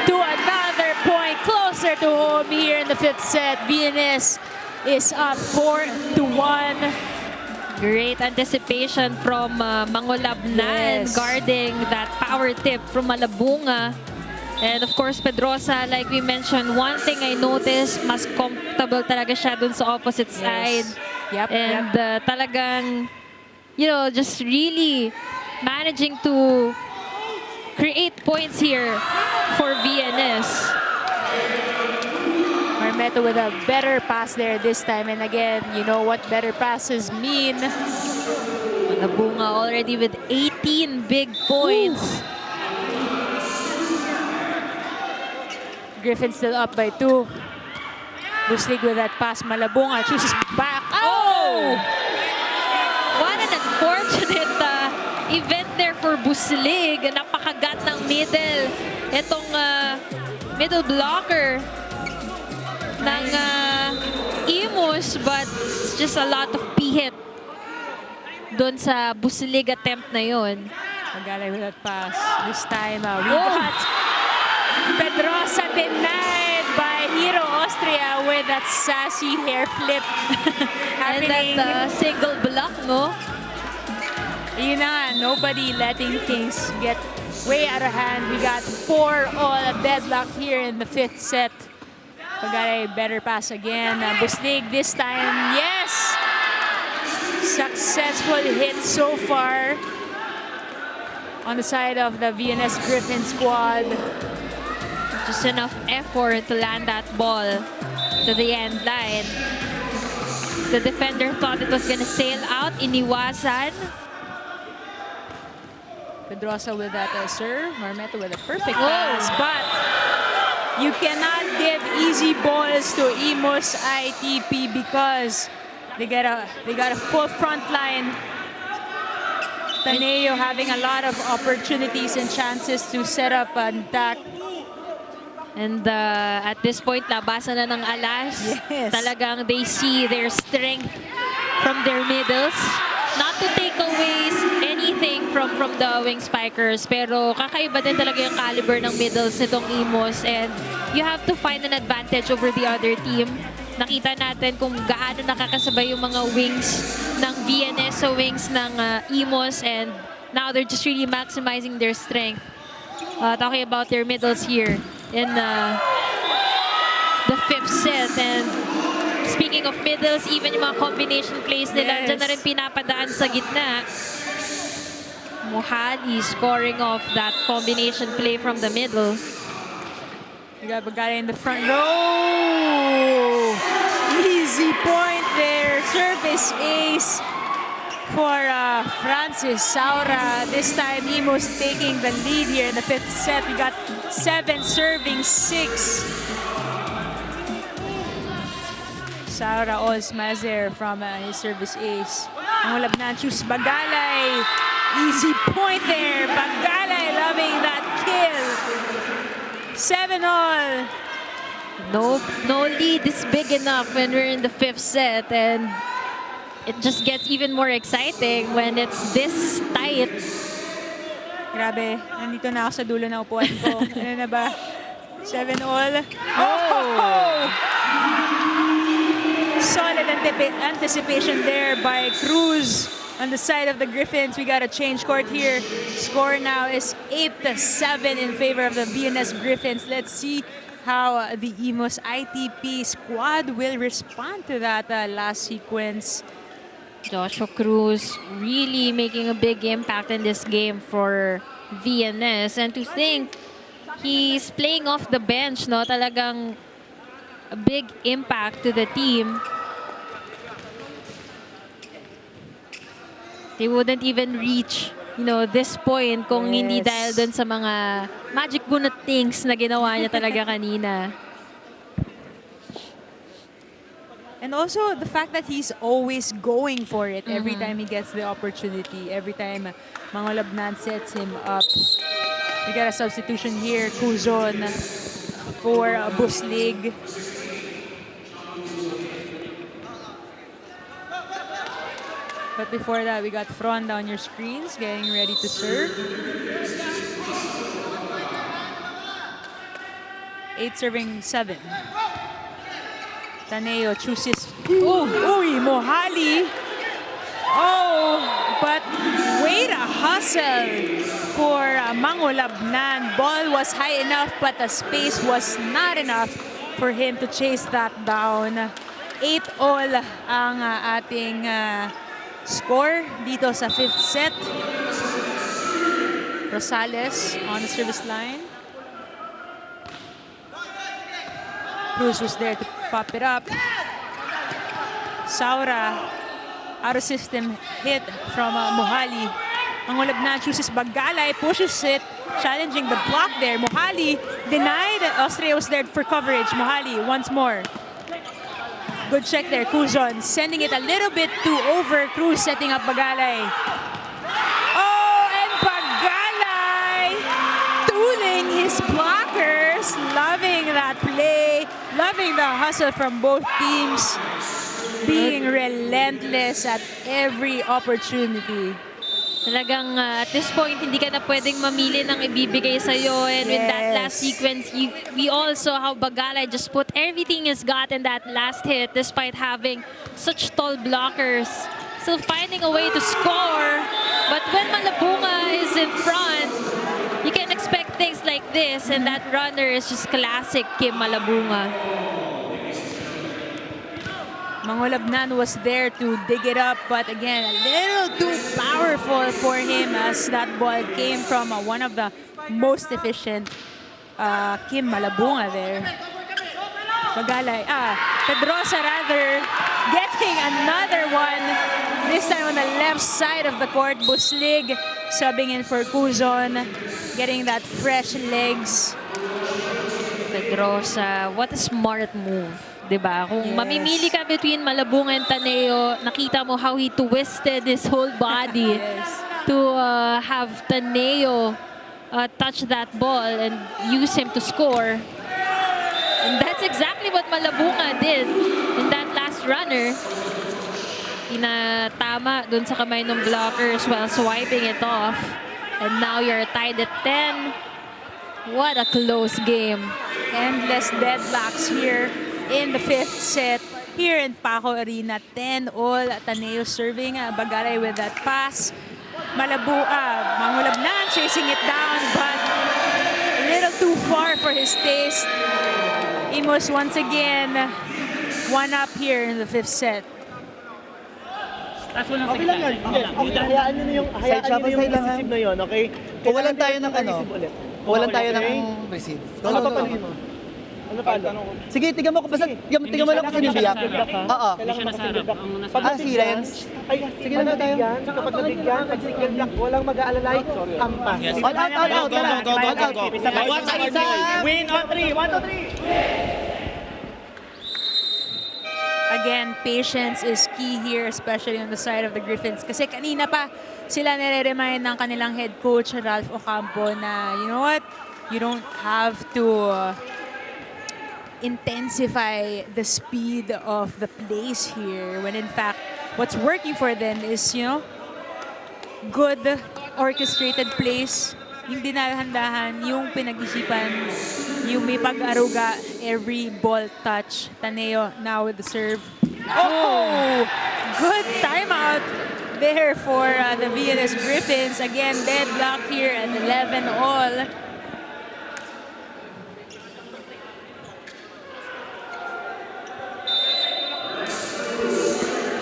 to another point, closer to home here in the fifth set. VNS is up 4-1. Great anticipation from Mangolabnan guarding that power tip from Malabunga. And of course, Pedrosa, like we mentioned, one thing I noticed, mas comfortable talaga siya dun sa opposite side. And talagang, just really managing to create points here for VNS. Marmeto with a better pass there this time. And again, you know what better passes mean. Malabunga already with 18 big points. Griffin still up by 2. Buslig with that pass. Malabunga chooses back. Oh! What an unfortunate event there for Buslig. Napakagat ng middle. Itong middle blocker ng IMUS, but it's just a lot of p-hit doon sa Buslig attempt na yun. Magalay with that pass. This time, we got Pedrosa denied by Hero Austria with that sassy hair flip happening. And that single block, no? Yun na nga, nobody letting things get way out of hand. We got 4 all a deadlock here in the fifth set. Magalay, better pass again. Buslig this time, yes! Successful hit so far on the side of the VNS Griffin squad. Just enough effort to land that ball to the end line. The defender thought it was gonna sail out, iniwasan. Pedrosa with that serve. Marmeto with a perfect pass, but you cannot give easy balls to IMUS ITP because they got a full front line. Taneo having a lot of opportunities and chances to set up an attack. And at this point, labasan na ng alas. Yes. Talagang they see their strength from their middles. Not to take away anything from the wing spikers, pero kakaiba din talaga yung caliber ng middles nitong IMUS, and you have to find an advantage over the other team. Nakita natin kung gaano nakakasabay yung mga wings ng VNS sa wings ng IMUS, and now they're just really maximizing their strength. Talking about their middles here in the fifth set. And speaking of middles, even yung mga combination plays nila, dyan na rin pinapadaan sa gitna. Mohali scoring off that combination play from the middle. You got Bagay in the front row. Easy point there. Service ace for Francis Saura. This time, IMUS taking the lead here in the fifth set. We got 7 serving 6. Saura all smiles there from his service ace. Ang Labnan chooses Bagalay. Easy point there. Bagalay loving that kill. 7-all. No lead is big enough when we're in the 5th set, and it just gets even more exciting when it's this tight. Grabe, nandito na ako sa dulo ng upuan ko. Ano na ba? 7-all. Oh! Solid anticipation there by Cruz on the side of the Griffins. We got a change court here. Score now is 8-7 in favor of the VNS Griffins. Let's see how the IMUS ITP squad will respond to that last sequence. Joshua Cruz really making a big impact in this game for VNS. And to think, he's playing off the bench, no? Talagang a big impact to the team. They wouldn't even reach, this point kung hindi dahil dun sa mga magic bunot things na ginawa niya talaga kanina. And also the fact that he's always going for it every time he gets the opportunity, every time Mangolabnan sets him up. We got a substitution here, Kuzon for Buslig. But before that, we got Fronda on your screens getting ready to serve. 8-7. Taneo chooses. Uy, Mohali. Oh, but wait a hustle for Mangolabnan. Ball was high enough, but the space was not enough for him to chase that down. 8-all ang ating score dito sa 5th set. Rosales on the service line. Cruz was there to pop it up. Saura, out of system hit from Mohali. Mangolabnan chooses Bagalay, pushes it, challenging the block there. Mohali denied. Austria was there for coverage. Mohali once more. Good check there. Kuzon sending it a little bit too over. Cruz setting up Bagalay. Oh, and Bagalay tooling his blockers. Loving that play. Loving the hustle from both teams. Being relentless at every opportunity. Talagang at this point, hindi ka na pwedeng mamili ng ibibigay sa'yo. And with that last sequence, we all saw how Bagalay just put everything he's got in that last hit despite having such tall blockers. Still finding a way to score. But when Malabunga is in front, you can expect things like this. And that runner is just classic Kim Malabunga. Mangolabnan was there to dig it up, but again, a little too powerful for him as that ball came from one of the most efficient Kim Malabunga there. Bagalay, Pedrosa rather, getting another one, this time on the left side of the court. Buslig subbing in for Kuzon, getting that fresh legs. Pedrosa, what a smart move. Diba? Kung mamimili ka between Malabunga and Taneo, nakita mo how he twisted his whole body to have Taneo touch that ball and use him to score. And that's exactly what Malabunga did in that last runner. Tinatama dun sa kamay ng blockers while swiping it off. And now you're tied at 10. What a close game. Endless deadlocks here in the 5th set here in Paco Arena. 10-all. Taneo serving. Bagalay with that pass. Mangolabnan chasing it down, but a little too far for his taste. IMUS once again 1 up here in the 5th set. Okay lang yan. Hayaan nyo na yung receive na yun, okay? Kuwalan tayo ng Kuwalan tayo ng receive. Ano pa paningin mo? Ano pa? Sige, tingnan mo ko basta tingnan mo lang kasi nibiyak. Oo. Si Renz. Ay, sige na tayo. Kapag nabigyan, pag single block, walang mag-aalalay, ampas. All out. Go. Win on 3. 1, 2, 3. again, patience is key here, especially on the side of the Griffins. Kasi kanina pa sila nire-remind ng kanilang head coach, Ralph Ocampo, na you know what? You don't have to intensify the speed of the plays here when in fact what's working for them is, you know, good orchestrated plays, yung dinahandahan, yung pinag-isipan, yung may pag-aruga, every ball touch. Taneo now with the serve. Oh! Good timeout there for the VNS Griffins. Again, deadlock here at 11 all.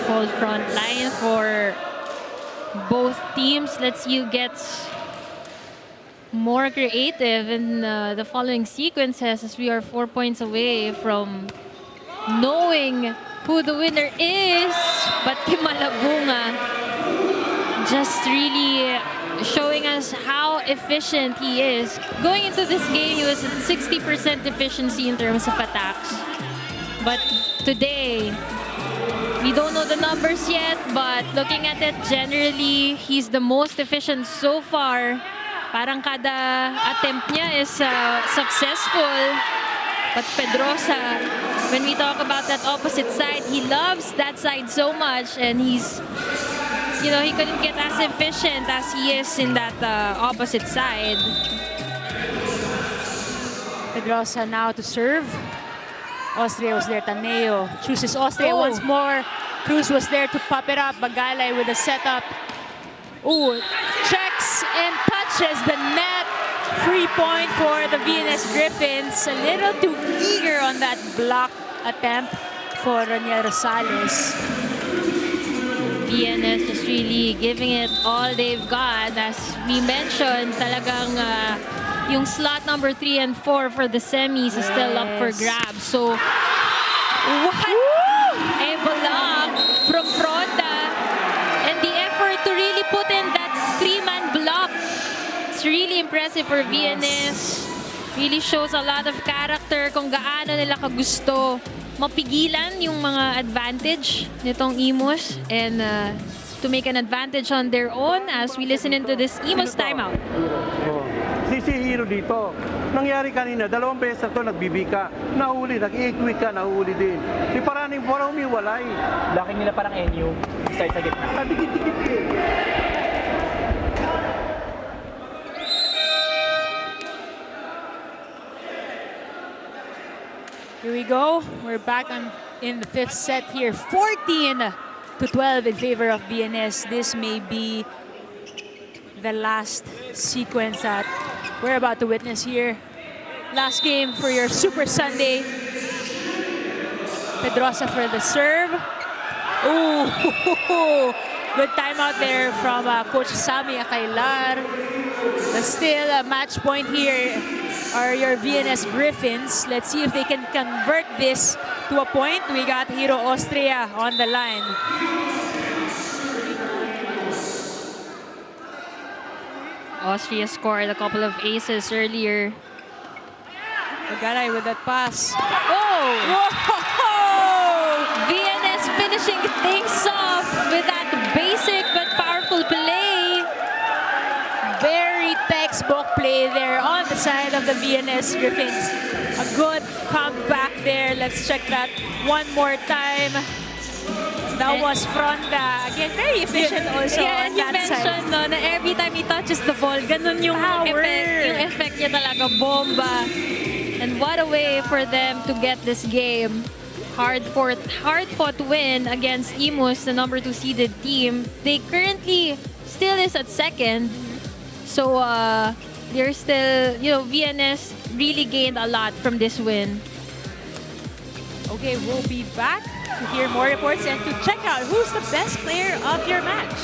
Full front line for both teams. Let's see who gets more creative in the following sequences, as we are 4 points away from knowing who the winner is. But Kimalabunga just really showing us how efficient he is. Going into this game, he was at 60% efficiency in terms of attacks. But today, we don't know the numbers yet, but looking at it generally, he's the most efficient so far. Parang kada attempt niya is successful. But Pedrosa, when we talk about that opposite side, he loves that side so much, and he's, you know, he couldn't get as efficient as he is in that opposite side. Pedrosa now to serve. Austria was there. Taneo chooses Austria once more. Cruz was there to pop it up. Bagalay with a setup. Ooh, checks and touches the net. Free point for the VNS Griffins. A little too eager on that block attempt for Raniel Rosales. VNS just really giving it all they've got. As we mentioned, talagang yung slot number 3 and 4 for the semis is still up for grabs. So, what a block from Fronda. And the effort to really put in that 3-man block. It's really impressive for VNS. Really shows a lot of character kung gaano nila kagusto mapigilan yung mga advantage nitong IMUS and to make an advantage on their own as we listen into this IMUS timeout. Si Hero dito. Nangyari kanina, 2 beses na ito nagbibika. Nahuli, nag-equate ka, nahuli din. Si Paraning parang umiwalay. Laki nila parang NU. Start sa gitna. Dikit-dikit eh. Here we go. We're back in the 5th set here. 14-12 in favor of VNS. This may be the last sequence that we're about to witness here. Last game for your Super Sunday. Pedrosa for the serve. Ooh, good timeout there from Coach Sami Akailar. But still a match point here are your VNS Griffins. Let's see if they can convert this to a point. We got Hero Austria on the line. Austria scored a couple of aces earlier. Bagalay with that pass. Oh! Whoa! VNS finishing things off with that basic but powerful play. Very textbook play there on the side of the VNS Griffins. A good comeback there. Let's check that one more time. That was Fronda. Again, very efficient also Yeah, on and you that side. mentioned no, na every time he touches the ball, ganun yung Power. effect niya talaga, bomba. And what a way for them to get this game. Hard-fought win against IMUS, the number 2 seeded team. They currently still is at 2nd. So, they're still, you know, VNS really gained a lot from this win. Okay, we'll be back to hear more reports and to check out who's the best player of your match.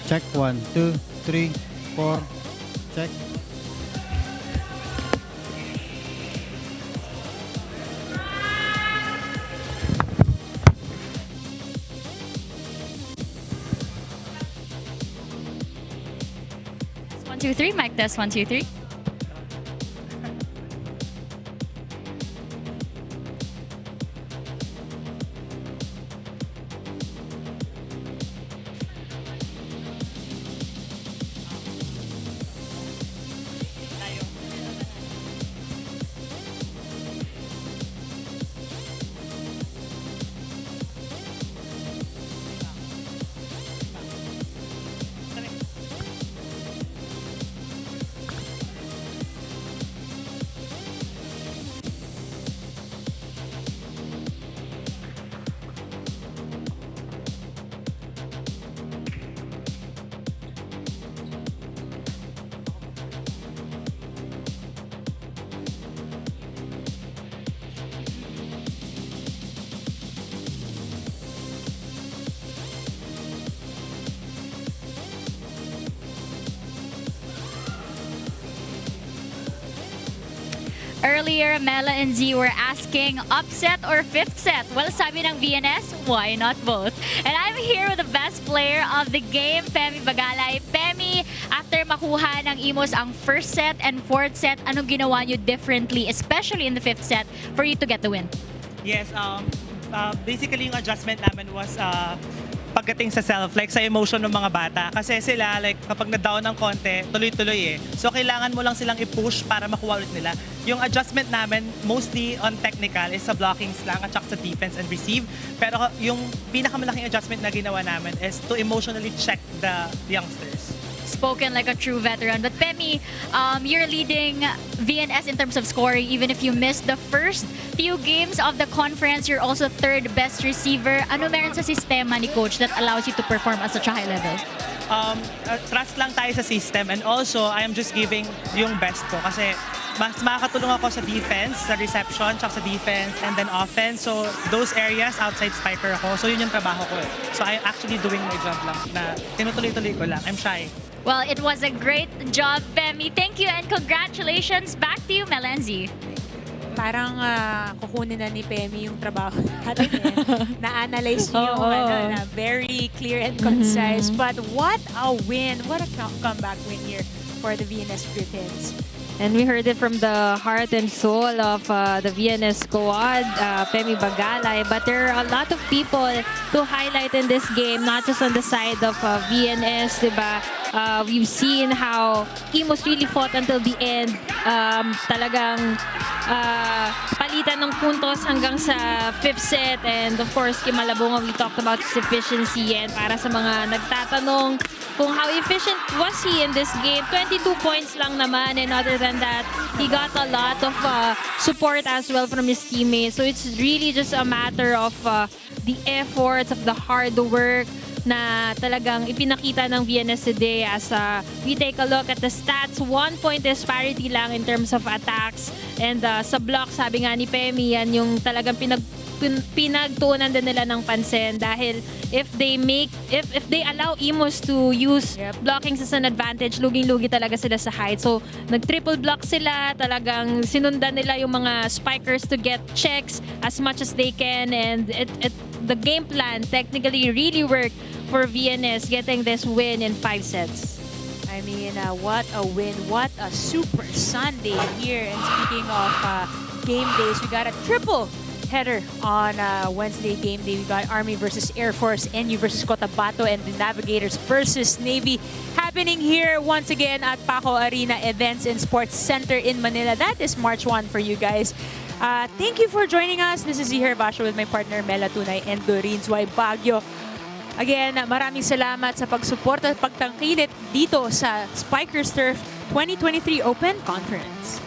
Check 1, 2, 3, 4. Check. 2, 3. Mic test 1, 2, 3. Earlier, Mela and Z were asking upset or fifth set. Well, sabi ng VNS, why not both? And I'm here with the best player of the game, Femi Bagalay. Femi, after makuha ng IMUS ang first set and fourth set, anong ginawa nyo differently, especially in the fifth set, for you to get the win? Yes, basically yung adjustment namin was pagdating sa self, like sa emotion ng mga bata. Kasi sila, like kapag na-down ng konti, tuloy-tuloy eh. So kailangan mo lang silang i-push para makuha ulit nila. Yung adjustment namin, mostly on technical, is sa blockings lang at saka sa defense and receive. Pero yung pinakamalaking adjustment na ginawa namin is to emotionally check the youngsters. Spoken like a true veteran. But Femi, you're leading VNS in terms of scoring. Even if you missed the first few games of the conference, you're also third best receiver. Ano meron sa sistema ni Coach that allows you to perform at such a high level? Trust lang tayo sa system, and also I am just giving yung best ko kasi mas makakatulong ako sa defense, sa reception, tsaka sa defense, and then offense. So those areas, outside spiker ako. So yun yung trabaho ko eh. So I'm actually doing my job lang na tinutuloy-tuloy ko lang. I'm shy. Well, it was a great job, Femi. Thank you and congratulations. Back to you, Melenzi. Parang kukunin na ni Femi yung trabaho natin eh. Na-analyze niyo yung na very clear and concise. But what a win. What a comeback win here for the VNS Griffins. And we heard it from the heart and soul of the VNS squad, Femi Bagalay. But there are a lot of people to highlight in this game, not just on the side of VNS, diba? We've seen how IMUS really fought until the end. Talagang palitan ng puntos hanggang sa fifth set. And of course, Kim Malabunga, we talked about his efficiency. And para sa mga nagtatanong kung how efficient was he in this game, 22 points lang naman. And other than that, he got a lot of support as well from his teammates. So it's really just a matter of the efforts, of the hard work na talagang ipinakita ng VNS today as we take a look at the stats. 1 point disparity lang in terms of attacks. And sa block, sabi nga ni Femi, yan yung talagang pinagtuunan din nila ng pansin dahil if they allow IMUS to use blockings as an advantage, luging-lugi talaga sila sa height. So nag-triple block sila, talagang sinundan nila yung mga spikers to get checks as much as they can, and the game plan technically really worked for VNS getting this win in 5 sets. I mean, what a win. What a super Sunday here. And speaking of game days, we got a triple header on Wednesday game day. We got Army versus Air Force, NU versus Cotabato, and the Navigators versus Navy happening here once again at Paco Arena Events and Sports Center in Manila. That is March 1 for you guys. Thank you for joining us. This is Zihir Basho with my partner Mela Tunay and Doreen Zway Baguio. Again, maraming salamat sa pagsuporta at pagtangkilik dito sa Spikers Turf 2023 Open Conference.